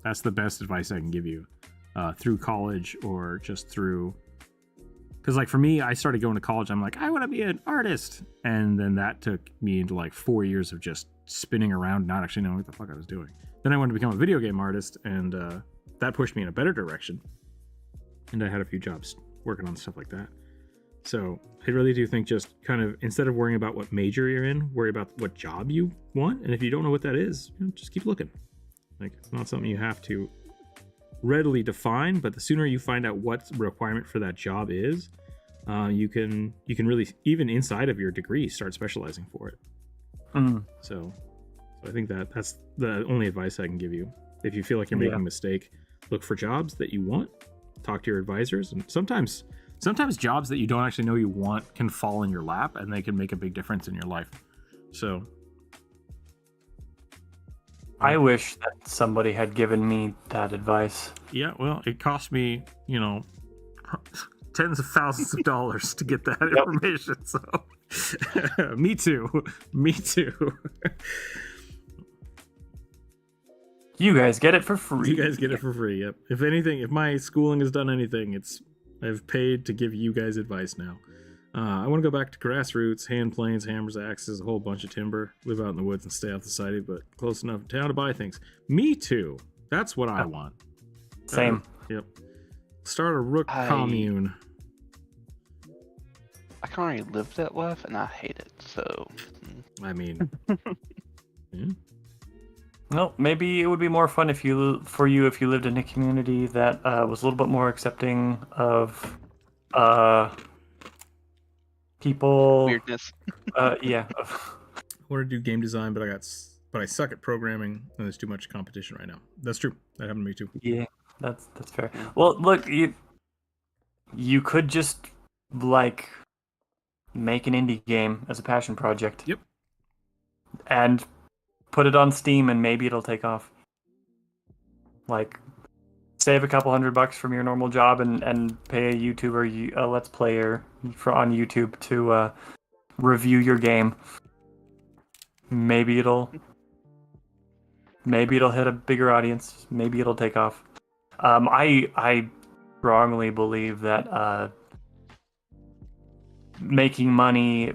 A: That's the best advice I can give you through college or just through... Because, like, for me, I started going to college. I'm like, I want to be an artist. And then that took me into, like, 4 years of just spinning around, not actually knowing what the fuck I was doing. Then I wanted to become a video game artist, and that pushed me in a better direction. And I had a few jobs working on stuff like that. So I really do think just kind of, instead of worrying about what major you're in, worry about what job you want. And if you don't know what that is, just keep looking. Like, it's not something you have to readily define, but the sooner you find out what the requirement for that job is, you can really, even inside of your degree, start specializing for it. So I think that's the only advice I can give you. If you feel like you're making a mistake, look for jobs that you want, talk to your advisors, and sometimes jobs that you don't actually know you want can fall in your lap and they can make a big difference in your life. So
C: I wish that somebody had given me that advice.
A: Yeah, well, it cost me, tens of thousands of dollars to get that information. So me too.
C: You guys get it for free.
A: You guys get it for free. Yep. If anything, if my schooling has done anything, I've paid to give you guys advice now. I want to go back to grassroots, hand planes, hammers, axes, a whole bunch of timber, live out in the woods and stay off the society, but close enough in town to buy things. Me too. That's what I want.
C: Same.
A: Yep. Start a rook commune.
B: I can already live that life, and I hate it. So,
A: I mean,
C: well, maybe it would be more fun if you lived in a community that was a little bit more accepting of people.
B: Weirdness.
A: I want to do game design, but I suck at programming, and there's too much competition right now. That's true. That happened to me too.
C: Yeah, that's fair. Well, look, you could just like make an indie game as a passion project.
A: Yep. And
C: put it on Steam, and maybe it'll take off. Like, save a couple $100 from your normal job and pay a YouTuber, a Let's Player on YouTube to review your game. Maybe it'll hit a bigger audience. Maybe it'll take off. I strongly believe that making money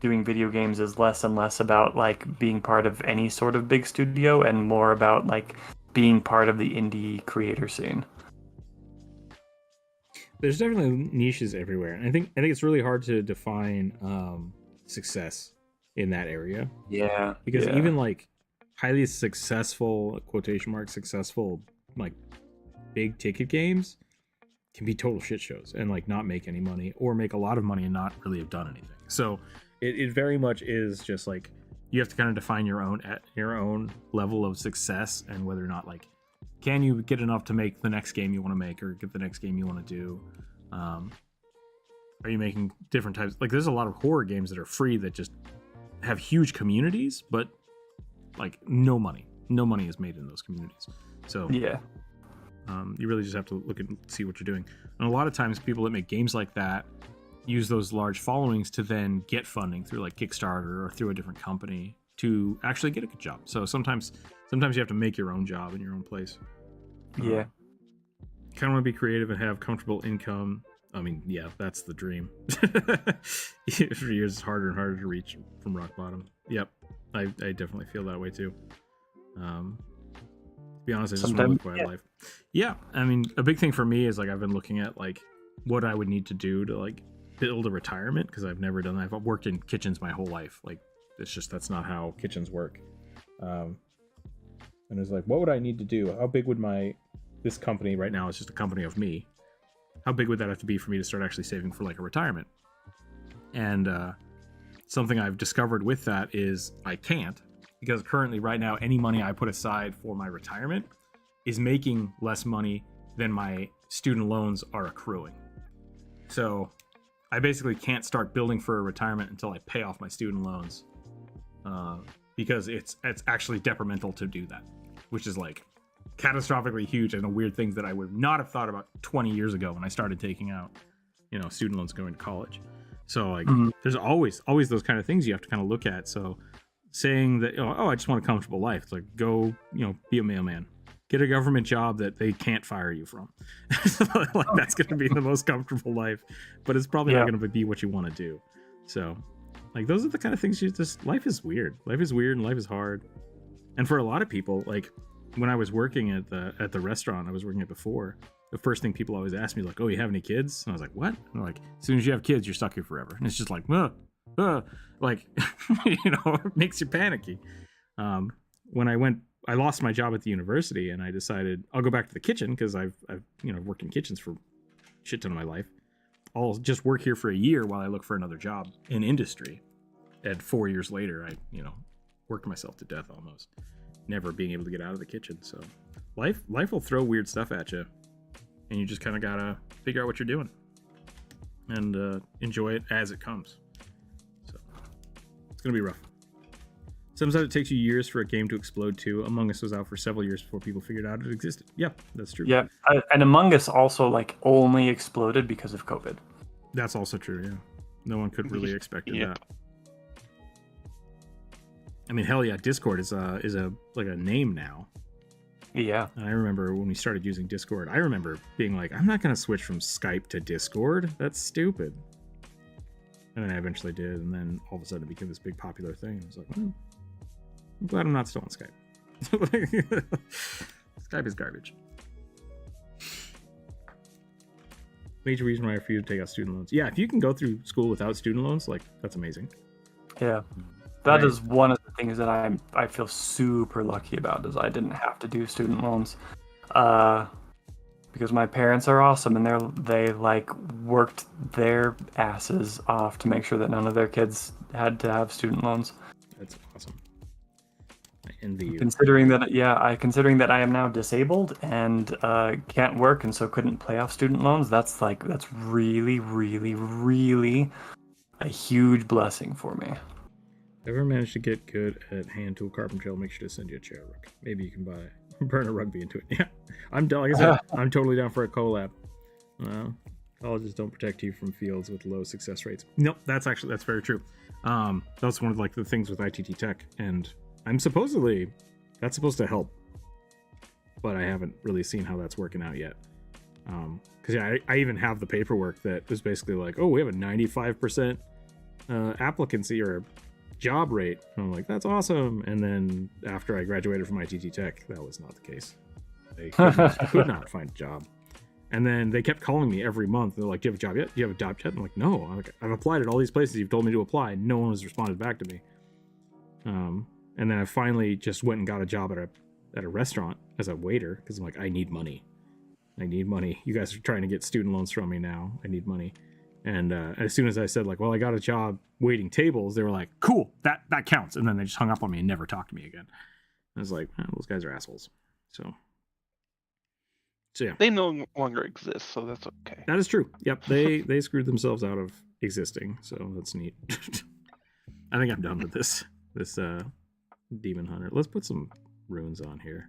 C: doing video games is less and less about like being part of any sort of big studio and more about like being part of the indie creator scene.
A: There's definitely niches everywhere, and I think it's really hard to define success in that area.
C: Yeah,
A: because even like highly successful, quotation mark successful, like big ticket games can be total shit shows and like not make any money, or make a lot of money and not really have done anything. So it very much is just like you have to kind of define your own level of success, and whether or not like can you get enough to make the next game you want to make or get the next game you want to do. Are you making different types? Like there's a lot of horror games that are free that just have huge communities, but like no money is made in those communities. So
C: yeah,
A: you really just have to look and see what you're doing. And a lot of times people that make games like that use those large followings to then get funding through like Kickstarter or through a different company to actually get a good job. So sometimes you have to make your own job in your own place.
C: Yeah.
A: Kind of want to be creative and have comfortable income. I mean, yeah, that's the dream. For years, it's harder and harder to reach from rock bottom. Yep, I definitely feel that way too. To be honest, I just want to live quiet life. Yeah, I mean, a big thing for me is like I've been looking at like what I would need to do to like build a retirement, because I've never done that. I've worked in kitchens my whole life. Like it's just that's not how kitchens work. And it's like, what would I need to do? How big would this company right now is just a company of me. how big would that have to be for me to start actually saving for like a retirement? And something I've discovered with that is I can't, because currently right now any money I put aside for my retirement is making less money than my student loans are accruing. So I basically can't start building for a retirement until I pay off my student loans, because it's actually detrimental to do that, which is like catastrophically huge and a weird thing that I would not have thought about 20 years ago when I started taking out, student loans going to college. So like, there's always those kind of things you have to kind of look at. So saying that, I just want a comfortable life, it's like, go, be a mailman, get a government job that they can't fire you from. Like that's going to be the most comfortable life, but it's probably not going to be what you want to do. So like, those are the kind of things life is weird. Life is weird and life is hard. And for a lot of people, like when I was working at the restaurant I was working at before, the first thing people always ask me is like, oh, you have any kids? And I was like, what? And they're like, as soon as you have kids, you're stuck here forever. And it's just like, like, it makes you panicky. When I lost my job at the university and I decided I'll go back to the kitchen because I've worked in kitchens for a shit ton of my life. I'll just work here for a year while I look for another job in industry. And 4 years later, I, worked myself to death almost, never being able to get out of the kitchen. So life will throw weird stuff at you. And you just kind of gotta figure out what you're doing and enjoy it as it comes. So it's gonna be rough. Sometimes it takes you years for a game to explode too. Among Us was out for several years before people figured out it existed. Yeah, that's true.
C: Yeah, and Among Us also like only exploded because of COVID.
A: That's also true. Yeah, no one could really expect that. I mean, hell yeah, Discord is a name now.
C: Yeah.
A: And I remember when we started using Discord, I remember being like, I'm not going to switch from Skype to Discord. That's stupid. And then I eventually did. And then all of a sudden it became this big popular thing. I was like, I'm glad I'm not still on Skype. Skype is garbage. Major reason why I refuse to take out student loans. Yeah, if you can go through school without student loans, like, that's amazing.
C: Yeah. That is one of the things that I feel super lucky about, is I didn't have to do student loans, because my parents are awesome and they like worked their asses off to make sure that none of their kids had to have student loans.
A: That's awesome. I envy you.
C: Considering that I am now disabled and can't work and so couldn't pay off student loans, that's really, really, really a huge blessing for me.
A: Ever managed to get good at hand tool carpentry? I'll make sure to send you a chair, Rook. Maybe you can burn a rugby into it. Yeah, like I said, I'm totally down for a collab. Colleges don't protect you from fields with low success rates. Nope, that's very true. That's one of like the things with ITT Tech, and that's supposed to help, but I haven't really seen how that's working out yet. Because I even have the paperwork that was basically like, oh, we have a 95% applicancy or job rate. And I'm like, that's awesome. And then after I graduated from ITT Tech, that was not the case. They could not find a job. And then they kept calling me every month. They're like, do you have a job yet? Do you have a job yet? I'm like, no. I've applied at all these places you've told me to apply. No one has responded back to me. And then I finally just went and got a job at a restaurant as a waiter because I'm like, I need money. You guys are trying to get student loans from me now. I need money. And as soon as I said, like, well, I got a job waiting tables, they were like, cool, that counts. And then they just hung up on me and never talked to me again. I was like, those guys are assholes. So yeah.
B: They no longer exist, so that's okay.
A: That is true. Yep, they screwed themselves out of existing, so that's neat. I think I'm done with this Demon Hunter. Let's put some runes on here.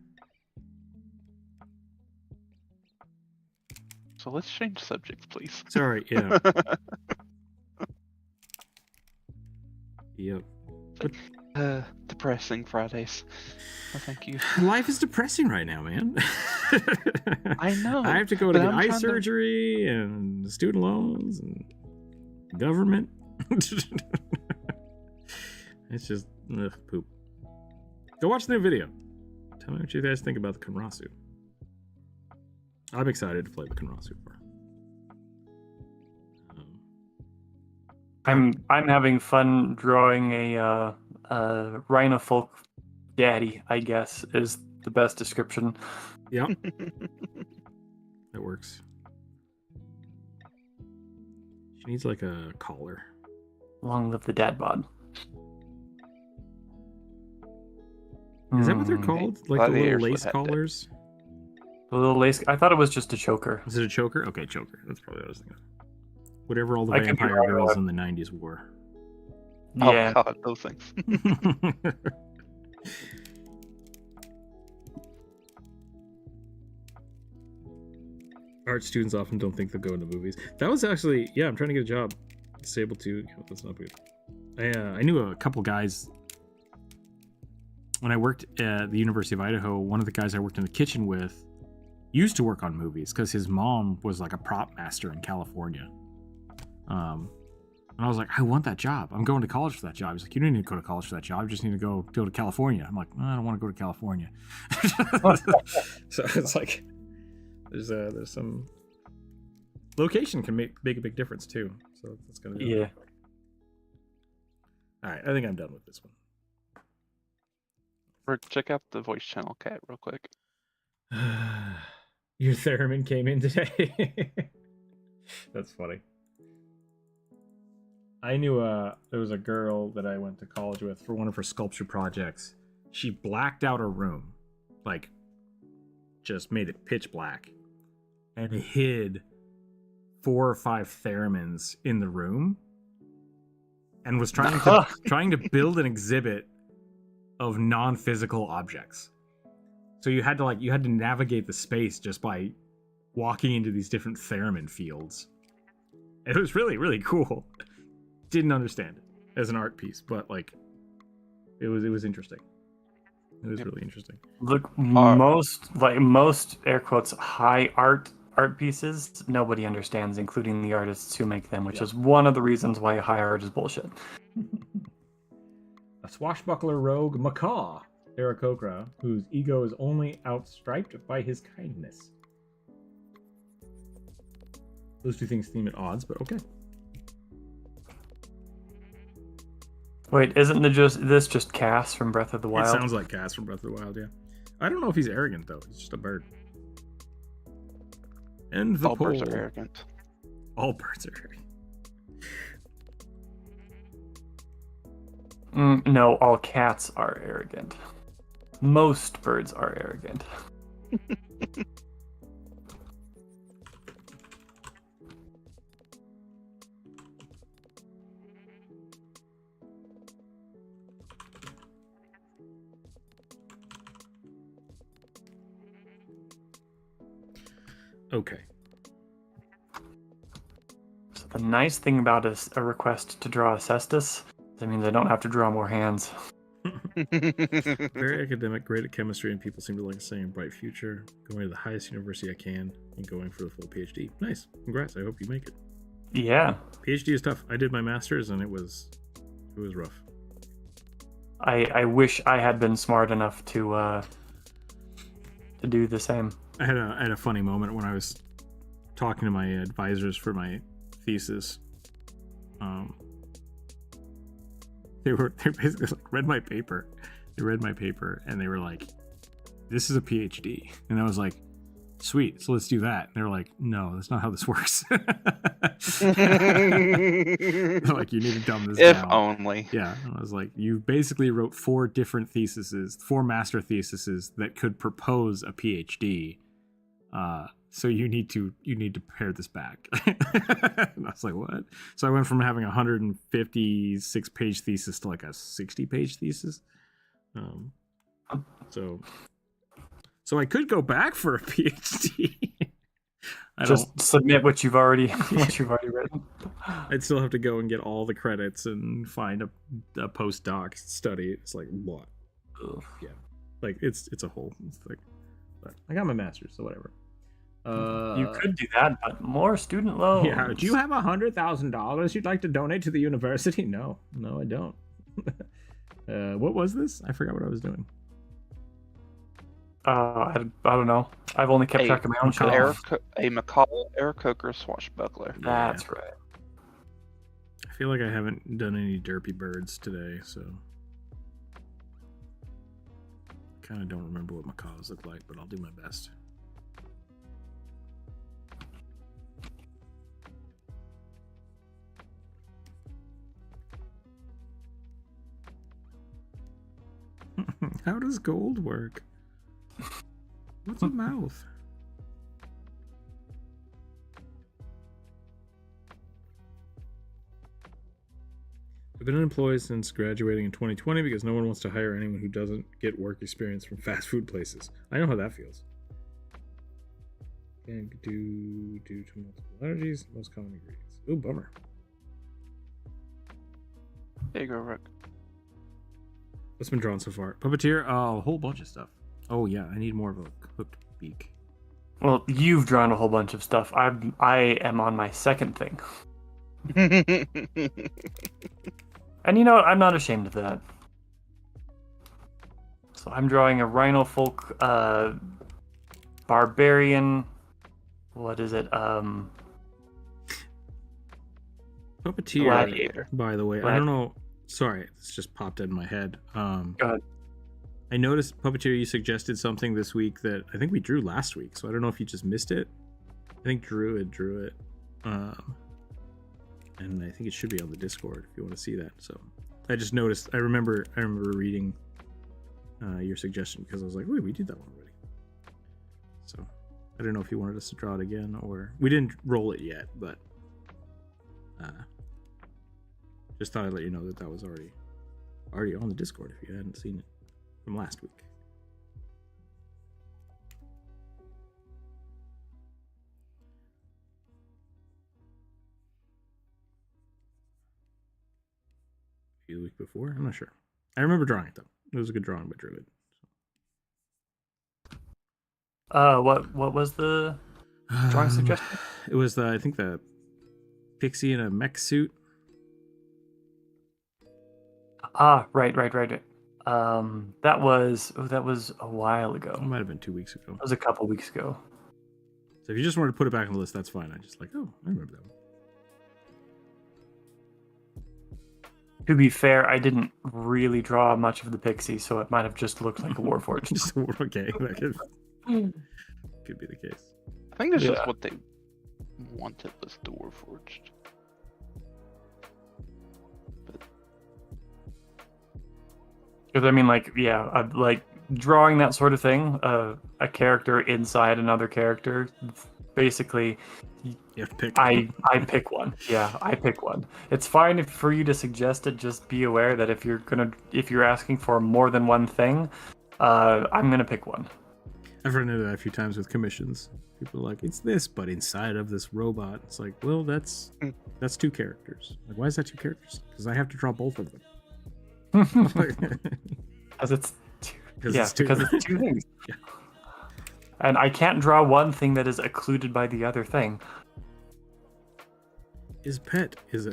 B: So let's change subjects, please.
A: Sorry, yeah. Yep.
B: Depressing Fridays. Oh, thank you.
A: Life is depressing right now, man.
B: I know.
A: I have to go to get eye surgery and student loans and government. It's just poop. Go watch the new video. Tell me what you guys think about the Konrasu. I'm excited to play with Konrasu more.
C: I'm having fun drawing a Rhino Folk daddy, I guess, is the best description.
A: Yep. That works. needs like a collar.
C: Long live the dad bod.
A: Is that what they're called? Like the little lace collars?
C: The little lace. I thought it was just a choker.
A: Is it a choker? Okay, choker. That's probably what I was thinking. Whatever all the vampire girls in the 90s wore.
C: Yeah.
B: Oh, God, those things.
A: Art students often don't think they'll go into movies. That was actually, I'm trying to get a job. Disabled too. That's not good. I knew a couple guys when I worked at the University of Idaho. One of the guys I worked in the kitchen with used to work on movies because his mom was like a prop master in California. And I was like, I want that job. I'm going to college for that job. He's like, you don't need to go to college for that job. You just need to go to California. I'm like, I don't want to go to California. So it's like, there's some location can make a big difference too. So that's gonna be
C: yeah.
A: All right, I think I'm done with this one.
B: Or check out the voice channel, Cat, real quick.
A: Your theremin came in today. That's funny. I knew there was a girl that I went to college with for one of her sculpture projects. She blacked out her room, like just made it pitch black, and hid 4 or 5 theremins in the room, and was trying to build an exhibit of non-physical objects. So you had to navigate the space just by walking into these different theremin fields. It was really, really cool. Didn't understand it as an art piece, but like it was interesting. It was really interesting.
C: Look, most air quotes high art pieces nobody understands, including the artists who make them, which is one of the reasons why high art is bullshit.
A: A swashbuckler rogue macaw, Aarakocra, whose ego is only outstriped by his kindness. Those two things seem at odds, but okay.
C: Wait, isn't this just Cass from Breath of the Wild?
A: It sounds like Cass from Breath of the Wild, yeah. I don't know if he's arrogant, though. He's just a bird. And the
B: All birds are arrogant.
A: All birds are arrogant.
C: No, all cats are arrogant. Most birds are arrogant.
A: Okay.
C: So the nice thing about a request to draw a cestus, that means I don't have to draw more hands.
A: Very academic, great at chemistry, and people seem to like saying bright future. Going to the highest university I can and going for the full PhD. Nice. Congrats. I hope you make it.
C: Yeah.
A: PhD is tough. I did my master's and it was rough.
C: I wish I had been smart enough to do the same.
A: I had a funny moment when I was talking to my advisors for my thesis. They basically like, read my paper. They read my paper and they were like, "This is a PhD," and I was like, "Sweet, so let's do that." And they were like, "No, that's not how this works." They're like, "You need to dumb this down."
B: If only.
A: Yeah, and I was like, "You basically wrote 4 different theses, 4 master theses that could propose a PhD. So you need to pare this back." And I was like, "What?" So I went from having a 156-page thesis to like a 60-page thesis. So I could go back for a PhD.
C: Just submit what you've already written.
A: I'd still have to go and get all the credits and find a postdoc study. It's like what? Ugh. Yeah, like it's a whole thing. But I got my master's, so whatever.
C: You could do that, but more student loans.
A: Yeah. Do you have $100,000 you'd like to donate to the university? No, I don't. What was this? I forgot what I was doing.
C: I don't know. I've only kept track of my own shit.
B: A macaw Aarakocra swashbuckler.
C: That's right.
A: I feel like I haven't done any derpy birds today, so kind of don't remember what macaws look like, but I'll do my best. How does gold work? What's a mouth? I've been unemployed since graduating in 2020 because no one wants to hire anyone who doesn't get work experience from fast food places. I know how that feels. And due to multiple allergies, most common ingredients. Oh, bummer.
B: There you go, Rook.
A: What's been drawn so far? Puppeteer? Oh, a whole bunch of stuff. Oh yeah, I need more of a cooked beak.
C: Well, you've drawn a whole bunch of stuff. I am on my second thing. And you know what? I'm not ashamed of that. So I'm drawing a Rhino Folk Barbarian. What is it?
A: Puppeteer,
C: Gladiator.
A: By the way, I don't know. Sorry, it's just popped in my head.
C: Go ahead.
A: I noticed, Puppeteer, you suggested something this week that I think we drew last week, so I don't know if you just missed it. I think Druid drew it. And I think it should be on the Discord if you want to see that. So I just noticed, I remember reading your suggestion because I was like, wait, we did that one already. So I don't know if you wanted us to draw it again, or we didn't roll it yet, but just thought I'd let you know that that was already on the Discord if you hadn't seen it from last week. The week before? I'm not sure. I remember drawing it though. It was a good drawing by Druid.
C: What was the drawing suggestion?
A: It was I think the pixie in a mech suit.
C: Right. That was a while ago.
A: It might have been 2 weeks ago.
C: That was a couple weeks ago.
A: So if you just wanted to put it back on the list, that's fine. I just like, oh, I remember that one.
C: To be fair, I didn't really draw much of the pixie, so it might have just looked like a Warforged.
A: Just okay, that could be the case.
B: I think that's just what they wanted was the Warforged.
C: Because I mean, like drawing that sort of thing, a character inside another character, basically.
A: You have to pick.
C: I pick one. Yeah, I pick one. It's fine for you to suggest it. Just be aware that if you're asking for more than one thing, I'm gonna pick one.
A: I've run into that a few times with commissions. People are like, it's this, but inside of this robot. It's like, well, that's 2 characters. Like, why is that 2 characters? Because I have to draw both of them.
C: Because it's two.
A: Because
C: it's 2 things. Yeah. And I can't draw one thing that is occluded by the other thing.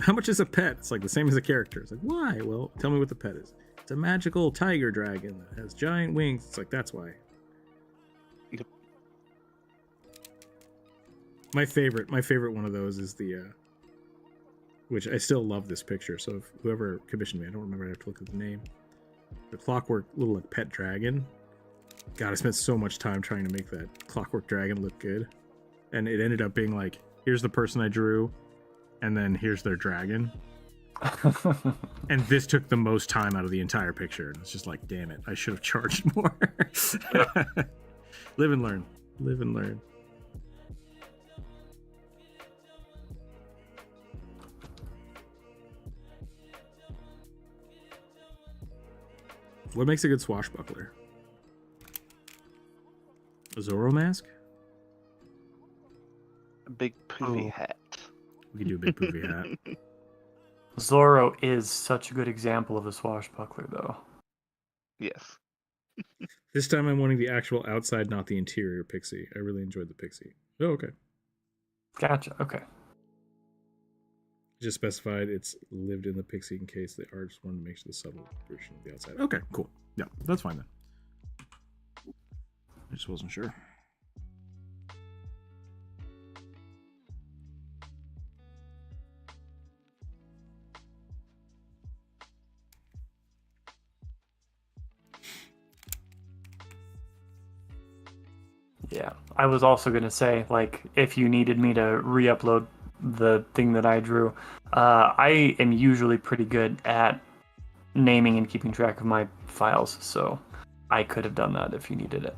A: How much is a pet? It's like the same as a character. It's like, why? Well, tell me what the pet is. It's a magical tiger dragon that has giant wings. It's like, that's why.
B: Yep.
A: My favorite one of those is the which I still love this picture. So if whoever commissioned me, I don't remember, I have to look at the name. The clockwork little like pet dragon. God, I spent so much time trying to make that clockwork dragon look good. And it ended up being like, here's the person I drew, and then here's their dragon. And this took the most time out of the entire picture. And it's just like, damn it, I should have charged more. Live and learn. Live and learn. What makes a good swashbuckler? A Zorro mask?
B: A big poofy hat.
A: We could do a big poofy hat.
C: Zorro is such a good example of a swashbuckler, though.
B: Yes.
A: This time I'm wanting the actual outside, not the interior pixie. I really enjoyed the pixie. Oh, okay.
C: Gotcha, okay.
A: Just specified it's lived in the pixie in case the artist wanted to make the subtle version of the outside. Okay, cool. Yeah, that's fine then. I just wasn't sure.
C: Yeah, I was also going to say, like, if you needed me to re-upload the thing that I drew, I am usually pretty good at naming and keeping track of my files, so I could have done that if you needed it.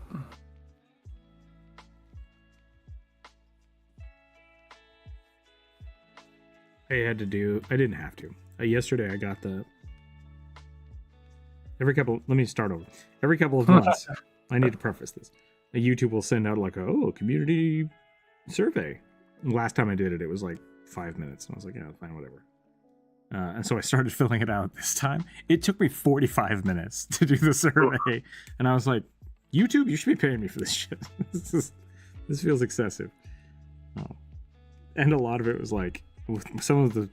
A: I didn't have to. Yesterday I got every couple of months, I need to preface this. YouTube will send out like a community survey. Last time I did it, it was like 5 minutes. And I was like, yeah, fine, whatever. And so I started filling it out this time. It took me 45 minutes to do the survey. And I was like, YouTube, you should be paying me for this shit. This feels excessive. And a lot of it was like, some of the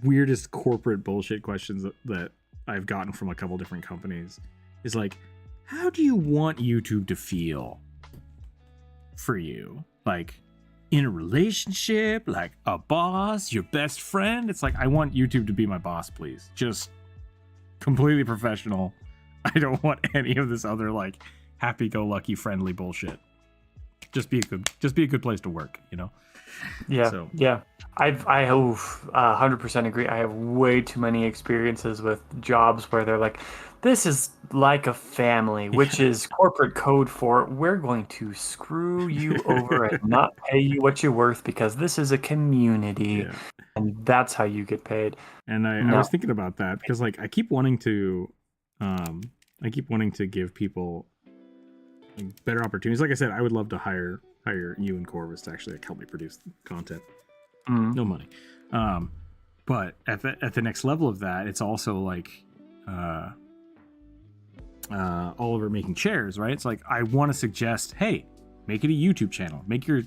A: weirdest corporate bullshit questions that I've gotten from a couple different companies is like, how do you want YouTube to feel for you? Like, in a relationship, like a boss, your best friend? It's like, I want YouTube to be my boss, please. Just completely professional. I don't want any of this other like happy-go-lucky friendly bullshit. Just be a good place to work, you know?
C: Yeah.
A: So.
C: Yeah. I 100% agree. I have way too many experiences with jobs where they're like, this is like a family, which is corporate code for we're going to screw you over and not pay you what you're worth because this is a community, and that's how you get paid.
A: And I was thinking about that because like I keep wanting to give people better opportunities. Like I said, I would love to hire you and Corvus to actually help me produce content. No money. But at the next level of that, it's also like Oliver making chairs, right? It's like I want to suggest, hey, make it a YouTube channel. Make your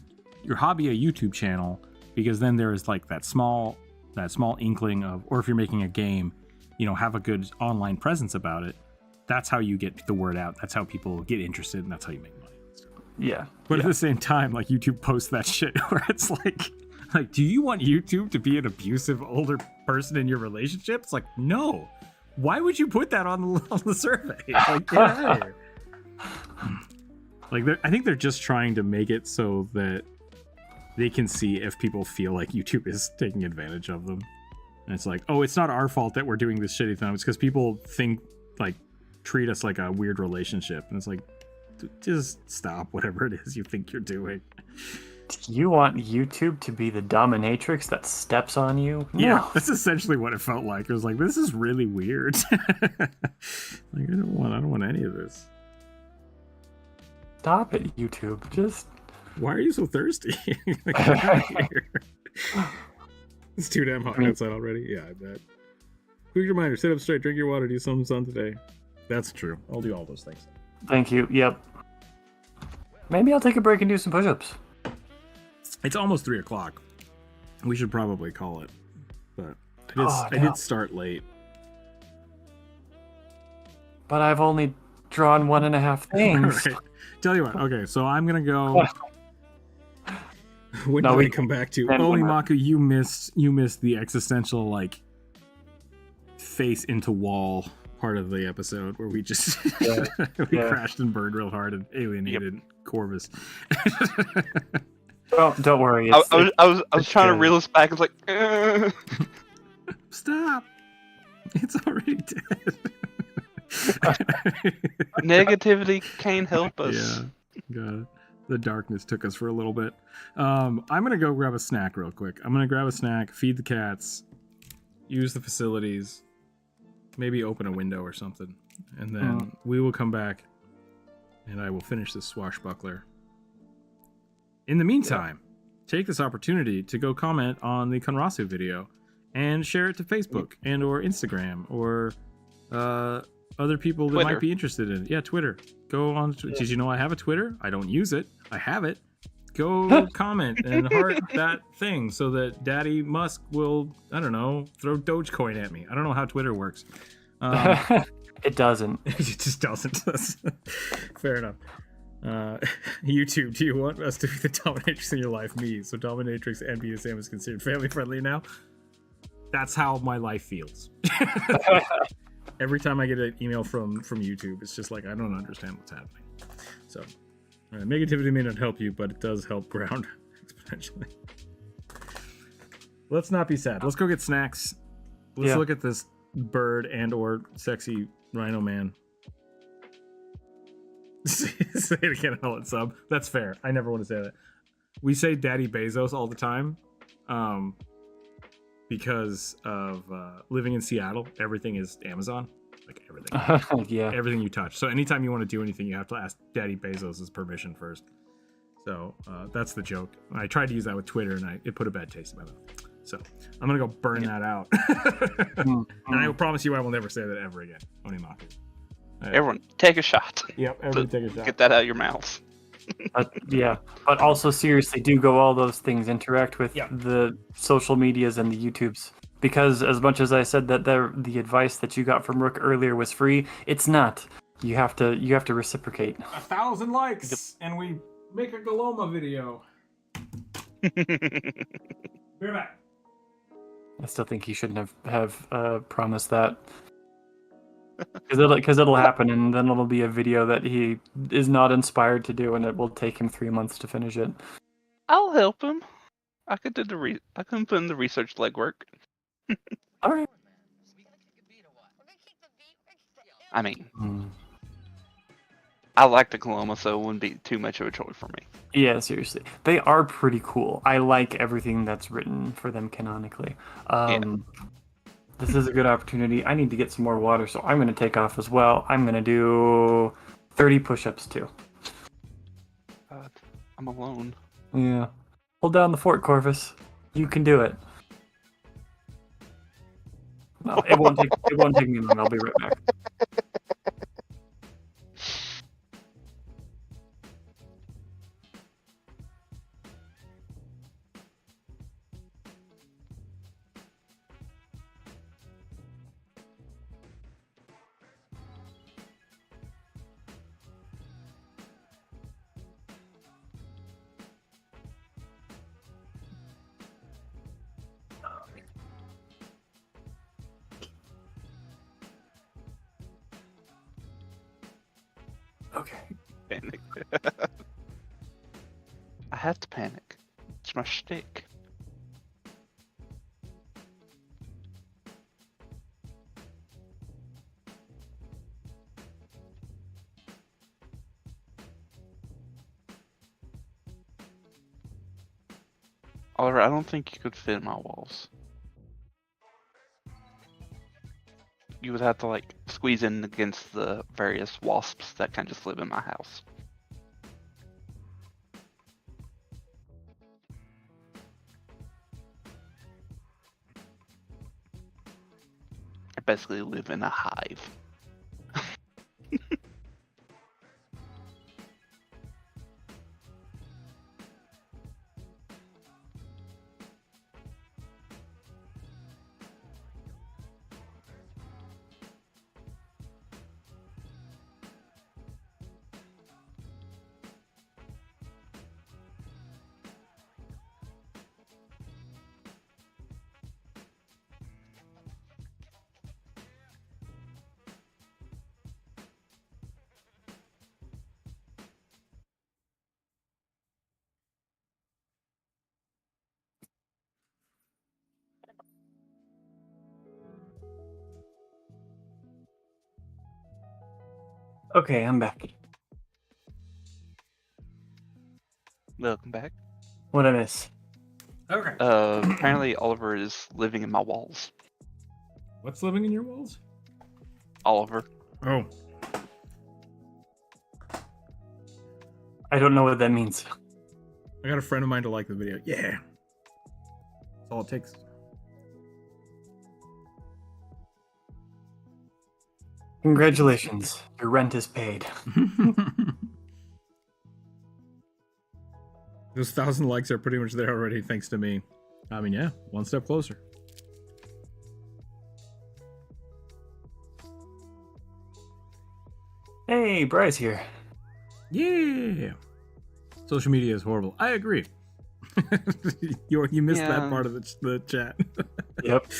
A: hobby a YouTube channel, because then there is like that small inkling of, or if you're making a game, have a good online presence about it. That's how you get the word out. That's how people get interested, and that's how you make money.
C: Yeah.
A: But at the same time, like YouTube posts that shit where it's like, do you want YouTube to be an abusive older person in your relationship? It's like, no. Why would you put that on the survey? Like, get out of here. Like, I think they're just trying to make it so that they can see if people feel like YouTube is taking advantage of them. And it's like, oh, it's not our fault that we're doing this shitty thing. It's because people treat us like a weird relationship. And it's like, just stop whatever it is you think you're doing.
C: Do you want YouTube to be the dominatrix that steps on you? No.
A: Yeah, that's essentially what it felt like. It was like, this is really weird. Like, I don't want any of this.
C: Stop it, YouTube. Just
A: why are you so thirsty? Like, get out of here. It's too damn hot outside already. Yeah, I bet. Quick reminder: sit up straight, drink your water, do some sun today. That's true. I'll do all those things.
C: Thank you. Yep. Maybe I'll take a break and do some push-ups.
A: It's almost 3:00. We should probably call it. But I did start late.
C: But I've only drawn 1.5 things.
A: Right. Tell you what. Okay, so I'm gonna go. When do we come back to? Oh, Imaku, you missed the existential face into wall part of the episode where we just crashed and burned real hard and alienated Corvus.
C: Well, don't worry.
B: I was trying to reel us back. I was like,
A: stop! It's already dead.
B: Negativity can't help us.
A: Yeah, God, the darkness took us for a little bit. I'm gonna go grab a snack real quick. I'm gonna grab a snack, feed the cats, use the facilities, maybe open a window or something, and then we will come back, and I will finish this swashbuckler. In the meantime, take this opportunity to go comment on the Konrasu video and share it to Facebook and or Instagram or other people that
B: Twitter.
A: might be interested in it. Yeah, Twitter. Go on. Did you know I have a Twitter? I don't use it. I have it. Go comment and heart that thing so that Daddy Musk will, I don't know, throw Dogecoin at me. I don't know how Twitter works.
C: It doesn't.
A: It just doesn't. Fair enough. YouTube, do you want us to be the dominatrix in your life? Me. So dominatrix and BDSM is considered family friendly now? That's how my life feels. Every time I get an email from YouTube, it's just like, I don't understand what's happening. So, negativity may not help you, but it does help ground exponentially. Let's not be sad. Let's go get snacks. Let's look at this bird and or sexy rhino man. Say it again, I'll let sub. That's fair. I never want to say that. We say Daddy Bezos all the time, because of living in Seattle. Everything is Amazon, like everything.
C: Yeah.
A: Everything you touch. So anytime you want to do anything, you have to ask Daddy Bezos' permission first. So that's the joke. I tried to use that with Twitter, and it put a bad taste in my mouth. So I'm gonna go burn that out. And I will promise you, I will never say that ever again. Onimaki.
B: Everyone, take a shot.
A: Yep, everyone take a shot.
B: Get that out of your mouths.
C: Yeah, but also seriously, do go all those things. Interact with the social medias and the YouTubes. Because as much as I said that the advice that you got from Rook earlier was free, it's not. You have to reciprocate.
A: 1,000 likes, and we make a Galoma video. We're back.
C: I still think he shouldn't have promised that. Because it'll happen, and then it'll be a video that he is not inspired to do, and it will take him 3 months to finish it.
B: I'll help him. I can put in the research legwork.
C: All right.
B: I mean, I like the Coloma, so it wouldn't be too much of a chore for me.
C: Yeah, seriously, they are pretty cool. I like everything that's written for them canonically. This is a good opportunity. I need to get some more water, so I'm going to take off as well. I'm going to do 30 push-ups too.
B: God, I'm alone.
C: Yeah. Hold down the fort, Corvus. You can do it. No, it won't take me long. I'll be right back. Okay.
B: Panic. I have to panic. It's my shtick. Oliver, I don't think you could fit in my walls. You would have to like squeeze in against the various wasps that kind of just live in my house. I basically live in a hive.
C: Okay, I'm back.
B: Welcome back.
C: What'd I miss?
A: Okay.
B: Apparently Oliver is living in my walls.
A: What's living in your walls?
B: Oliver.
A: Oh.
C: I don't know what that means.
A: I got a friend of mine to like the video. Yeah. That's all it takes.
C: Congratulations, your rent is paid.
A: Those 1,000 likes are pretty much there already, thanks to me. I mean, yeah, one step closer.
C: Hey, Bryce here.
A: Yeah. Social media is horrible. I agree. You missed that part of the chat.
C: Yep.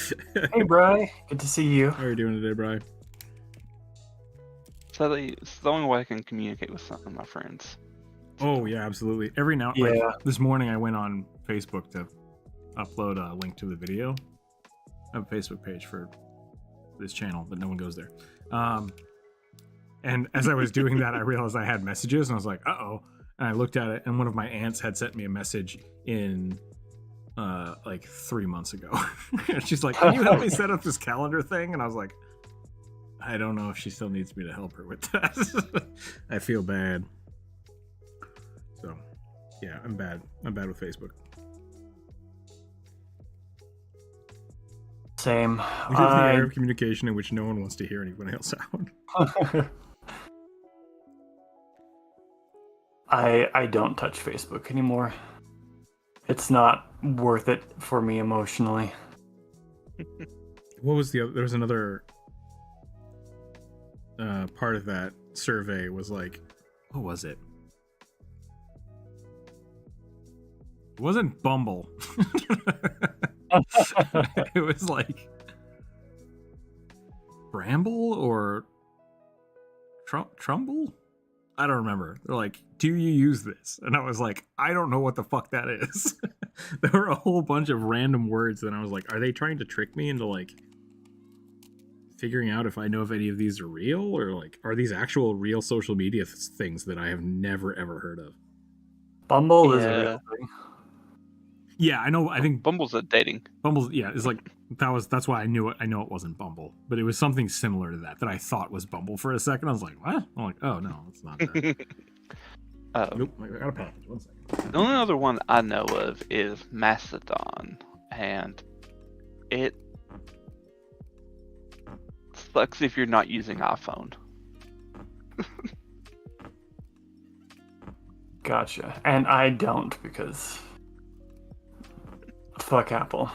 C: Hey, Bry. Good to see you.
A: How are you doing today, Bry?
B: Sadly, it's the only way I can communicate with some of my friends.
A: Oh yeah, absolutely. Every now,
C: Yeah.
A: like, this morning I went on Facebook to upload a link to the video. I have a Facebook page for this channel, but no one goes there. And as I was doing that, I realized I had messages, and I was like, uh-oh. And I looked at it, and one of my aunts had sent me a message in like 3 months ago. And she's like, can you help me set up this calendar thing? And I was like, I don't know if she still needs me to help her with that. I feel bad. So, yeah, I'm bad. I'm bad with Facebook.
C: Same.
A: We live in the era of communication in which no one wants to hear anyone else out.
C: I don't touch Facebook anymore. It's not worth it for me emotionally.
A: What was the other? There was another part of that survey was like, what was it? It wasn't Bumble. It was like Bramble or Trumbull? I don't remember. They're like, do you use this? And I was like, I don't know what the fuck that is. There were a whole bunch of random words that I was like, are they trying to trick me into like figuring out if I know if any of these are real, or like are these actual real social media things that I have never ever heard of?
C: Bumble is a real thing.
A: Yeah, I know. I think
B: Bumble's a dating.
A: Bumble's, yeah, it's like that's why I knew it. I know it wasn't Bumble, but it was something similar to that I thought was Bumble for a second. I was like, what? I'm like, oh no, it's not that. Nope, I got a package. 1 second.
B: The only other one I know of is Mastodon, and it sucks if you're not using iPhone.
C: Gotcha. And I don't, because fuck Apple.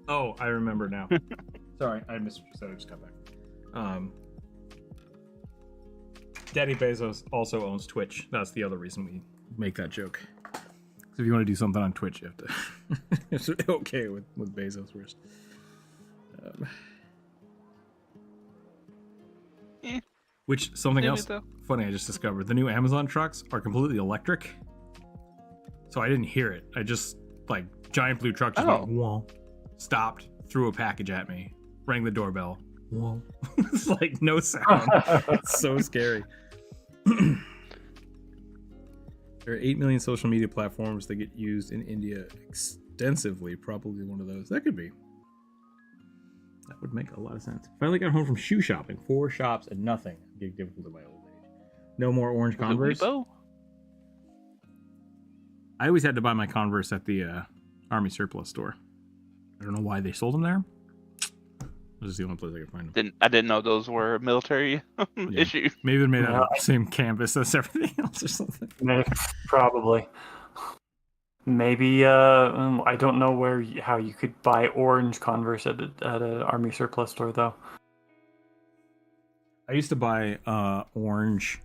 A: Oh, I remember now. Sorry, I missed what you said. I just got back. Daddy Bezos also owns Twitch. That's the other reason we make that joke. So if you want to do something on Twitch, you have to. It's okay with Bezos first. Which something else funny I just discovered: the new Amazon trucks are completely electric. So I didn't hear it. I just like giant blue truck just went whoa, stopped, threw a package at me, rang the doorbell. Whoa, it's like no sound. It's so scary. There are 8 million social media platforms that get used in India extensively. Probably one of those. That could be. That would make a lot of sense. Finally got home from shoe shopping. 4 shops and nothing. Get difficult at my old age. No more orange Converse. I always had to buy my Converse at the Army Surplus store. I don't know why they sold them there. This is the only place I could find them.
B: I didn't know those were a military issue.
A: Maybe they're made out of the same canvas as everything else or something.
C: Probably. Maybe I don't know how you could buy orange Converse at an Army Surplus store though.
A: I used to buy orange,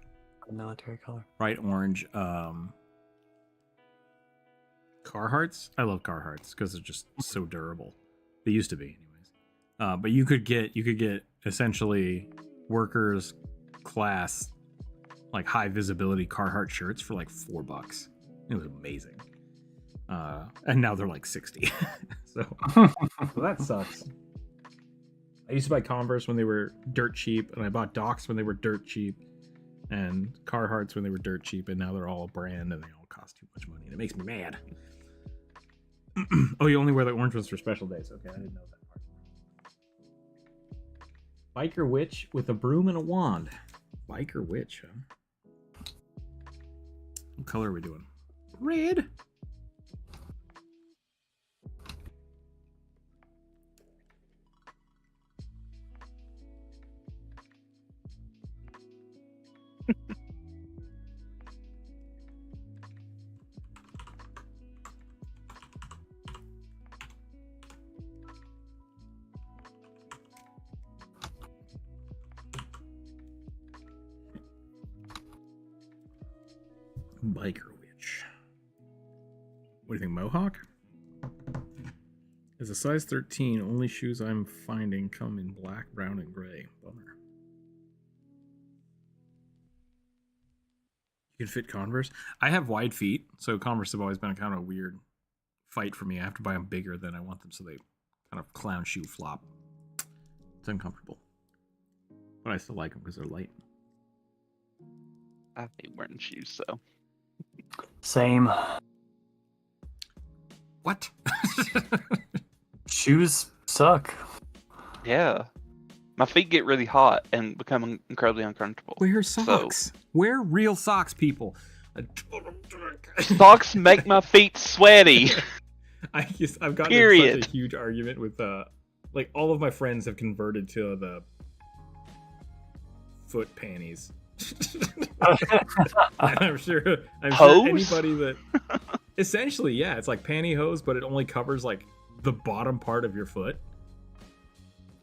C: a military color,
A: bright orange Carhartts. I love Carhartts because they're just so durable. They used to be, anyways. But you could get essentially workers class, like high visibility Carhartt shirts for like $4. It was amazing. And now they're like 60. So that sucks. I used to buy Converse when they were dirt cheap, and I bought Docs when they were dirt cheap, and Carhartts when they were dirt cheap, and now they're all a brand and they all cost too much money, and it makes me mad. Oh, you only wear the orange ones for special days. Okay, I didn't know that part. Biker witch with a broom and a wand. Biker witch, huh? What color are we doing? Red. Biker witch. What do you think, Mohawk? As a size 13, only shoes I'm finding come in black, brown, and gray. Bummer. You can fit Converse. I have wide feet, so Converse have always been kind of a weird fight for me. I have to buy them bigger than I want them, so they kind of clown shoe flop. It's uncomfortable. But I still like them because they're light.
B: I hate wearing shoes, so.
C: Same.
A: What?
C: Shoes suck.
B: Yeah. My feet get really hot and become incredibly uncomfortable.
A: Wear socks. So, wear real socks, people.
B: Socks make my feet sweaty.
A: I've gotten in such a huge argument with like all of my friends have converted to the foot panties. I'm sure anybody that essentially, yeah, it's like pantyhose, but it only covers like the bottom part of your foot.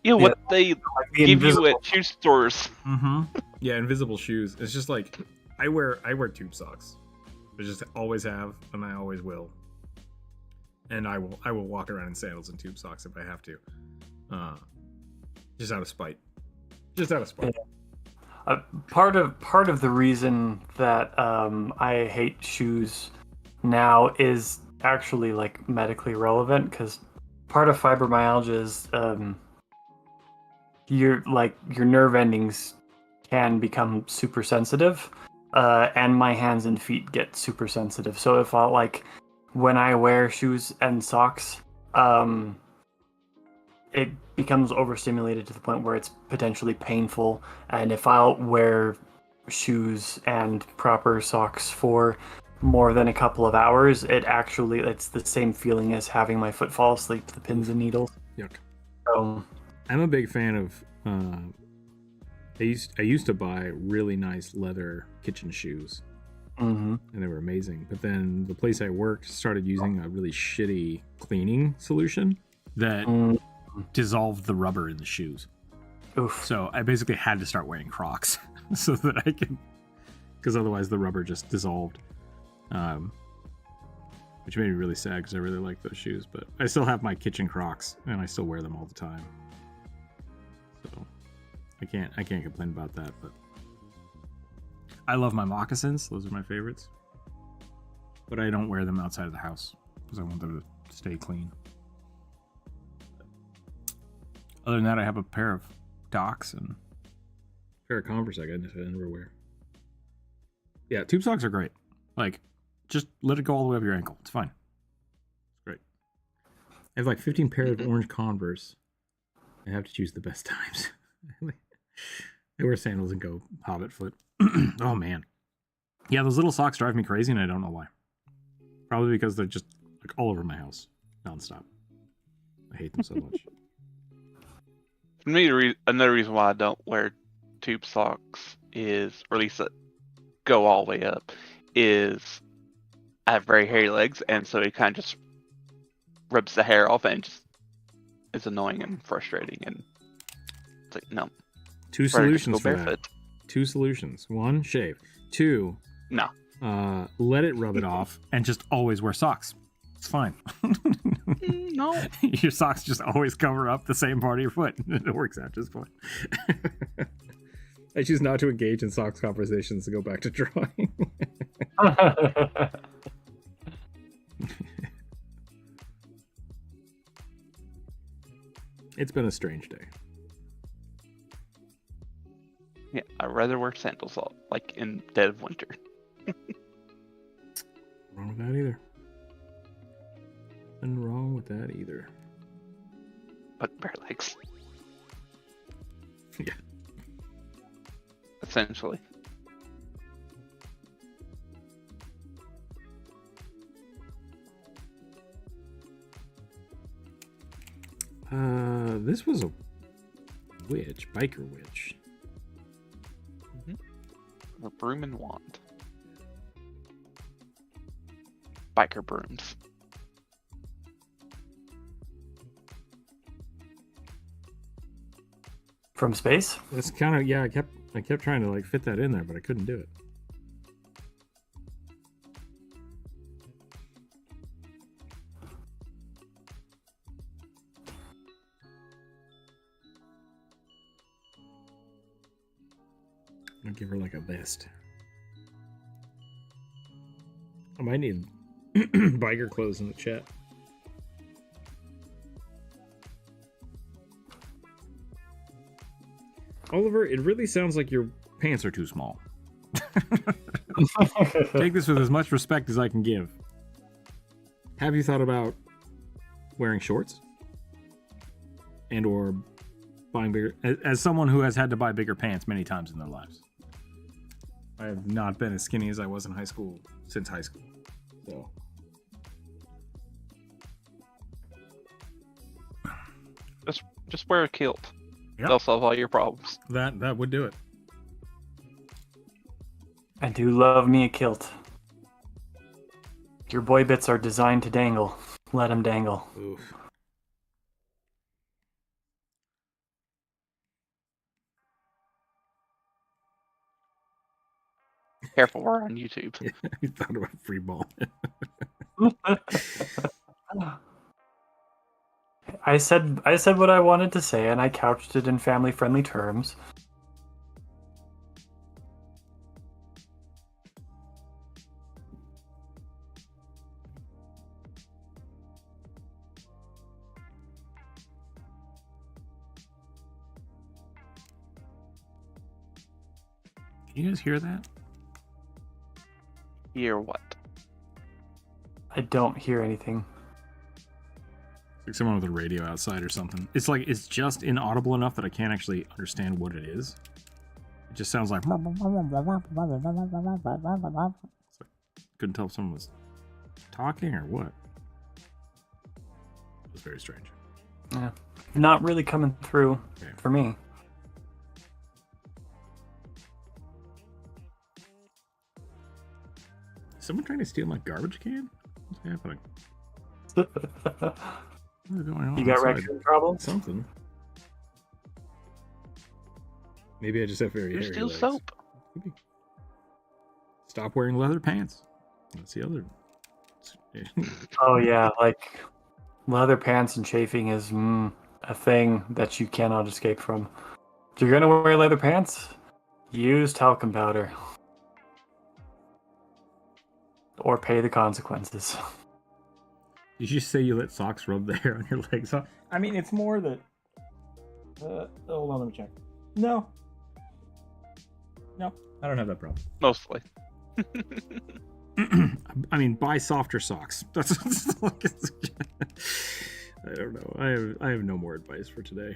B: Yeah, what they give you at shoe stores.
A: Mm-hmm. Yeah, invisible shoes. It's just like I wear tube socks. I just always have, and I always will. And I will walk around in sandals and tube socks if I have to. Just out of spite. Just out of spite.
C: Yeah. Part of the reason that I hate shoes now is actually like medically relevant, because part of fibromyalgia is your nerve endings can become super sensitive, and my hands and feet get super sensitive. So if when I wear shoes and socks, it becomes overstimulated to the point where it's potentially painful. And if I'll wear shoes and proper socks for more than a couple of hours, it's the same feeling as having my foot fall asleep to the pins and needles.
A: Yuck. I'm a big fan of I used to buy really nice leather kitchen shoes.
C: Mm-hmm.
A: And they were amazing. But then the place I worked started using a really shitty cleaning solution that dissolved the rubber in the shoes.
C: Oof.
A: So I basically had to start wearing Crocs so that I could, because otherwise the rubber just dissolved. Which made me really sad because I really like those shoes. But I still have my kitchen Crocs and I still wear them all the time. So I can't complain about that. But I love my moccasins. Those are my favorites. But I don't wear them outside of the house because I want them to stay clean. Other than that, I have a pair of Docs and a pair of Converse I never wear. Yeah, tube socks are great. Like, just let it go all the way up your ankle. It's fine. It's great. I have like 15 pairs of orange Converse. I have to choose the best times. I wear sandals and go hobbit foot. Oh, man. Yeah, those little socks drive me crazy, and I don't know why. Probably because they're just like all over my house, nonstop. I hate them so much.
B: For me, another reason why I don't wear tube socks is, or at least go all the way up, is I have very hairy legs, and so it kind of just rubs the hair off, and just it's annoying and frustrating. And it's like, no.
A: Two solutions for that. Two solutions. One, shave. Two,
B: no.
A: Let it rub it off, and just always wear socks. It's fine.
B: No.
A: Your socks just always cover up the same part of your foot. It works out just fine. I choose not to engage in socks conversations to go back to drawing. It's been a strange day.
B: Yeah, I'd rather wear sandals like in dead of winter.
A: Wrong with that either. Nothing wrong with that either.
B: But bare legs.
A: Yeah.
B: Essentially.
A: This was a witch, biker witch.
B: A broom and wand. Biker brooms.
C: From space?
A: That's kind of, yeah, I kept trying to like fit that in there, but I couldn't do it. I'll give her like a vest. I might need biker clothes in the chat. Oliver, it really sounds like your pants are too small. Take this with as much respect as I can give. Have you thought about wearing shorts? And or buying bigger... As someone who has had to buy bigger pants many times in their lives. I have not been as skinny as I was in high school since high school. So...
B: Just wear a kilt.
A: Yep.
B: They'll solve all your problems.
A: That would do it.
C: I do love me a kilt. Your boy bits are designed to dangle. Let them dangle.
A: Oof.
B: Careful, we're on YouTube.
A: You thought about free ball.
C: I said what I wanted to say, and I couched it in family-friendly terms.
A: Can you guys hear that?
B: Hear what?
C: I don't hear anything.
A: It's like someone with a radio outside or something. It's like it's just inaudible enough that I can't actually understand what it is. It just sounds like... It's like couldn't tell if someone was talking or what. It was very strange.
C: Yeah. Not really coming through for me.
A: Is someone trying to steal my garbage can? What's happening? What is going on
C: You got
A: outside?
C: raccoon problems?
A: Something. Maybe I just have very
B: You
A: hairy
B: steal
A: legs.
B: soap.
A: Maybe. Stop wearing leather pants. That's the other.
C: Oh yeah, like leather pants and chafing is a thing that you cannot escape from. If you're gonna wear leather pants, use talcum powder. Or pay the consequences.
A: Did you say you let socks rub the hair on your legs? I mean, it's more that... hold on, let me check. No, I don't have that problem.
B: Mostly.
A: I mean, buy softer socks. That's I don't know. I have no more advice for today.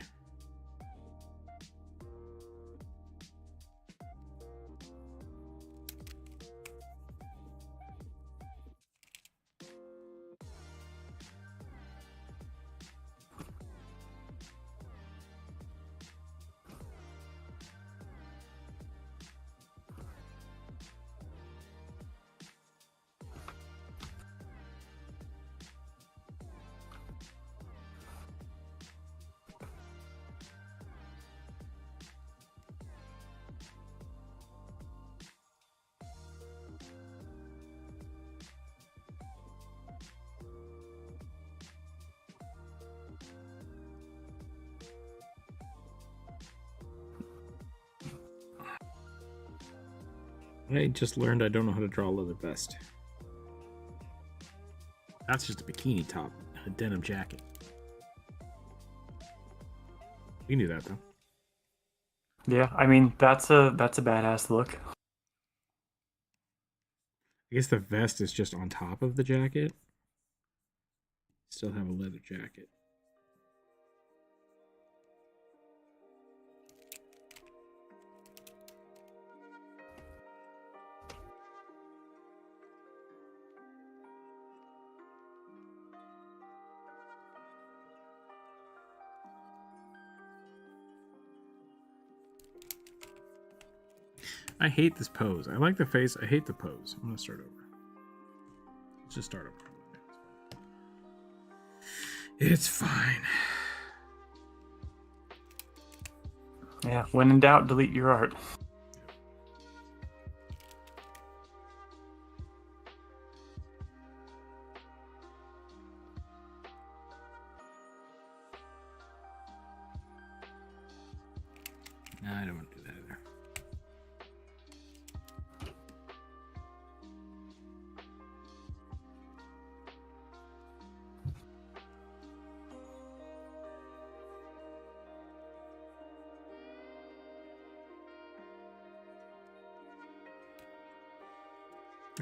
A: I just learned I don't know how to draw a leather vest. That's just a bikini top and a denim jacket. You knew that though.
C: Yeah, I mean that's a badass look.
A: I guess the vest is just on top of the jacket. Still have a leather jacket. I hate this pose. I like the face. I hate the pose. I'm gonna start over. Let's just start over. It's fine.
C: Yeah, when in doubt, delete your art.
A: No, I don't want to do that either.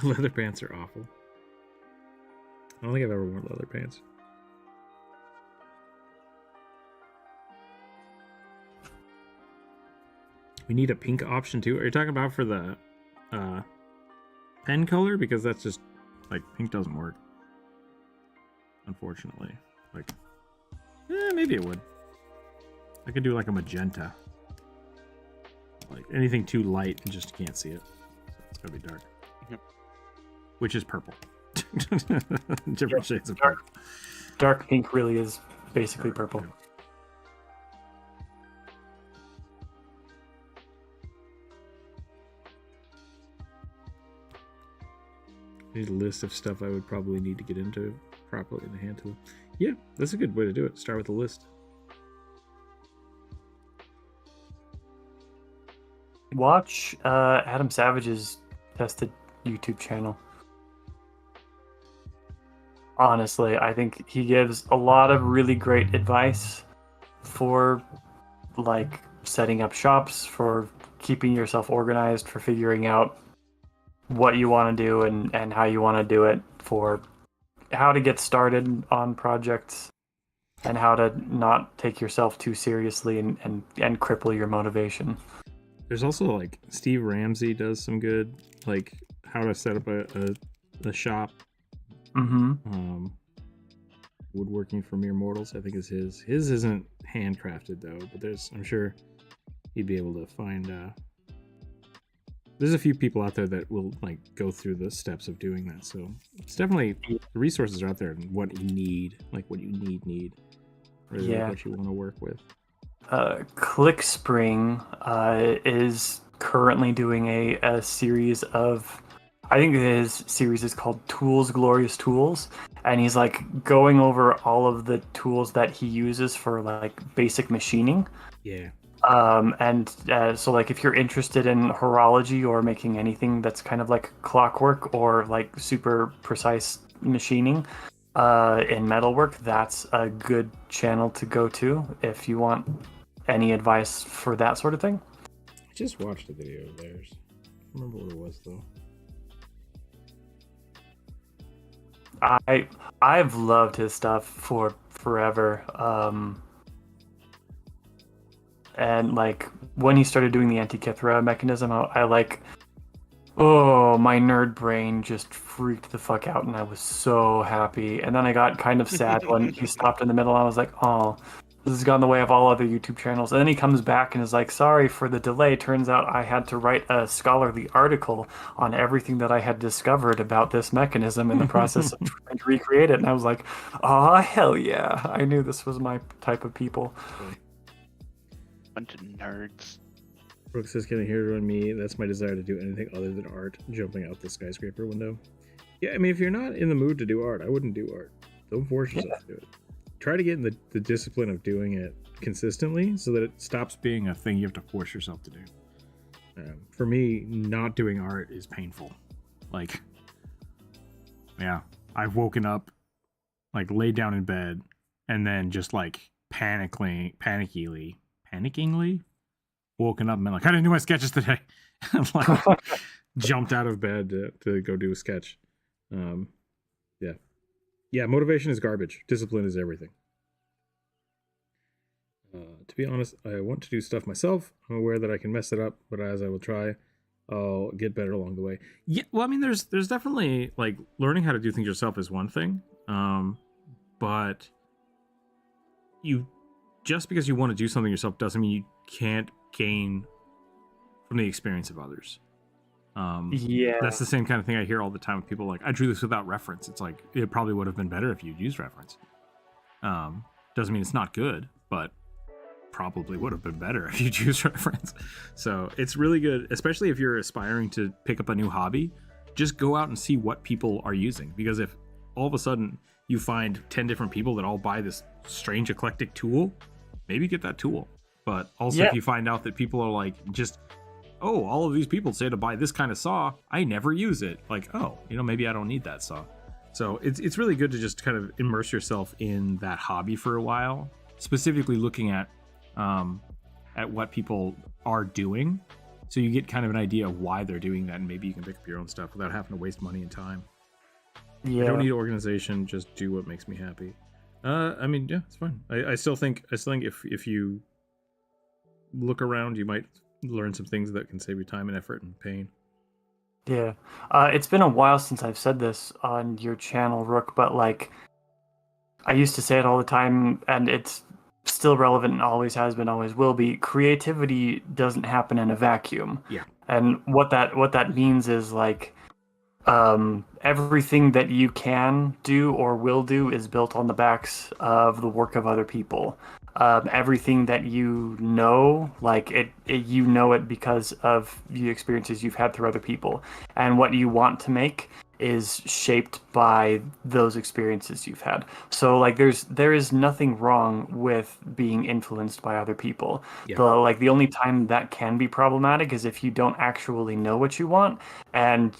A: Leather pants are awful. I don't think I've ever worn leather pants. We need a pink option too. Are you talking about for the pen color? Because that's just like pink doesn't work. Unfortunately. Like maybe it would. I could do like a magenta. Like anything too light and just can't see it. So it's gotta be dark.
B: Yep.
A: Which is purple. Different shades of purple.
C: Dark pink really is basically purple.
A: Yeah. I need a list of stuff I would probably need to get into properly in the hand tool. Yeah, that's a good way to do it. Start with a list.
C: Watch Adam Savage's tested YouTube channel. Honestly, I think he gives a lot of really great advice for like setting up shops, for keeping yourself organized, for figuring out what you want to do and how you want to do it, for how to get started on projects and how to not take yourself too seriously and cripple your motivation.
A: There's also like Steve Ramsey does some good, like how to set up a shop.
C: Mm-hmm.
A: Woodworking for Mere Mortals, I think is his. His isn't handcrafted though, but I'm sure he'd be able to find. There's a few people out there that will like go through the steps of doing that. So it's definitely the resources are out there and what you need, like what you need, really like what you want to work with.
C: ClickSpring is currently doing a series of, I think his series is called Tools, Glorious Tools, and he's like going over all of the tools that he uses for like basic machining.
A: Yeah.
C: So like if you're interested in horology or making anything that's kind of like clockwork or like super precise machining in metalwork, that's a good channel to go to if you want any advice for that sort of thing.
A: I just watched a video of theirs. I don't remember what it was though.
C: I've loved his stuff for forever. And like when he started doing the Antikythera mechanism, I like, oh, my nerd brain just freaked the fuck out and I was so happy. And then I got kind of sad when he stopped in the middle. I was like, oh, this has gone the way of all other YouTube channels. And then he comes back and is like, sorry for the delay. Turns out I had to write a scholarly article on everything that I had discovered about this mechanism in the process of trying to recreate it. And I was like, oh, hell yeah. I knew this was my type of people.
B: Bunch of nerds.
A: Brooks says, can I hear it on me? That's my desire to do anything other than art, jumping out the skyscraper window. Yeah, I mean, if you're not in the mood to do art, I wouldn't do art. Don't force yourself to do it. Try to get in the discipline of doing it consistently so that it stops being a thing you have to force yourself to do. For me, not doing art is painful. Like, yeah, I've woken up, like laid down in bed, and then just like panicking, woken up and been like, I didn't do my sketches today. Like, jumped out of bed to go do a sketch. Yeah, motivation is garbage. Discipline is everything. To be honest, I want to do stuff myself. I'm aware that I can mess it up, but as I will try, I'll get better along the way. Yeah, well, I mean, there's definitely, like, learning how to do things yourself is one thing. But just because you want to do something yourself doesn't mean you can't gain from the experience of others.
C: Yeah,
A: that's the same kind of thing I hear all the time with people like, I drew this without reference. It's like, it probably would have been better if you'd used reference. Doesn't mean it's not good, but probably would have been better if you'd used reference. So it's really good, especially if you're aspiring to pick up a new hobby. Just go out and see what people are using, because if all of a sudden you find 10 different people that all buy this strange eclectic tool, maybe get that tool. But also if you find out that people are like, just, oh, all of these people say to buy this kind of saw, I never use it. Like, oh, maybe I don't need that saw. So it's really good to just kind of immerse yourself in that hobby for a while, specifically looking at what people are doing So you get kind of an idea of why they're doing that, and maybe you can pick up your own stuff without having to waste money and time.
C: Yeah.
A: I don't need organization. Just do what makes me happy. I mean, yeah, it's fine. I still think if you look around, you might learn some things that can save you time and effort and pain.
C: Yeah. It's been a while since I've said this on your channel, Rook, but like, I used to say it all the time, and it's still relevant and always has been, always will be. Creativity doesn't happen in a vacuum.
A: Yeah.
C: And what that means is like, everything that you can do or will do is built on the backs of the work of other people. Everything that you know, like you know it because of the experiences you've had through other people, and what you want to make is shaped by those experiences you've had. So like there is nothing wrong with being influenced by other people.
A: Yeah.
C: The only time that can be problematic is if you don't actually know what you want and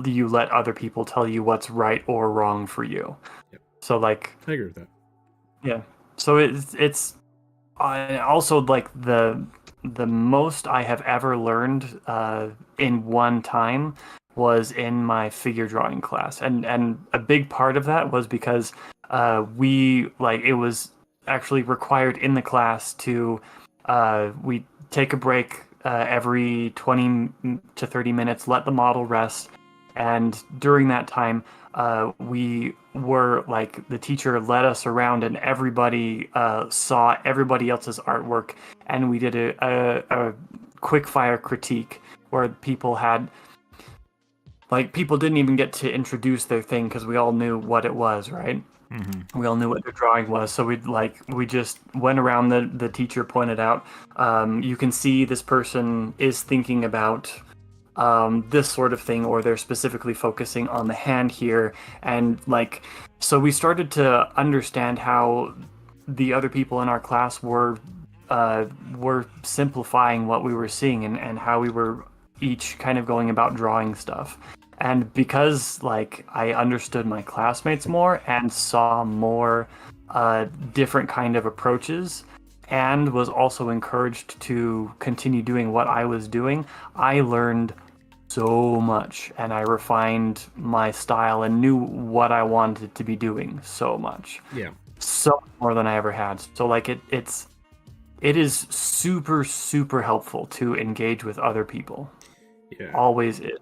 C: you let other people tell you what's right or wrong for you.
A: Yep.
C: So like,
A: I agree with that.
C: Yeah. So it's I also like the most I have ever learned in one time was in my figure drawing class, and a big part of that was because it was actually required in the class to we take a break every 20 to 30 minutes, let the model rest, and during that time we were like, the teacher led us around and everybody saw everybody else's artwork, and we did a quick fire critique where people didn't even get to introduce their thing because we all knew what it was, right? Mm-hmm. We all knew what their drawing was, so we just went around. The teacher pointed out, you can see this person is thinking about this sort of thing, or they're specifically focusing on the hand here, and like, so we started to understand how the other people in our class were simplifying what we were seeing, and how we were each kind of going about drawing stuff. And because like I understood my classmates more and saw more different kind of approaches, and was also encouraged to continue doing what I was doing, I learned so much, and I refined my style and knew what I wanted to be doing so much.
A: Yeah.
C: So more than I ever had. So like it is super, super helpful to engage with other people.
A: Yeah.
C: Always is.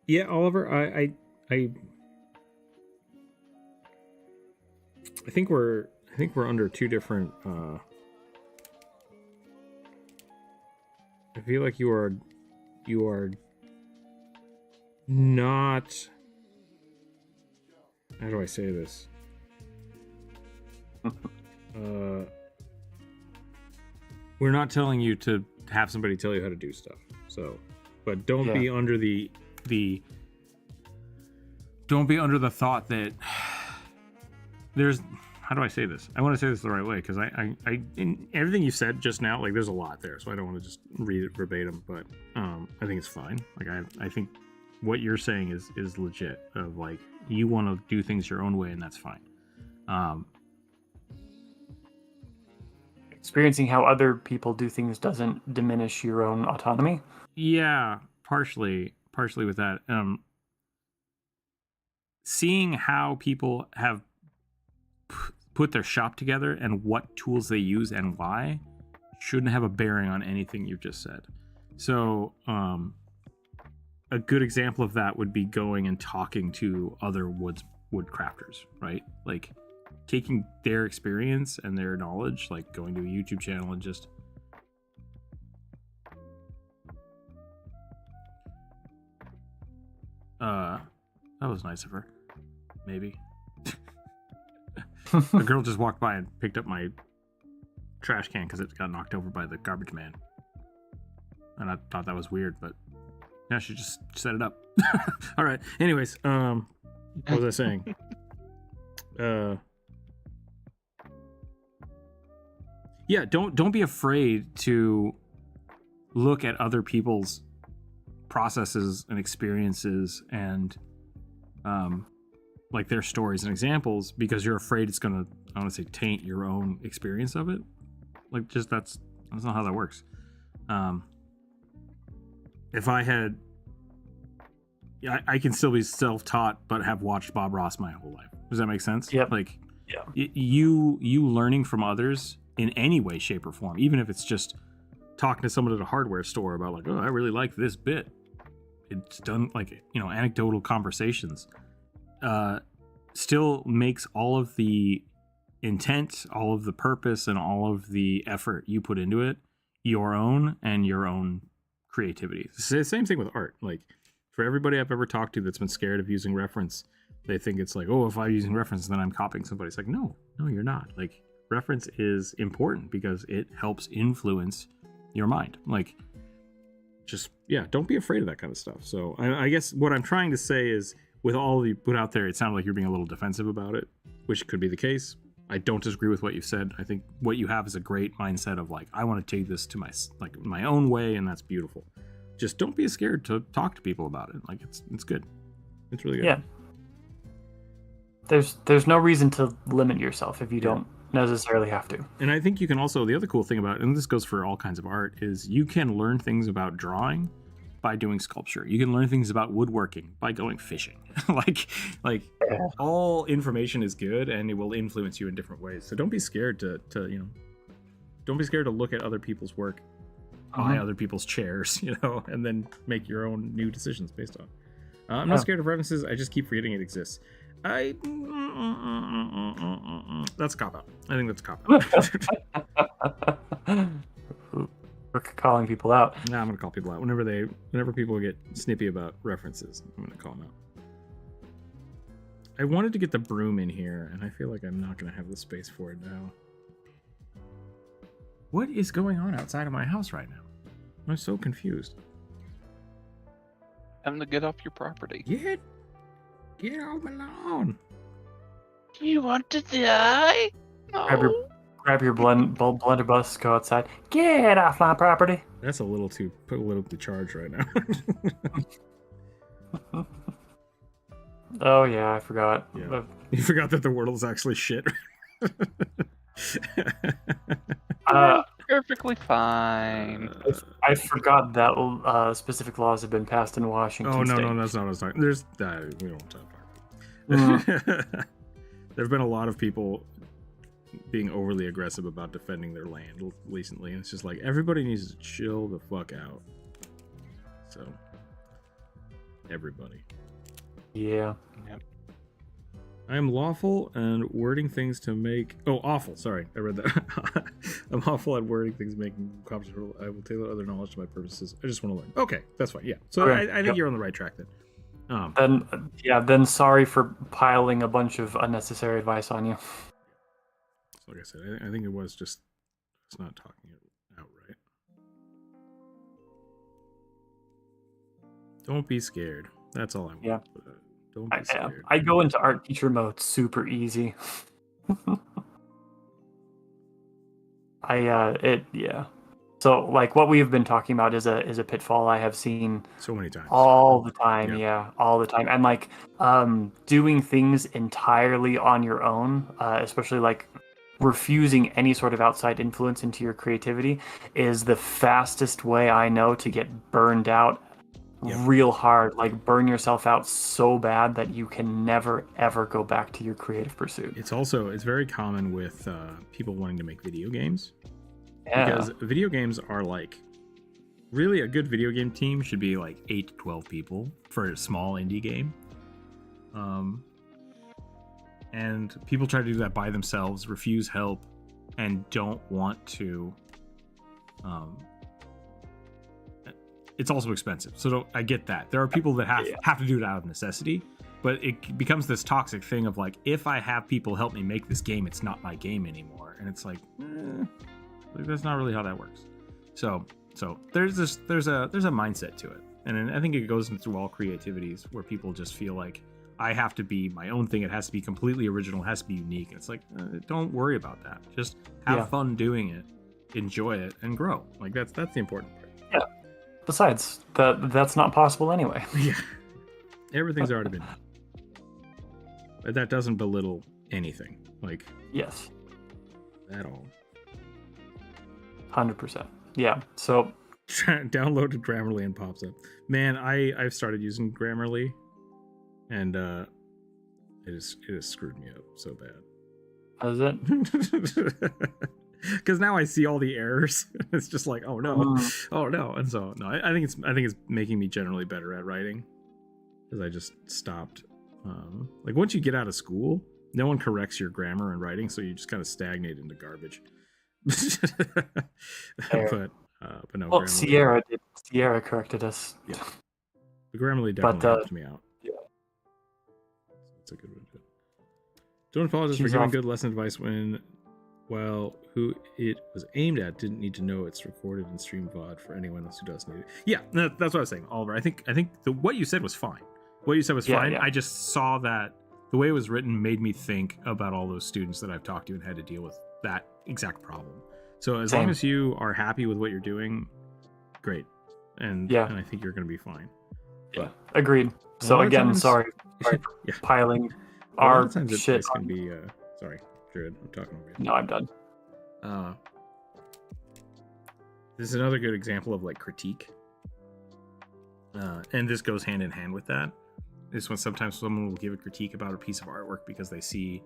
A: Yeah, Oliver, I think we're under two different I feel like you are not, how do I say this? We're not telling you to have somebody tell you how to do stuff. So, but don't be under don't be under the thought that there's, how do I say this? I want to say this the right way, because I in everything you said just now, like, there's a lot there, so I don't want to just read it verbatim, but I think it's fine. Like, I think what you're saying is legit, of like, you want to do things your own way, and that's fine.
C: Experiencing how other people do things doesn't diminish your own autonomy.
A: Yeah, partially with that. Seeing how people have put their shop together and what tools they use and why shouldn't have a bearing on anything you've just said. So a good example of that would be going and talking to other wood crafters, right? Like, taking their experience and their knowledge, like going to a YouTube channel and just that was nice of her. Maybe. A girl just walked by and picked up my trash can because it got knocked over by the garbage man. And I thought that was weird, but yeah, she just set it up. All right. Anyways, what was I saying? Yeah, don't be afraid to look at other people's processes and experiences and like their stories and examples, because you're afraid it's gonna, I want to say, taint your own experience of it. Like, just, that's That's not how that works. If I had, I can still be self-taught, but have watched Bob Ross my whole life. Does that make sense?
C: Yep.
A: Like,
C: yeah.
A: You learning from others in any way, shape, or form, even if it's just talking to someone at a hardware store about like, oh, I really like this bit. It's done like, anecdotal conversations. Still makes all of the intent, all of the purpose, and all of the effort you put into it your own and your own creativity. It's the same thing with art. Like, for everybody I've ever talked to that's been scared of using reference, they think it's like, oh, if I'm using reference, then I'm copying somebody. It's like, no, you're not. Like, reference is important because it helps influence your mind. Like, just, don't be afraid of that kind of stuff. So I guess what I'm trying to say is, with all you put out there, it sounded like you're being a little defensive about it, which could be the case. I don't disagree with what you said. I think what you have is a great mindset of like, I want to take this to my own way, and that's beautiful. Just don't be scared to talk to people about it. Like, it's good. It's really good.
C: Yeah. There's no reason to limit yourself if you don't necessarily have to.
A: And I think you can also, the other cool thing about it, and this goes for all kinds of art, is you can learn things about drawing by doing sculpture. You can learn things about woodworking by going fishing. All information is good, and it will influence you in different ways. So don't be scared to don't be scared to look at other people's work, buy other people's chairs, and then make your own new decisions based on. I'm not scared of references. I just keep forgetting it exists. That's a cop-out. I think that's a cop-out.
C: We're calling people out.
A: Nah, I'm gonna call people out whenever people get snippy about references. I'm gonna call them out. I wanted to get the broom in here, and I feel like I'm not gonna have the space for it now. What is going on outside of my house right now? I'm so confused.
B: Time to get off your property.
A: Get off my lawn.
B: You want to die? No.
C: Grab your blunderbuss, go outside. Get off my property.
A: That's a little too charged right now.
C: Oh yeah, I forgot.
A: Yeah. You forgot that the world is actually shit.
B: Perfectly fine.
C: I forgot that specific laws have been passed in Washington.
A: Oh no,
C: State.
A: no, that's not what I was talking. We don't talk about it. There've been a lot of people being overly aggressive about defending their land recently, and it's just like everybody needs to chill the fuck out. So, everybody.
C: Yeah.
B: Yep.
A: I am lawful and wording things to make. Oh, awful. Sorry, I read that. I'm awful at wording things, making comments. I will tailor other knowledge to my purposes. I just want to learn. Okay, that's fine. Yeah. So
C: okay.
A: I think you're on the right track then.
C: Then sorry for piling a bunch of unnecessary advice on you.
A: Like I said, I think it was just it's not talking it outright. Don't be scared. That's all I want.
C: Yeah.
A: Don't be scared.
C: I go into art teacher mode super easy. So like what we've been talking about is a pitfall I have seen
A: so many times.
C: All the time, all the time. And like doing things entirely on your own, especially like refusing any sort of outside influence into your creativity is the fastest way I know to get burned out real hard. Like burn yourself out so bad that you can never ever go back to your creative pursuit.
A: It's very common with people wanting to make video games.
C: Yeah.
A: Because video games are like, really a good video game team should be like 8 to 12 people for a small indie game. And people try to do that by themselves, refuse help, and don't want to. It's also expensive, so I get that. There are people that have to do it out of necessity, but it becomes this toxic thing of like, if I have people help me make this game, it's not my game anymore, and it's like that's not really how that works. So there's a mindset to it, and I think it goes through all creativities where people just feel like, I have to be my own thing. It has to be completely original. It has to be unique. And it's like, don't worry about that. Just have fun doing it, enjoy it, and grow. Like that's the important part.
C: Yeah. Besides, that's not possible anyway.
A: Yeah. Everything's already been done. But that doesn't belittle anything. Like
C: yes,
A: at all.
C: 100%. Yeah. So
A: downloaded Grammarly and pops up. Man, I've started using Grammarly, and it has screwed me up so bad.
C: Is it?
A: Because now I see all the errors. It's just like, oh no, oh no, and so no. I think it's making me generally better at writing, because I just stopped. Like once you get out of school, no one corrects your grammar and writing, so you just kind of stagnate into garbage. But no.
C: Well, Sierra corrected us.
A: Yeah, the Grammarly definitely helped me out.
C: Yeah,
A: it's a good one. Don't apologize for giving good lesson advice when, well, who it was aimed at didn't need to know it's recorded and stream VOD for anyone else who does need it. Yeah, that's what I was saying, Oliver. I think what you said was fine. What you said was fine.
C: Yeah.
A: I just saw that the way it was written made me think about all those students that I've talked to and had to deal with that exact problem. So as long as you are happy with what you're doing, great. And I think you're going to be fine.
C: Yeah, agreed. So again, sorry for piling our shit.
A: Can be, sorry, Jared, I'm talking over you.
C: No, I'm done.
A: This is another good example of like critique. And this goes hand in hand with that. Is when sometimes someone will give a critique about a piece of artwork because they see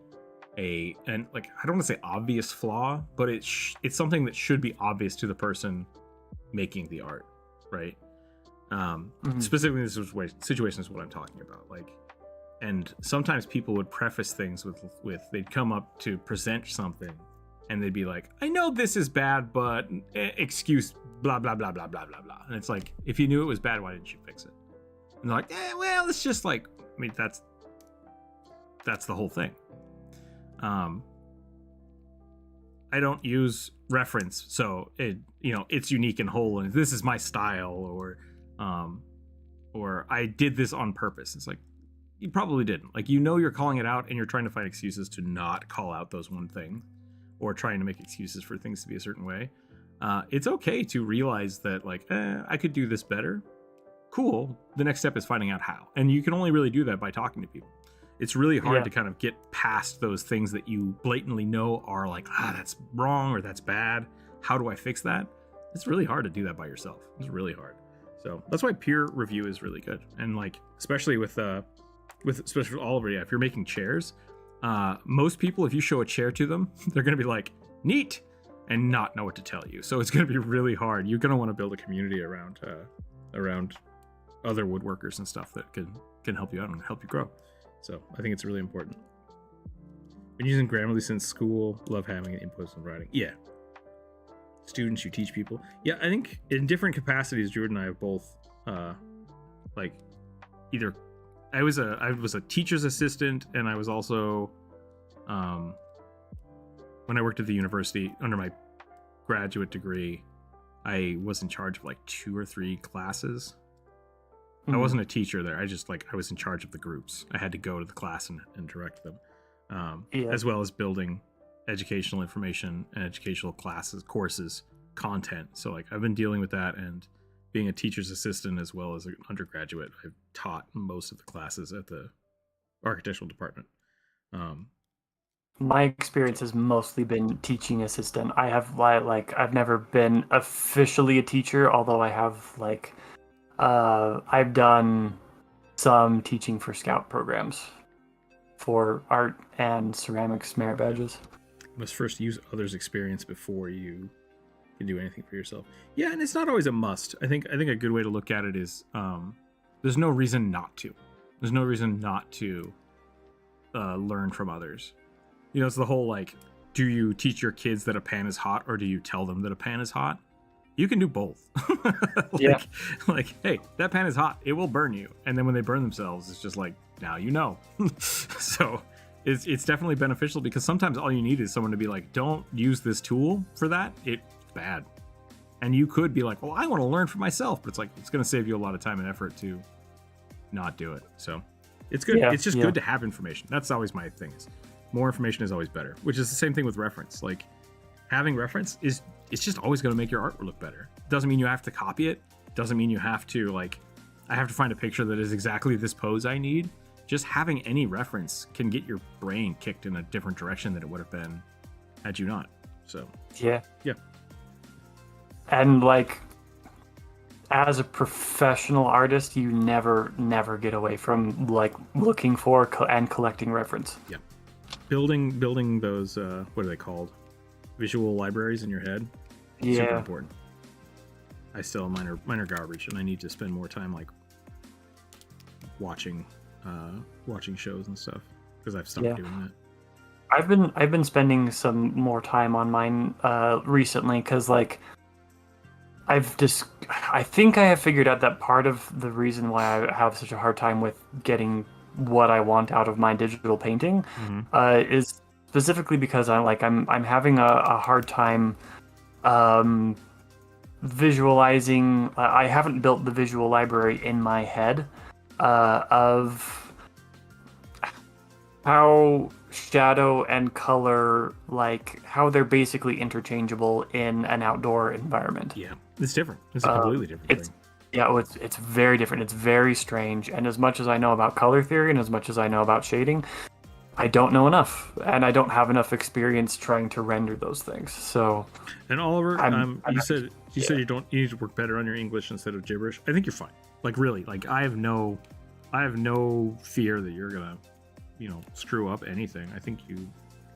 A: and like, I don't want to say obvious flaw, but it's something that should be obvious to the person making the art, right? Specifically in this situation is what I'm talking about. Like, and sometimes people would preface things with they'd come up to present something and they'd be like, I know this is bad, but excuse blah blah blah blah blah blah blah. And it's like, if you knew it was bad, why didn't you fix it? And they're like, well, it's just like, I mean, that's the whole thing. I don't use reference, so it's unique and whole, and this is my style, or I did this on purpose. It's like, you probably didn't. Like, you're calling it out, and you're trying to find excuses to not call out those one thing, or trying to make excuses for things to be a certain way. It's okay to realize that, like, I could do this better. Cool. The next step is finding out how, and you can only really do that by talking to people. It's really hard to kind of get past those things that you blatantly know are like, that's wrong or that's bad. How do I fix that? It's really hard to do that by yourself. It's really hard. So that's why peer review is really good. And like, especially with especially Oliver, if you're making chairs, most people, if you show a chair to them, they're going to be like, neat, and not know what to tell you. So it's going to be really hard. You're going to want to build a community around other woodworkers and stuff that can help you out and help you grow. So I think it's really important. Been using Grammarly since school. Love having an input in writing. Yeah. Students, you teach people. Yeah, I think in different capacities, Jordan and I have both, like, either I was a teacher's assistant, and I was also, when I worked at the university under my graduate degree, I was in charge of like 2 or 3 classes. I wasn't a teacher there. I was in charge of the groups. I had to go to the class and direct them, as well as building educational information and educational courses, content. So like, I've been dealing with that, and being a teacher's assistant as well as an undergraduate, I've taught most of the classes at the architectural department.
C: My experience has mostly been teaching assistant. I have I've never been officially a teacher, although I have I've done some teaching for scout programs for art and ceramics merit badges.
A: You must first use others' experience before you can do anything for yourself. Yeah, and it's not always a must. I think a good way to look at it is there's no reason not to. There's no reason not to learn from others. It's the whole like, do you teach your kids that a pan is hot, or do you tell them that a pan is hot? You can do both. Like, hey, that pan is hot. It will burn you. And then when they burn themselves, it's just like, now you know. So it's definitely beneficial, because sometimes all you need is someone to be like, don't use this tool for that. It's bad. And you could be like, well, I want to learn for myself. But it's like, it's going to save you a lot of time and effort to not do it. So it's good. It's just good to have information. That's always my thing. Is more information is always better, which is the same thing with reference. Like, having reference it's just always going to make your art look better. Doesn't mean you have to copy it. Doesn't mean you have to, like, I have to find a picture that is exactly this pose I need. Just having any reference can get your brain kicked in a different direction than it would have been had you not. So
C: yeah. And like, as a professional artist, you never get away from like looking for and collecting reference.
A: Yeah, building those what are they called? Visual libraries in your head.
C: Yeah,
A: super important. I still minor garbage, and I need to spend more time like watching shows and stuff because I've stopped doing that.
C: I've been spending some more time on mine recently because like I think I have figured out that part of the reason why I have such a hard time with getting what I want out of my digital painting is specifically because I'm having a hard time visualizing. I haven't built the visual library in my head of how shadow and color, like how they're basically interchangeable in an outdoor environment.
A: Yeah, it's different. It's a completely different thing.
C: Yeah, it's very different. It's very strange. And as much as I know about color theory and as much as I know about shading, I don't know enough, and I don't have enough experience trying to render those things. So,
A: and Oliver, you said you need to work better on your English instead of gibberish. I think you're fine. Like really, like I have no fear that you're gonna, screw up anything. I think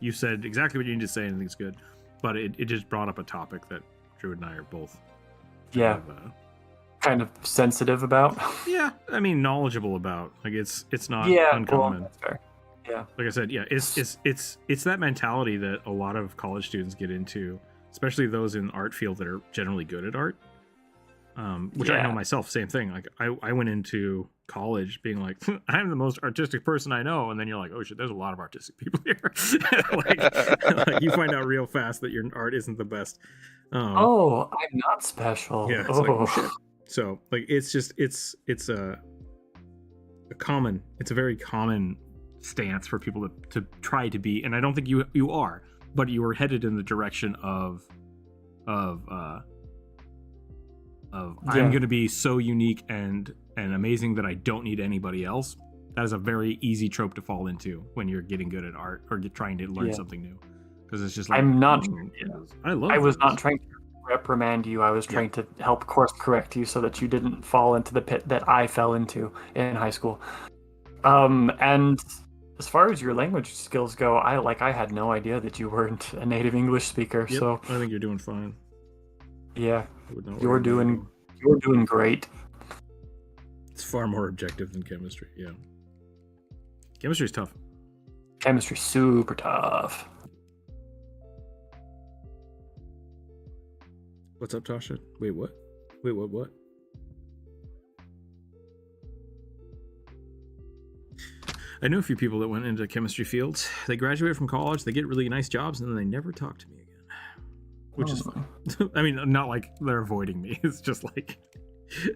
A: you said exactly what you need to say, and I think it's good. But it just brought up a topic that Drew and I are both
C: kind of sensitive about.
A: Yeah, I mean knowledgeable about. Like it's not uncommon.
C: Well, that's fair. Yeah.
A: Like I said, it's that mentality that a lot of college students get into, especially those in art field that are generally good at art. Which I know myself, same thing. Like I went into college being like, I'm the most artistic person I know, and then you're like, oh shit, there's a lot of artistic people here. like you find out real fast that your art isn't the best.
C: I'm not special.
A: Yeah. It's like, oh shit. So like it's a very common stance for people to try to be, and I don't think you are, but you were headed in the direction of I'm going to be so unique and amazing that I don't need anybody else. That is a very easy trope to fall into when you're getting good at art or trying to learn something new, because it's just like I was
C: not trying to reprimand you. I was trying to help course correct you so that you didn't fall into the pit that I fell into in high school. And as far as your language skills go, I had no idea that you weren't a native English speaker.
A: Yep,
C: so
A: I think you're doing fine.
C: Yeah, you're doing great.
A: It's far more objective than chemistry. Yeah, chemistry's tough.
C: Chemistry's super tough.
A: What's up, Tasha? Wait, what? What? I know a few people that went into chemistry fields. They graduate from college, they get really nice jobs, and then they never talk to me again. Which is fine. I mean, not like they're avoiding me. It's just like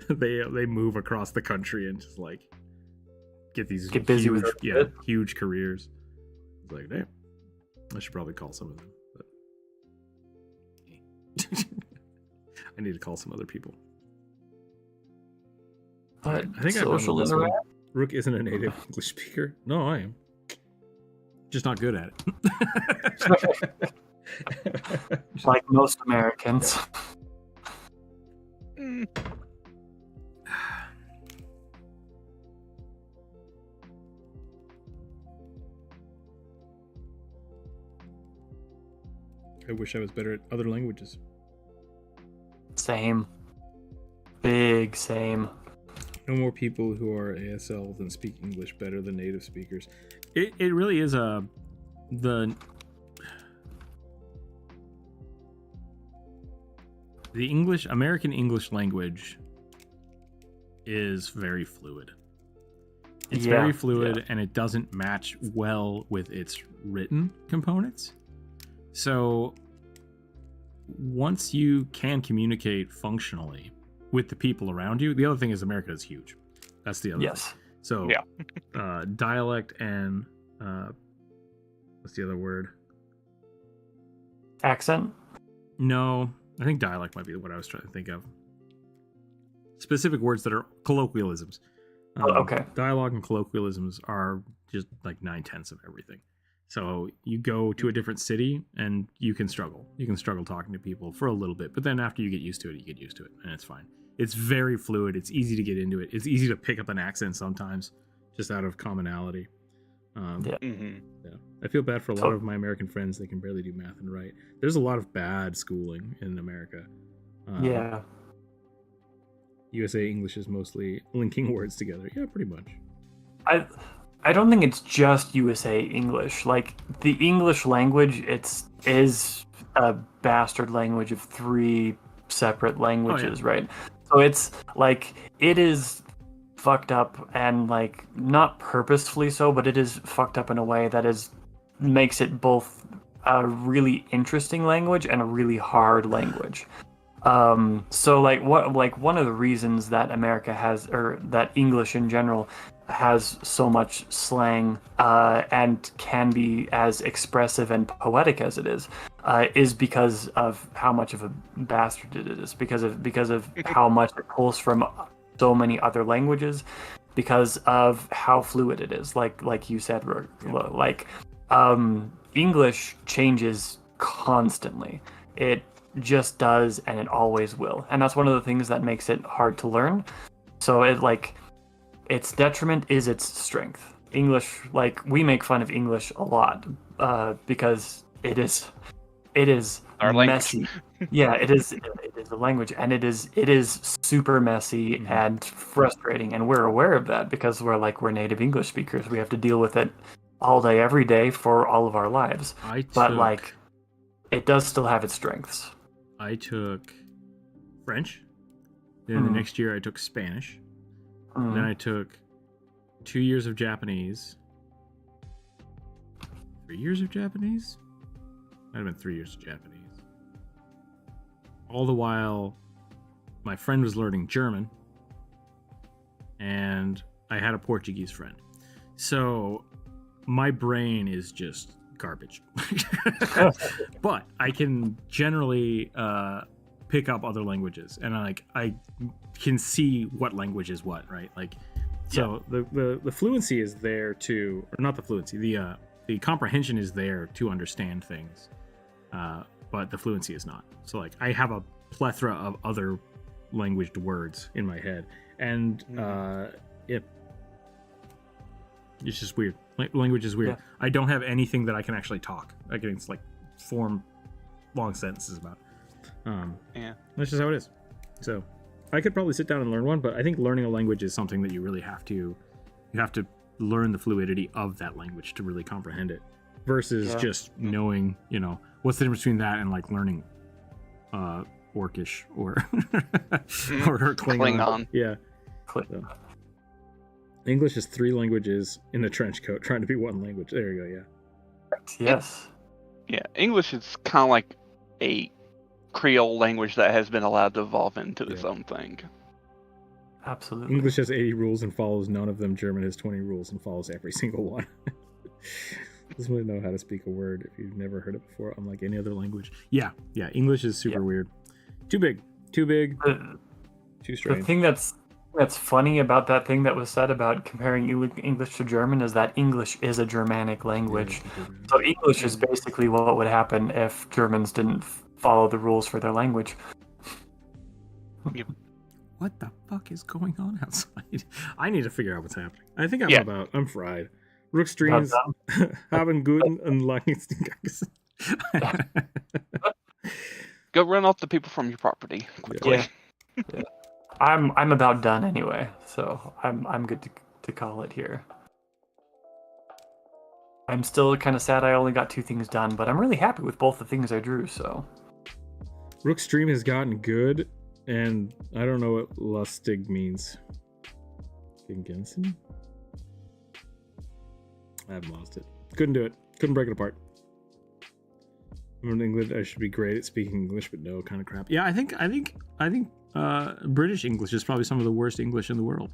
A: they move across the country and just like get busy with huge careers. It's like, damn, I should probably call some of them. But I need to call some other people.
C: But
A: I think
C: social interaction.
A: Rook isn't a native English speaker. No, I am. Just not good at it.
C: Like most Americans.
A: I wish I was better at other languages.
C: Same. Big same.
A: No more people who are ASL than speak English better than native speakers. It really is the American English language is very fluid. It's very fluid, and it doesn't match well with its written components. So once you can communicate functionally with the people around you, the other thing is America is huge. That's the other thing. So dialect and what's the other word?
C: Accent?
A: No, I think dialect might be what I was trying to think of. Specific words that are colloquialisms.
C: Okay.
A: Dialogue and colloquialisms are just like 9/10 of everything. So you go to a different city and you can struggle. You can struggle talking to people for a little bit, but then after you get used to it, and it's fine. It's very fluid. It's easy to get into it. It's easy to pick up an accent sometimes, just out of commonality. Yeah. I feel bad for a lot of my American friends. They can barely do math and write. There's a lot of bad schooling in America. USA English is mostly linking words together. Yeah, pretty much.
C: I don't think it's just USA English. Like, the English language, is a bastard language of 3 separate languages, right? So it's like, it is fucked up, and like, not purposefully so, but it is fucked up in a way that makes it both a really interesting language and a really hard language. So one of the reasons that America has, or that English in general has so much slang and can be as expressive and poetic as it is because of how much of a bastard it is, because of how much it pulls from so many other languages, because of how fluid it is. Like you said, English changes constantly. It just does, and it always will, and that's one of the things that makes it hard to learn. So its detriment is its strength. English, like, we make fun of English a lot because it is
B: our
C: messy.
B: Language.
C: Yeah, it is a language, and it is super messy and frustrating, and we're aware of that because we're native English speakers. We have to deal with it all day, every day for all of our lives. But it does still have its strengths.
A: I took French. Then the next year I took Spanish. Then I took 2 years of Japanese. 3 years of Japanese? Might have been 3 years of Japanese. All the while, my friend was learning German, and I had a Portuguese friend. So my brain is just garbage. But I can generally pick up other languages, and I can see what language is what, right? Like, so the fluency is there to, or not the fluency, the comprehension is there to understand things, but the fluency is not. So like, I have a plethora of other languaged words in my head, and it's just weird. Language is weird. Yeah. I don't have anything that I can actually talk. I can form long sentences about. That's just how it is. So I could probably sit down and learn one, but I think learning a language is something that you really have to learn the fluidity of that language to really comprehend it, versus just knowing, what's the difference between that and like learning Orcish or or Klingon. Yeah. So. English is 3 languages in a trench coat trying to be one language. There you go, yeah.
C: Yes.
B: Yeah, English is kind of like a Creole language that has been allowed to evolve into its own thing.
C: Absolutely.
A: English has 80 rules and follows none of them. German has 20 rules and follows every single one. Just want to know how to speak a word if you've never heard it before, unlike any other language. Yeah, English is super weird. Too big, too strange.
C: The thing that's funny about that thing that was said about comparing English to German is that English is a Germanic language. So English is basically what would happen if Germans didn't follow the rules for their language.
A: What the fuck is going on outside? I need to figure out what's happening. I think I'm fried. Rookzer0 haben guten und langen
B: Go run off the people from your property quickly.
C: Yeah. I'm about done anyway, so I'm good to call it here. I'm still kind of sad I only got 2 things done, but I'm really happy with both the things I drew. So
A: Rookzer0 has gotten good, and I don't know what lustig means. Gensen? I haven't lost it. Couldn't do it. Couldn't break it apart. I'm in England. I should be great at speaking English, but no, kind of crap. Yeah, I think British English is probably some of the worst English in the world.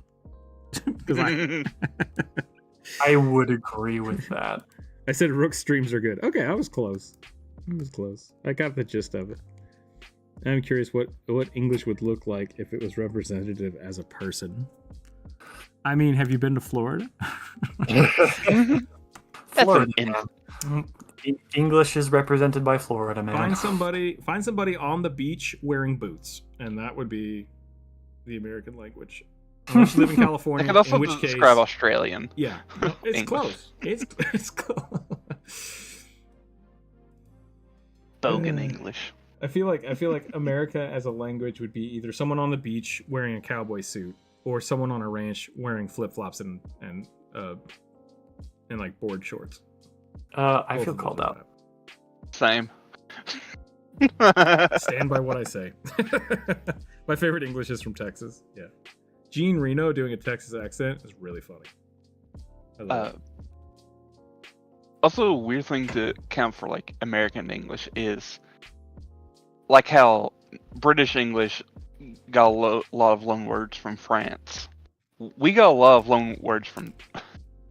C: I would agree with that.
A: I said Rook streams are good. Okay, I was close. I got the gist of it. I'm curious what English would look like if it was representative as a person. I mean, have you been to Florida?
B: Florida.
C: English is represented by Florida, man.
A: Find somebody on the beach wearing boots, and that would be the American language. Unless you live in California,
B: I could also
A: in which case,
B: describe Australian.
A: Yeah, no, it's
B: English.
A: close. It's close.
B: Bogan English.
A: I feel like America as a language would be either someone on the beach wearing a cowboy suit, or someone on a ranch wearing flip flops and like board shorts.
C: I feel called out.
B: Same.
A: Stand by what I say. My favorite English is from Texas. Yeah, Gene Reno doing a Texas accent is really funny. I love it.
B: Also, a weird thing to count for like American English is like how British English got a lot of loan words from France. We got a lot of loan words from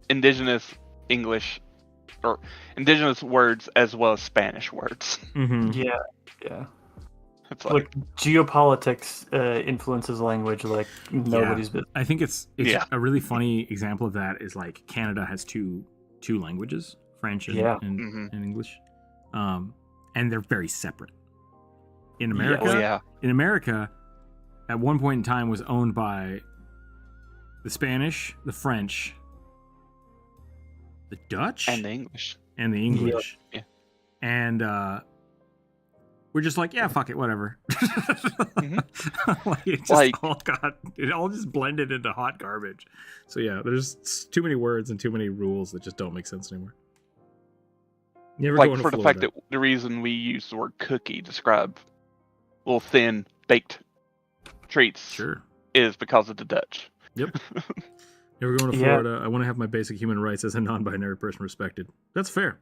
B: indigenous English or indigenous words as well as Spanish words.
A: Mm-hmm.
C: Yeah.
B: It's
C: like geopolitics influences language like nobody's business.
A: I think it's a really funny example of that is like Canada has two languages, French and English, and they're very separate. In America, in America, at one point in time was owned by the Spanish, the French, the Dutch,
B: and the English.
A: Yeah. And we're just like, yeah, fuck it, whatever. It all just blended into hot garbage. So yeah, there's too many words and too many rules that just don't make sense anymore. You ever
B: like
A: go into
B: for
A: Florida?
B: The fact that the reason we use the word cookie to describe little thin baked treats is because of the Dutch.
A: Yep. Ever going to Florida? I want to have my basic human rights as a non-binary person respected. That's fair.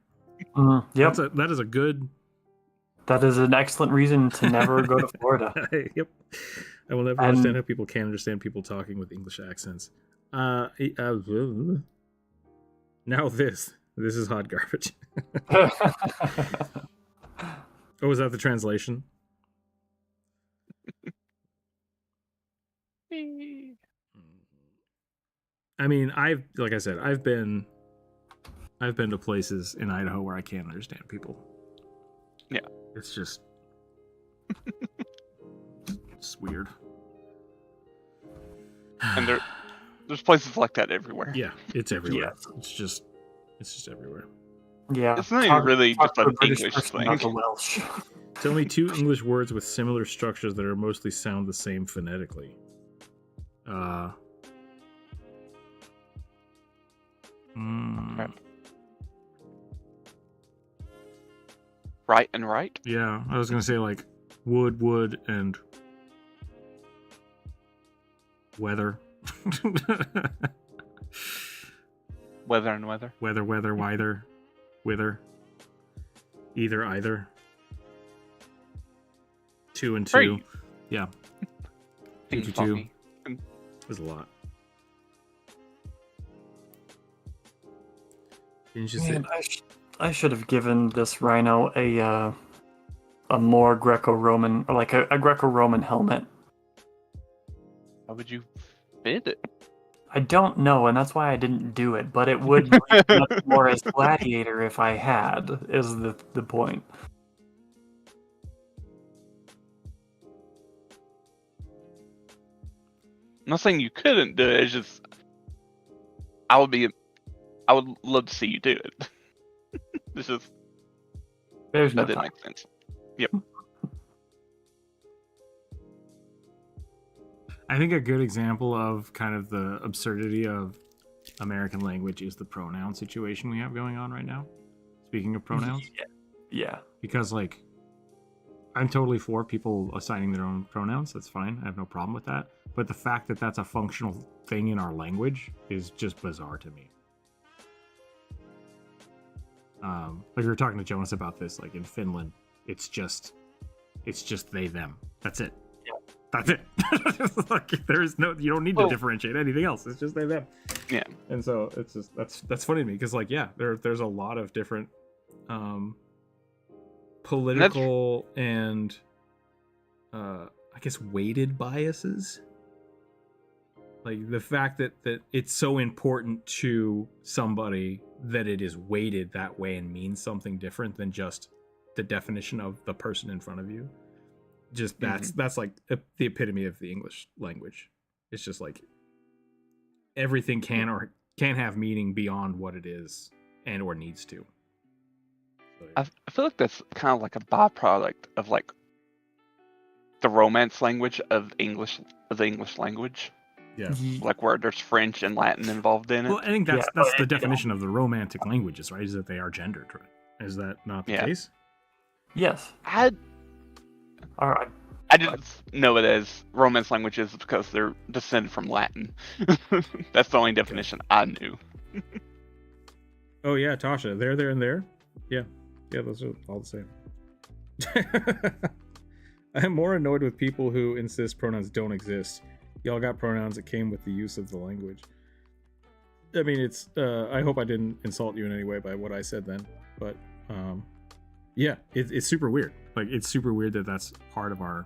C: Yep.
A: That is a good.
C: That is an excellent reason to never go to Florida.
A: Yep. I will never understand how people can't understand people talking with English accents. Now this is hot garbage. Oh, is that the translation? I mean, I've been to places in Idaho where I can't understand people.
B: Yeah.
A: It's just it's weird.
B: And there's places like that everywhere.
A: Yeah, it's everywhere. Yeah. It's just everywhere.
C: Yeah.
B: It's not even really just an English thing.
C: Not the Welsh.
A: Tell me two English words with similar structures that are mostly sound the same phonetically.
B: Right and right?
A: Yeah, I was gonna say like wood, and weather.
B: Weather and weather.
A: Weather, wither, either. 2 and 2.
B: Right.
A: Yeah. 2 to 2. There's a lot.
C: Man, I should have given this rhino a more Greco-Roman, or like a Greco-Roman helmet.
B: How would you fit it?
C: I don't know, and that's why I didn't do it. But it would be much more as Gladiator if I had. Is the point?
B: I'm not saying you couldn't do it. It's just I would love to see you do it. It's just
C: There's no
B: that didn't
C: time.
B: make sense. Yep.
A: I think a good example of kind of the absurdity of American language is the pronoun situation we have going on right now. Speaking of pronouns.
C: Yeah.
A: Because, like, I'm totally for people assigning their own pronouns. That's fine. I have no problem with that. But the fact that that's a functional thing in our language is just bizarre to me. Like we were talking to Jonas about this, like in Finland, it's just they, them. That's it.
C: Yeah.
A: That's it. Like, you don't need to differentiate anything else. It's just they, them.
B: Yeah.
A: And so it's just, that's funny to me because, like, yeah, there's a lot of different political and I guess weighted biases. Like the fact that it's so important to somebody that it is weighted that way and means something different than just the definition of the person in front of you. Just that's like the epitome of the English language. It's just like everything can or can't have meaning beyond what it is and or needs to. So,
B: I feel like that's kind of like a byproduct of like the Romance language of the English language.
A: yeah.
B: Like where there's French and Latin involved in it.
A: Well, I think that's the definition of the Romantic languages, right? Is that they are gendered, right? Is that not the case?
C: Yes.
B: I didn't know it as Romance languages because they're descended from Latin. That's the only definition I knew.
A: Oh yeah, Tasha, there, and there. Yeah, those are all the same. I'm more annoyed with people who insist pronouns don't exist. Y'all got pronouns that came with the use of the language. I mean, it's. I hope I didn't insult you in any way by what I said then, but yeah, it's super weird. Like, it's super weird that that's part of our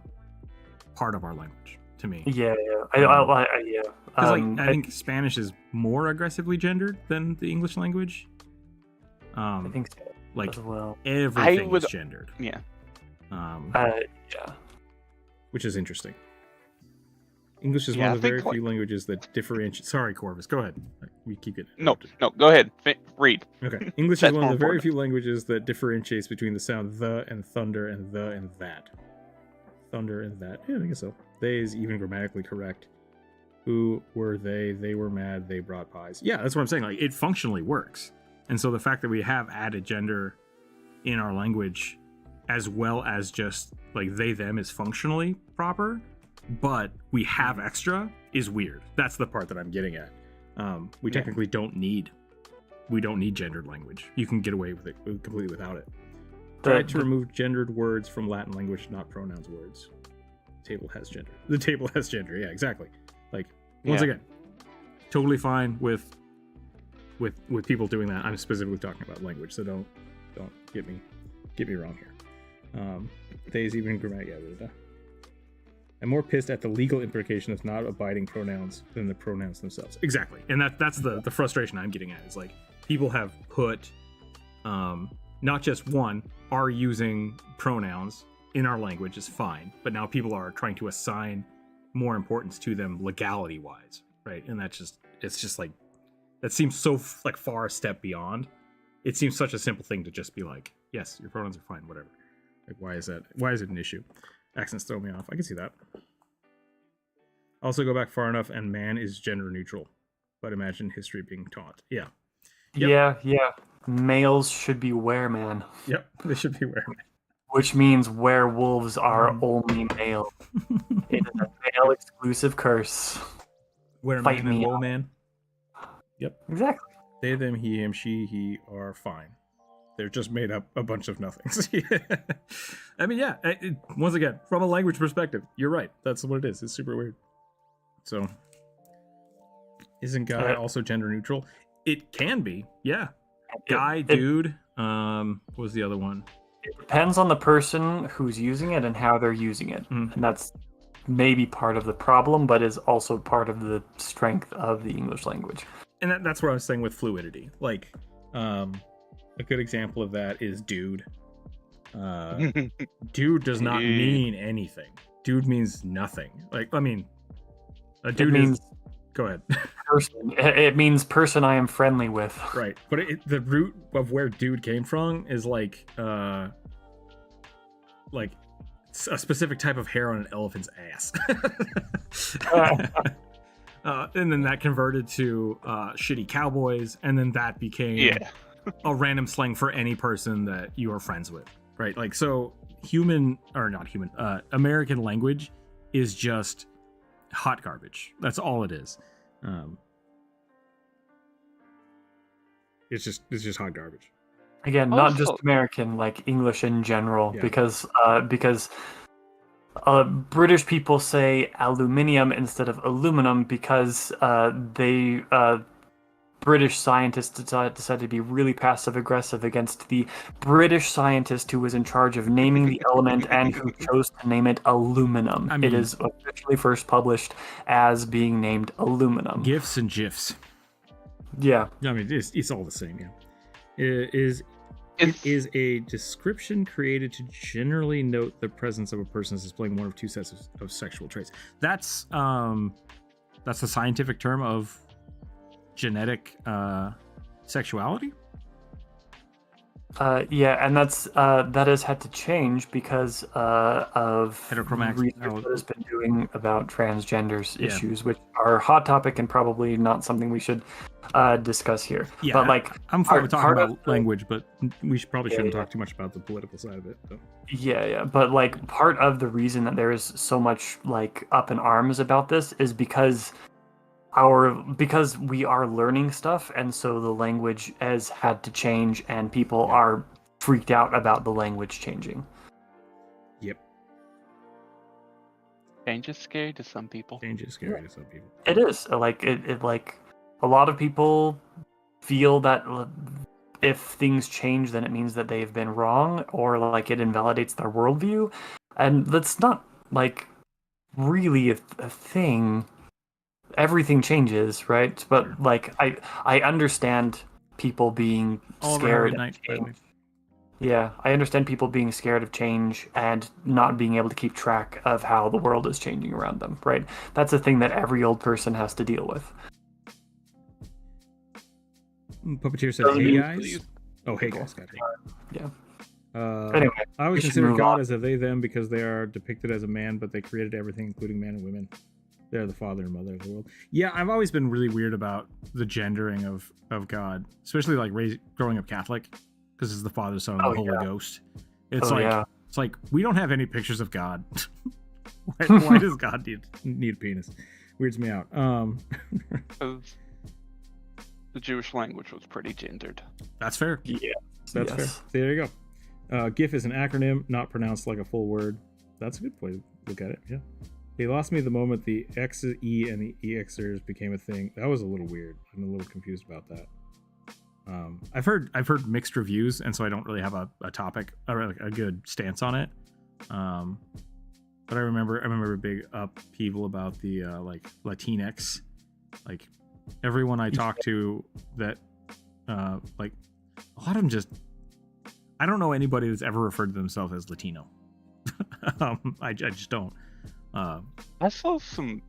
A: language to me.
C: Yeah. Yeah.
A: Because I think Spanish is more aggressively gendered than the English language.
C: I think so.
A: Like,
C: as well.
A: everything is gendered.
B: Yeah.
C: Yeah.
A: Which is interesting. English is one of the very few languages that differentiate. Sorry, Corvus, go ahead. We keep getting interrupted.
B: No, go ahead. Read.
A: Okay. English is one of the very few languages that differentiates between the sound the and thunder and the and that. Thunder and that. Yeah, I guess so. They is even grammatically correct. Who were they? They were mad. They brought pies. Yeah, that's what I'm saying. Like, it functionally works. And so the fact that we have added gender in our language, as well as just like they them is functionally proper, but we have extra, is weird. That's the part that I'm getting at. We technically don't need gendered language. You can get away with it completely without it. Try to remove gendered words from Latin language, not pronouns words. The table has gender. The table has gender. Yeah, exactly. Like, once again, totally fine with people doing that. I'm specifically talking about language, so don't get me wrong here. Theys even grammatic. I'm more pissed at the legal implication of not abiding pronouns than the pronouns themselves. Exactly, and that's the frustration I'm getting at. Is like, people have put not just are using pronouns in our language is fine, but now people are trying to assign more importance to them legality wise, right? And it's just like, that seems so like far a step beyond. It seems such a simple thing to just be like, yes, your pronouns are fine, whatever. Like, why is it an issue? Accents throw me off. I can see that. Also, go back far enough, and man is gender neutral, but imagine history being taught. Yeah. Yep.
C: Yeah. Males should be wereman.
A: Yep, they should be wereman.
C: Which means werewolves are only male. It is a male exclusive curse.
A: Wereman and woman. Yep.
C: Exactly.
A: They, them, he, him, she, he are fine. They're just made up a bunch of nothings. I mean, yeah. Once again, from a language perspective, you're right. That's what it is. It's super weird. So, isn't guy also gender neutral? It can be. Yeah. Guy, dude. What was the other one?
C: It depends on the person who's using it and how they're using it. And that's maybe part of the problem, but is also part of the strength of the English language.
A: And that's what I was saying with fluidity. Like, a good example of that is dude. Dude does not mean anything. Dude means nothing. Like, I mean, a dude means... Go ahead.
C: Person. It means person I am friendly with.
A: Right. But the root of where dude came from is like a specific type of hair on an elephant's ass. And then that converted to shitty cowboys, and then that became a random slang for any person that you are friends with, right? Like, so American language is just hot garbage. That's all it is. It's just hot garbage.
C: Again, not just American, like English in general, because British people say aluminium instead of aluminum because British scientists decided to be really passive aggressive against the British scientist who was in charge of naming the element and who chose to name it aluminum.
A: I mean,
C: it is officially first published as being named aluminum.
A: GIFs and GIFs.
C: Yeah.
A: I mean, it's all the same. Yeah. It is a description created to generally note the presence of a person displaying one of two sets of sexual traits. That's the scientific term of genetic sexuality.
C: Yeah, and that has had to change because of research that has been doing about transgenders issues, which are a hot topic and probably not something we should discuss here.
A: Yeah,
C: but like
A: I'm fine with talking about language, but we shouldn't talk too much about the political side of it. So.
C: Yeah, but like part of the reason that there is so much like up in arms about this is because we are learning stuff, and so the language has had to change, and people are freaked out about the language changing.
A: Yep.
B: Change is scary to some people.
A: Change is scary to some people.
C: It is like it like a lot of people feel that if things change, then it means that they've been wrong, or like it invalidates their worldview, and that's not like really a thing. Everything changes, right? But like I understand people being scared of change. Yeah, I understand people being scared of change and not being able to keep track of how the world is changing around them, right? That's a thing that every old person has to deal with.
A: Puppeteer said, "Hey guys." Oh, hey guys. Got it.
C: Yeah. Anyway,
A: I always consider God as a they/them because they are depicted as a man, but they created everything, including man and women. They're the father and mother of the world. Yeah, I've always been really weird about the gendering of God, especially like growing up Catholic, because it's the Father, Son, and the Holy Ghost. It's it's like we don't have any pictures of God. why does God need a penis? Weirds me out.
B: The Jewish language was pretty gendered.
A: That's fair.
C: Yeah,
A: that's fair. There you go. GIF is an acronym, not pronounced like a full word. That's a good way to look at it. Yeah. They lost me the moment the XE and the EXers became a thing. That was a little weird. I'm a little confused about that. I've heard mixed reviews, and so I don't really have a topic or a good stance on it. But I remember a big upheaval about the like Latinx. Like everyone I talked to that like a lot of them just, I don't know anybody that's ever referred to themselves as Latino. I just don't.
B: I saw some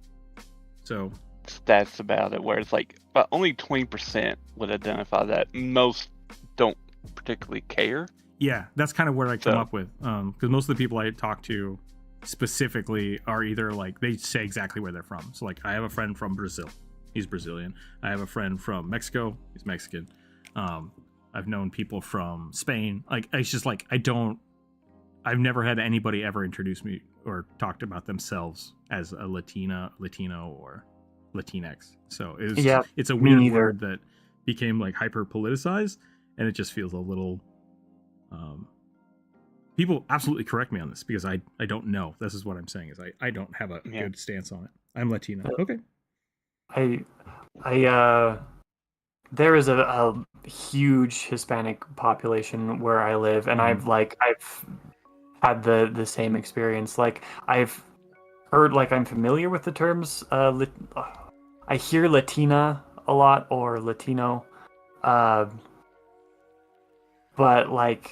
B: stats about it where it's like about only 20% would identify that. Most don't particularly care.
A: Yeah, that's kind of where I come up with, because most of the people I talk to specifically are either like they say exactly where they're from. So like I have a friend from Brazil, he's Brazilian. I have a friend from Mexico, he's Mexican. I've known people from Spain. Like it's just like I've never had anybody ever introduce me or talked about themselves as a Latino, or Latinx. So it's a weird word that became like hyper politicized, and it just feels a little. People absolutely correct me on this because I don't know. This is what I'm saying is I don't have a good stance on it. I'm Latino. Okay.
C: There is a huge Hispanic population where I live, and I've had the same experience. Like I've heard, like I'm familiar with the terms. I hear Latina a lot or Latino, but like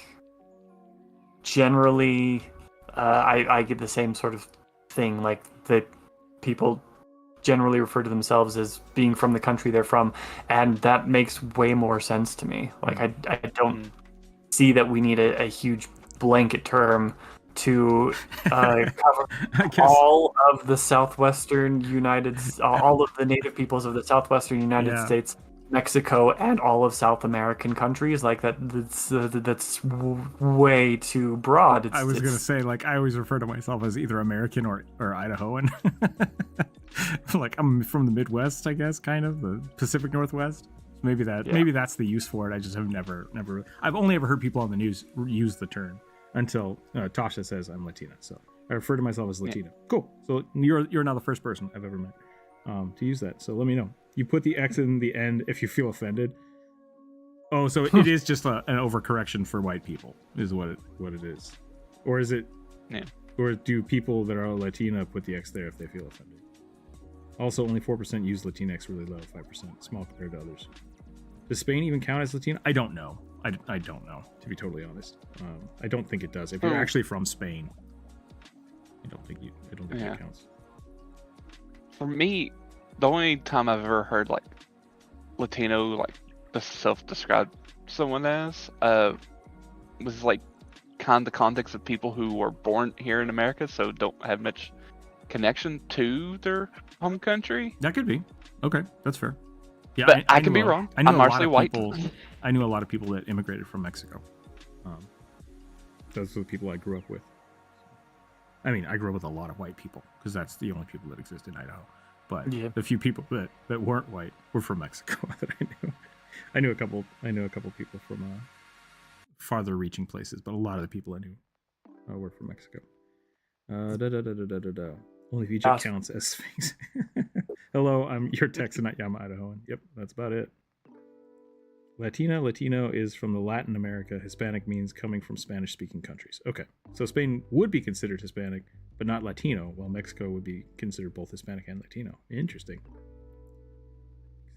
C: generally, I get the same sort of thing. Like that people generally refer to themselves as being from the country they're from, and that makes way more sense to me. Like I don't see that we need a huge blanket term to cover all of the southwestern all of the native peoples of the southwestern United States, Mexico, and all of South American countries. Like that's way too broad.
A: I was gonna say, like, I always refer to myself as either American or Idahoan. Like I'm from the Midwest, I guess, kind of the Pacific Northwest. Maybe that's the use for it. I just have never. I've only ever heard people on the news use the term until Tasha says I'm Latina. So I refer to myself as Latina. Cool. So you're now the first person I've ever met to use that. So let me know. You put the X in the end if you feel offended. Oh, so it is just an overcorrection for white people, is what it is, or is it?
B: Yeah.
A: Or do people that are Latina put the X there if they feel offended? Also, only 4% use Latinx, really low, 5%, small compared to others. Does Spain even count as Latino? I don't know. I don't know, to be totally honest. I don't think it does. If you're actually from Spain, I don't think it counts.
B: For me, the only time I've ever heard like Latino, like the self-describe someone as, was like kind of the context of people who were born here in America, so don't have much connection to their home country.
A: That could be. Okay, that's fair. Yeah,
B: but I can be wrong. I'm largely white.
A: I knew a lot of people that immigrated from Mexico. Those are the people I grew up with. I mean, I grew up with a lot of white people because that's the only people that exist in Idaho. But the few people that weren't white were from Mexico that I knew. I knew a couple people from farther reaching places, but a lot of the people I knew were from Mexico. Only if Egypt counts as Sphinx. Hello, I'm your Texan, not Yama, Idahoan. Yep, that's about it. Latino is from the Latin America. Hispanic means coming from Spanish-speaking countries. Okay, so Spain would be considered Hispanic, but not Latino, while Mexico would be considered both Hispanic and Latino. Interesting.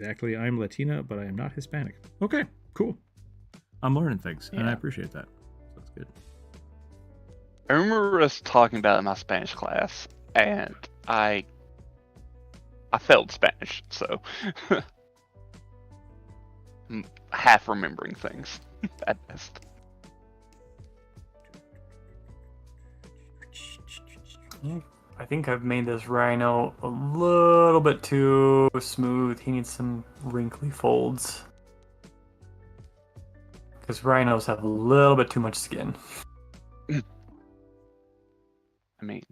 A: Exactly, I'm Latina, but I am not Hispanic. Okay, cool. I'm learning things, and I appreciate that. That's good.
B: I remember us talking about it in my Spanish class, and I failed Spanish, so I'm half remembering things at best.
C: I think I've made this rhino a little bit too smooth. He needs some wrinkly folds. Because rhinos have a little bit too much skin.
B: I mean,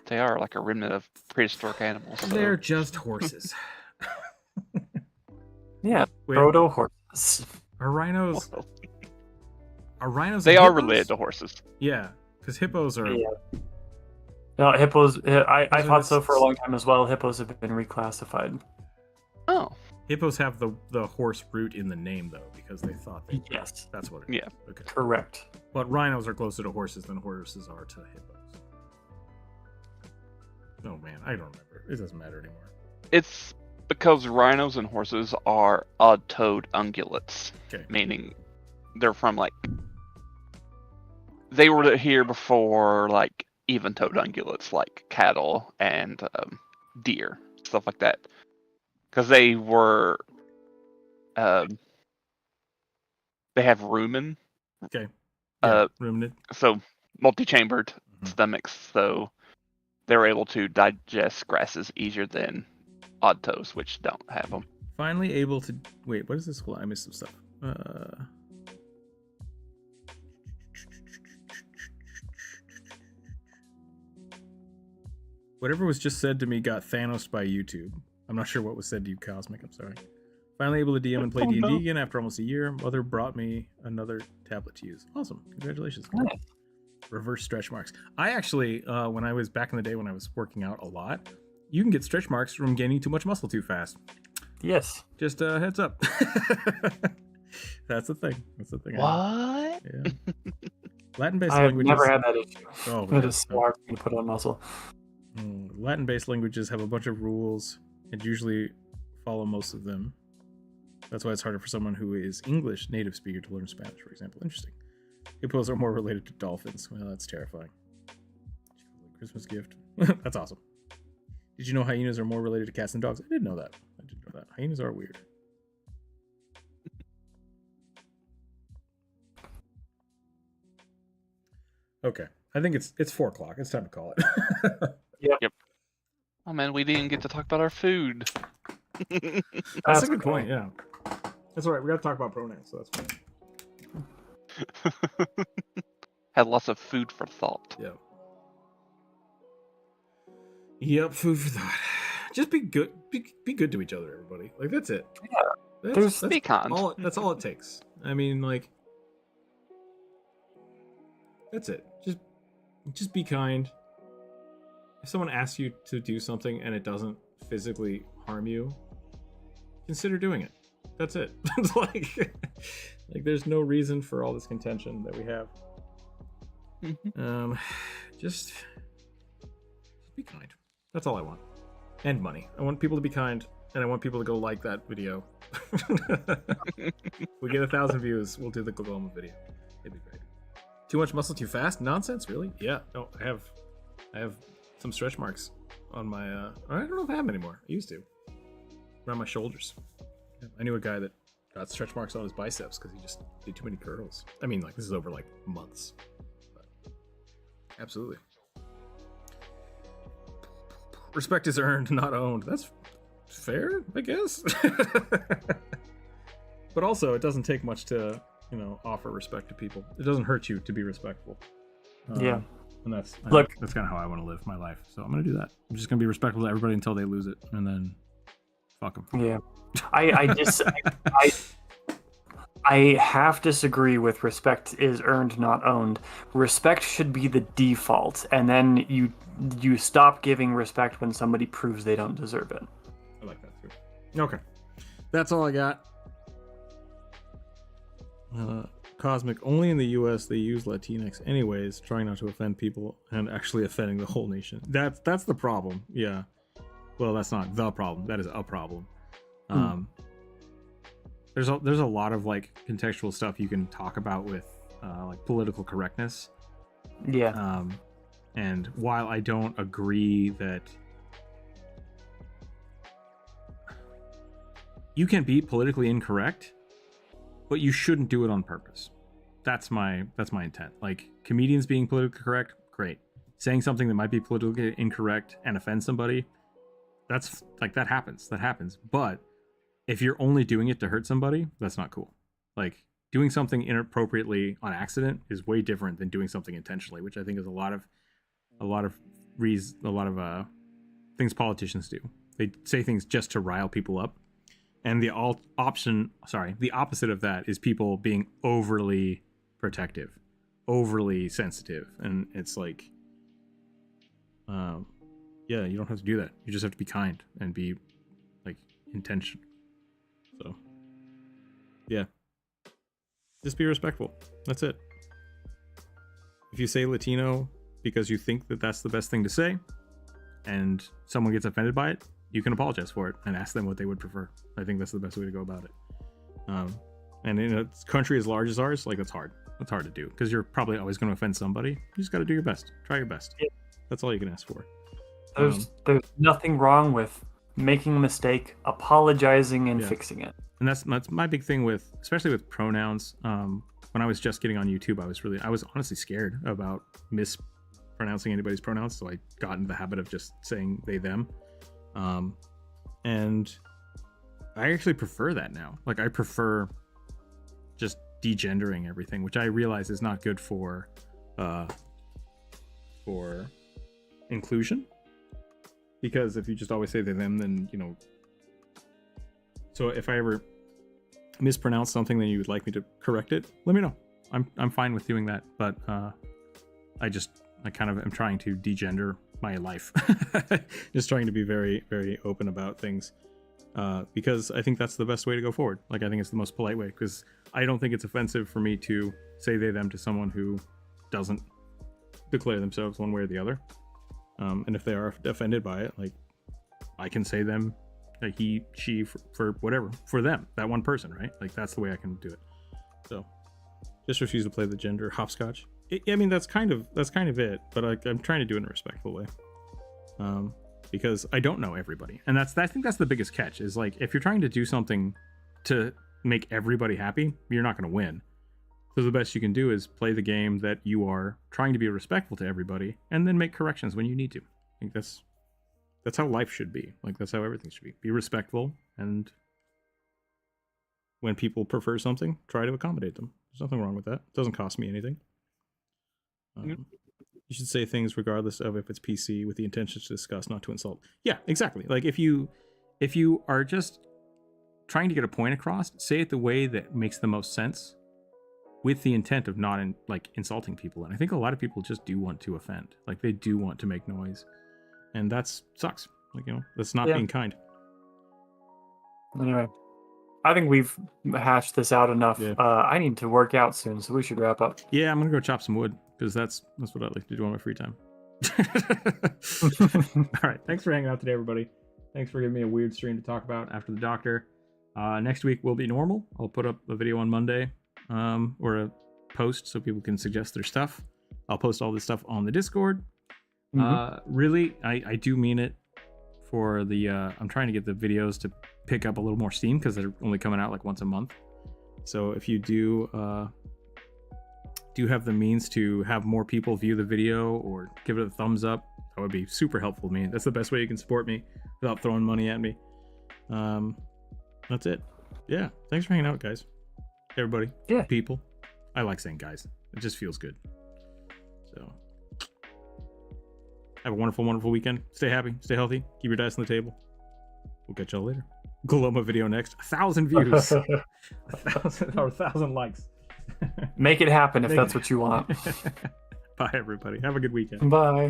B: they are like a remnant of prehistoric animals. So.
A: They're just horses.
C: Yeah, proto horses.
A: Are rhinos?
B: They are related to horses.
A: Yeah, because hippos are.
C: Yeah. No, hippos. I thought so for a long time as well. Hippos have been reclassified.
B: Oh.
A: Hippos have the horse root in the name though, because they thought they.
C: Yes.
A: That's what it is.
B: Yeah.
A: Okay.
C: Correct.
A: But rhinos are closer to horses than horses are to hippos. Oh man, I don't remember. It doesn't matter anymore.
B: It's because rhinos and horses are odd-toed ungulates, meaning they're from like they were here before like even-toed ungulates like cattle and deer, stuff like that, because they were they have rumen.
A: Okay. Yeah, ruminant.
B: So multi-chambered stomachs, so they're able to digest grasses easier than odd toes, which don't have them.
A: Finally able to... Wait, what is this? Well, I missed some stuff. Whatever was just said to me got Thanos by YouTube. I'm not sure what was said to you, Cosmic. I'm sorry. Finally able to DM and play D&D again after almost a year. Mother brought me another tablet to use. Awesome. Congratulations.
C: Nice.
A: Reverse stretch marks. I actually, when I was back in the day when I was working out a lot, you can get stretch marks from gaining too much muscle too fast.
C: Yes.
A: Just heads up. That's the thing. That's the thing.
B: What?
A: Yeah. Latin-based
C: I've
A: languages.
C: never had that issue.
A: Oh,
C: it is so hard to put on muscle.
A: Latin-based languages have a bunch of rules and usually follow most of them. That's why it's harder for someone who is English native speaker to learn Spanish, for example. Interesting. Hippos are more related to dolphins. Well, that's terrifying. Christmas gift. That's awesome. Did you know hyenas are more related to cats than dogs? I didn't know that. Hyenas are weird. Okay. I think it's 4:00. It's time to call it.
B: Yep. Oh man, we didn't get to talk about our food.
A: That's a good point, yeah. That's all right. We got to talk about pronouns, so that's fine.
B: Had lots of food for thought.
A: Yeah. Yep, food for thought. Just be good. Be good to each other, everybody. Like that's it.
C: Yeah.
A: That's
B: be kind.
A: That's all it takes. I mean, like, that's it. Just be kind. if someone asks you to do something and it doesn't physically harm you, consider doing it. That's it. It's like there's no reason for all this contention that we have. Just be kind. That's all I want. And money. I want people to be kind, and I want people to go like that video. We get 1,000 views, we'll do the Global video. It'd be great. Too much muscle too fast? Nonsense, really? Yeah. No, I have some stretch marks on my I don't know if I have them anymore. I used to. Around my shoulders. I knew a guy that got stretch marks on his biceps because he just did too many curls. I mean, like, this is over like months. But absolutely. Respect is earned, not owned. That's fair, I guess. But also, it doesn't take much to, offer respect to people. It doesn't hurt you to be respectful.
C: Yeah.
A: And that's
C: kind
A: of how I want to live my life. So I'm going to do that. I'm just going to be respectful to everybody until they lose it, and then fuck them.
C: Yeah. I half disagree with respect is earned, not owned. Respect should be the default, and then you stop giving respect when somebody proves they don't deserve it.
A: I like that too. Okay. That's all I got. Cosmic, only in the US they use Latinx anyways, trying not to offend people and actually offending the whole nation. That's the problem. Yeah. Well, that's not the problem. That is a problem. There's a lot of like contextual stuff you can talk about with like political correctness.
C: Yeah.
A: And while I don't agree that you can be politically incorrect, but you shouldn't do it on purpose. That's my intent. Like, comedians being politically correct, great. Saying something that might be politically incorrect and offend somebody, that's like, that happens. But if you're only doing it to hurt somebody, that's not cool. Like, doing something inappropriately on accident is way different than doing something intentionally, which I think is a lot of things politicians do. They say things just to rile people up. And the opposite of that is people being overly protective, overly sensitive. And it's like, yeah, you don't have to do that. You just have to be kind and be like intentional. So, yeah, just be respectful. That's it. If you say Latino because you think that that's the best thing to say and someone gets offended by it, you can apologize for it and ask them what they would prefer. I think that's the best way to go about it. And in a country as large as ours, like, that's hard. That's hard to do because you're probably always going to offend somebody. You just got to do your best. Try your best. Yeah. That's all you can ask for.
C: There's nothing wrong with making a mistake, apologizing, and fixing it.
A: And that's my big thing with, especially with pronouns. When I was just getting on YouTube, I was honestly scared about mispronouncing anybody's pronouns, so I got into the habit of just saying they, them. And I actually prefer that now. Like, I prefer just degendering everything, which I realize is not good for inclusion. Because if you just always say they, them, then, so if I ever mispronounce something, then you would like me to correct it, let me know. I'm fine with doing that. But I kind of am trying to degender my life. Just trying to be very, very open about things. Because I think that's the best way to go forward. Like, I think it's the most polite way, because I don't think it's offensive for me to say they, them to someone who doesn't declare themselves one way or the other. And if they are offended by it, like, I can say them, like, he, she, for whatever, for them, that one person, right? Like, that's the way I can do it. So just refuse to play the gender hopscotch. I mean, that's kind of it, but I'm trying to do it in a respectful way. Because I don't know everybody. And I think that's the biggest catch, is like, if you're trying to do something to make everybody happy, you're not going to win. So the best you can do is play the game that you are trying to be respectful to everybody, and then make corrections when you need to. I think that's how life should be. Like, that's how everything should be. Be respectful, and when people prefer something, try to accommodate them. There's nothing wrong with that. It doesn't cost me anything. You should say things regardless of if it's PC, with the intention to discuss, not to insult. Yeah, exactly. Like, if you are just trying to get a point across, say it the way that makes the most sense, with the intent of not insulting people. And I think a lot of people just do want to offend. Like, they do want to make noise. and that sucks. Like, that's not
C: Yeah.
A: being kind.
C: Anyway, I think we've hashed this out enough.
A: Yeah.
C: I need to work out soon, so we should wrap up.
A: Yeah, I'm gonna go chop some wood because that's what I like to do on my free time. All right, thanks for hanging out today, everybody. Thanks for giving me a weird stream to talk about after the doctor. Next week will be normal. I'll put up a video on Monday, or a post so people can suggest their stuff. I'll post all this stuff on the Discord. Really, I do mean it for the I'm trying to get the videos to pick up a little more steam because they're only coming out like once a month. So if you do have the means to have more people view the video or give it a thumbs up, that would be super helpful to me. That's the best way you can support me without throwing money at me. That's it. Yeah, thanks for hanging out, guys. Everybody.
C: Yeah.
A: People. I like saying guys. It just feels good. So have a wonderful, wonderful weekend. Stay happy, stay healthy, keep your dice on the table. We'll catch y'all later. Gloma video next. 1,000 views. 1,000 likes.
C: Make it happen if that's what you want.
A: Bye, everybody. Have a good weekend.
C: Bye.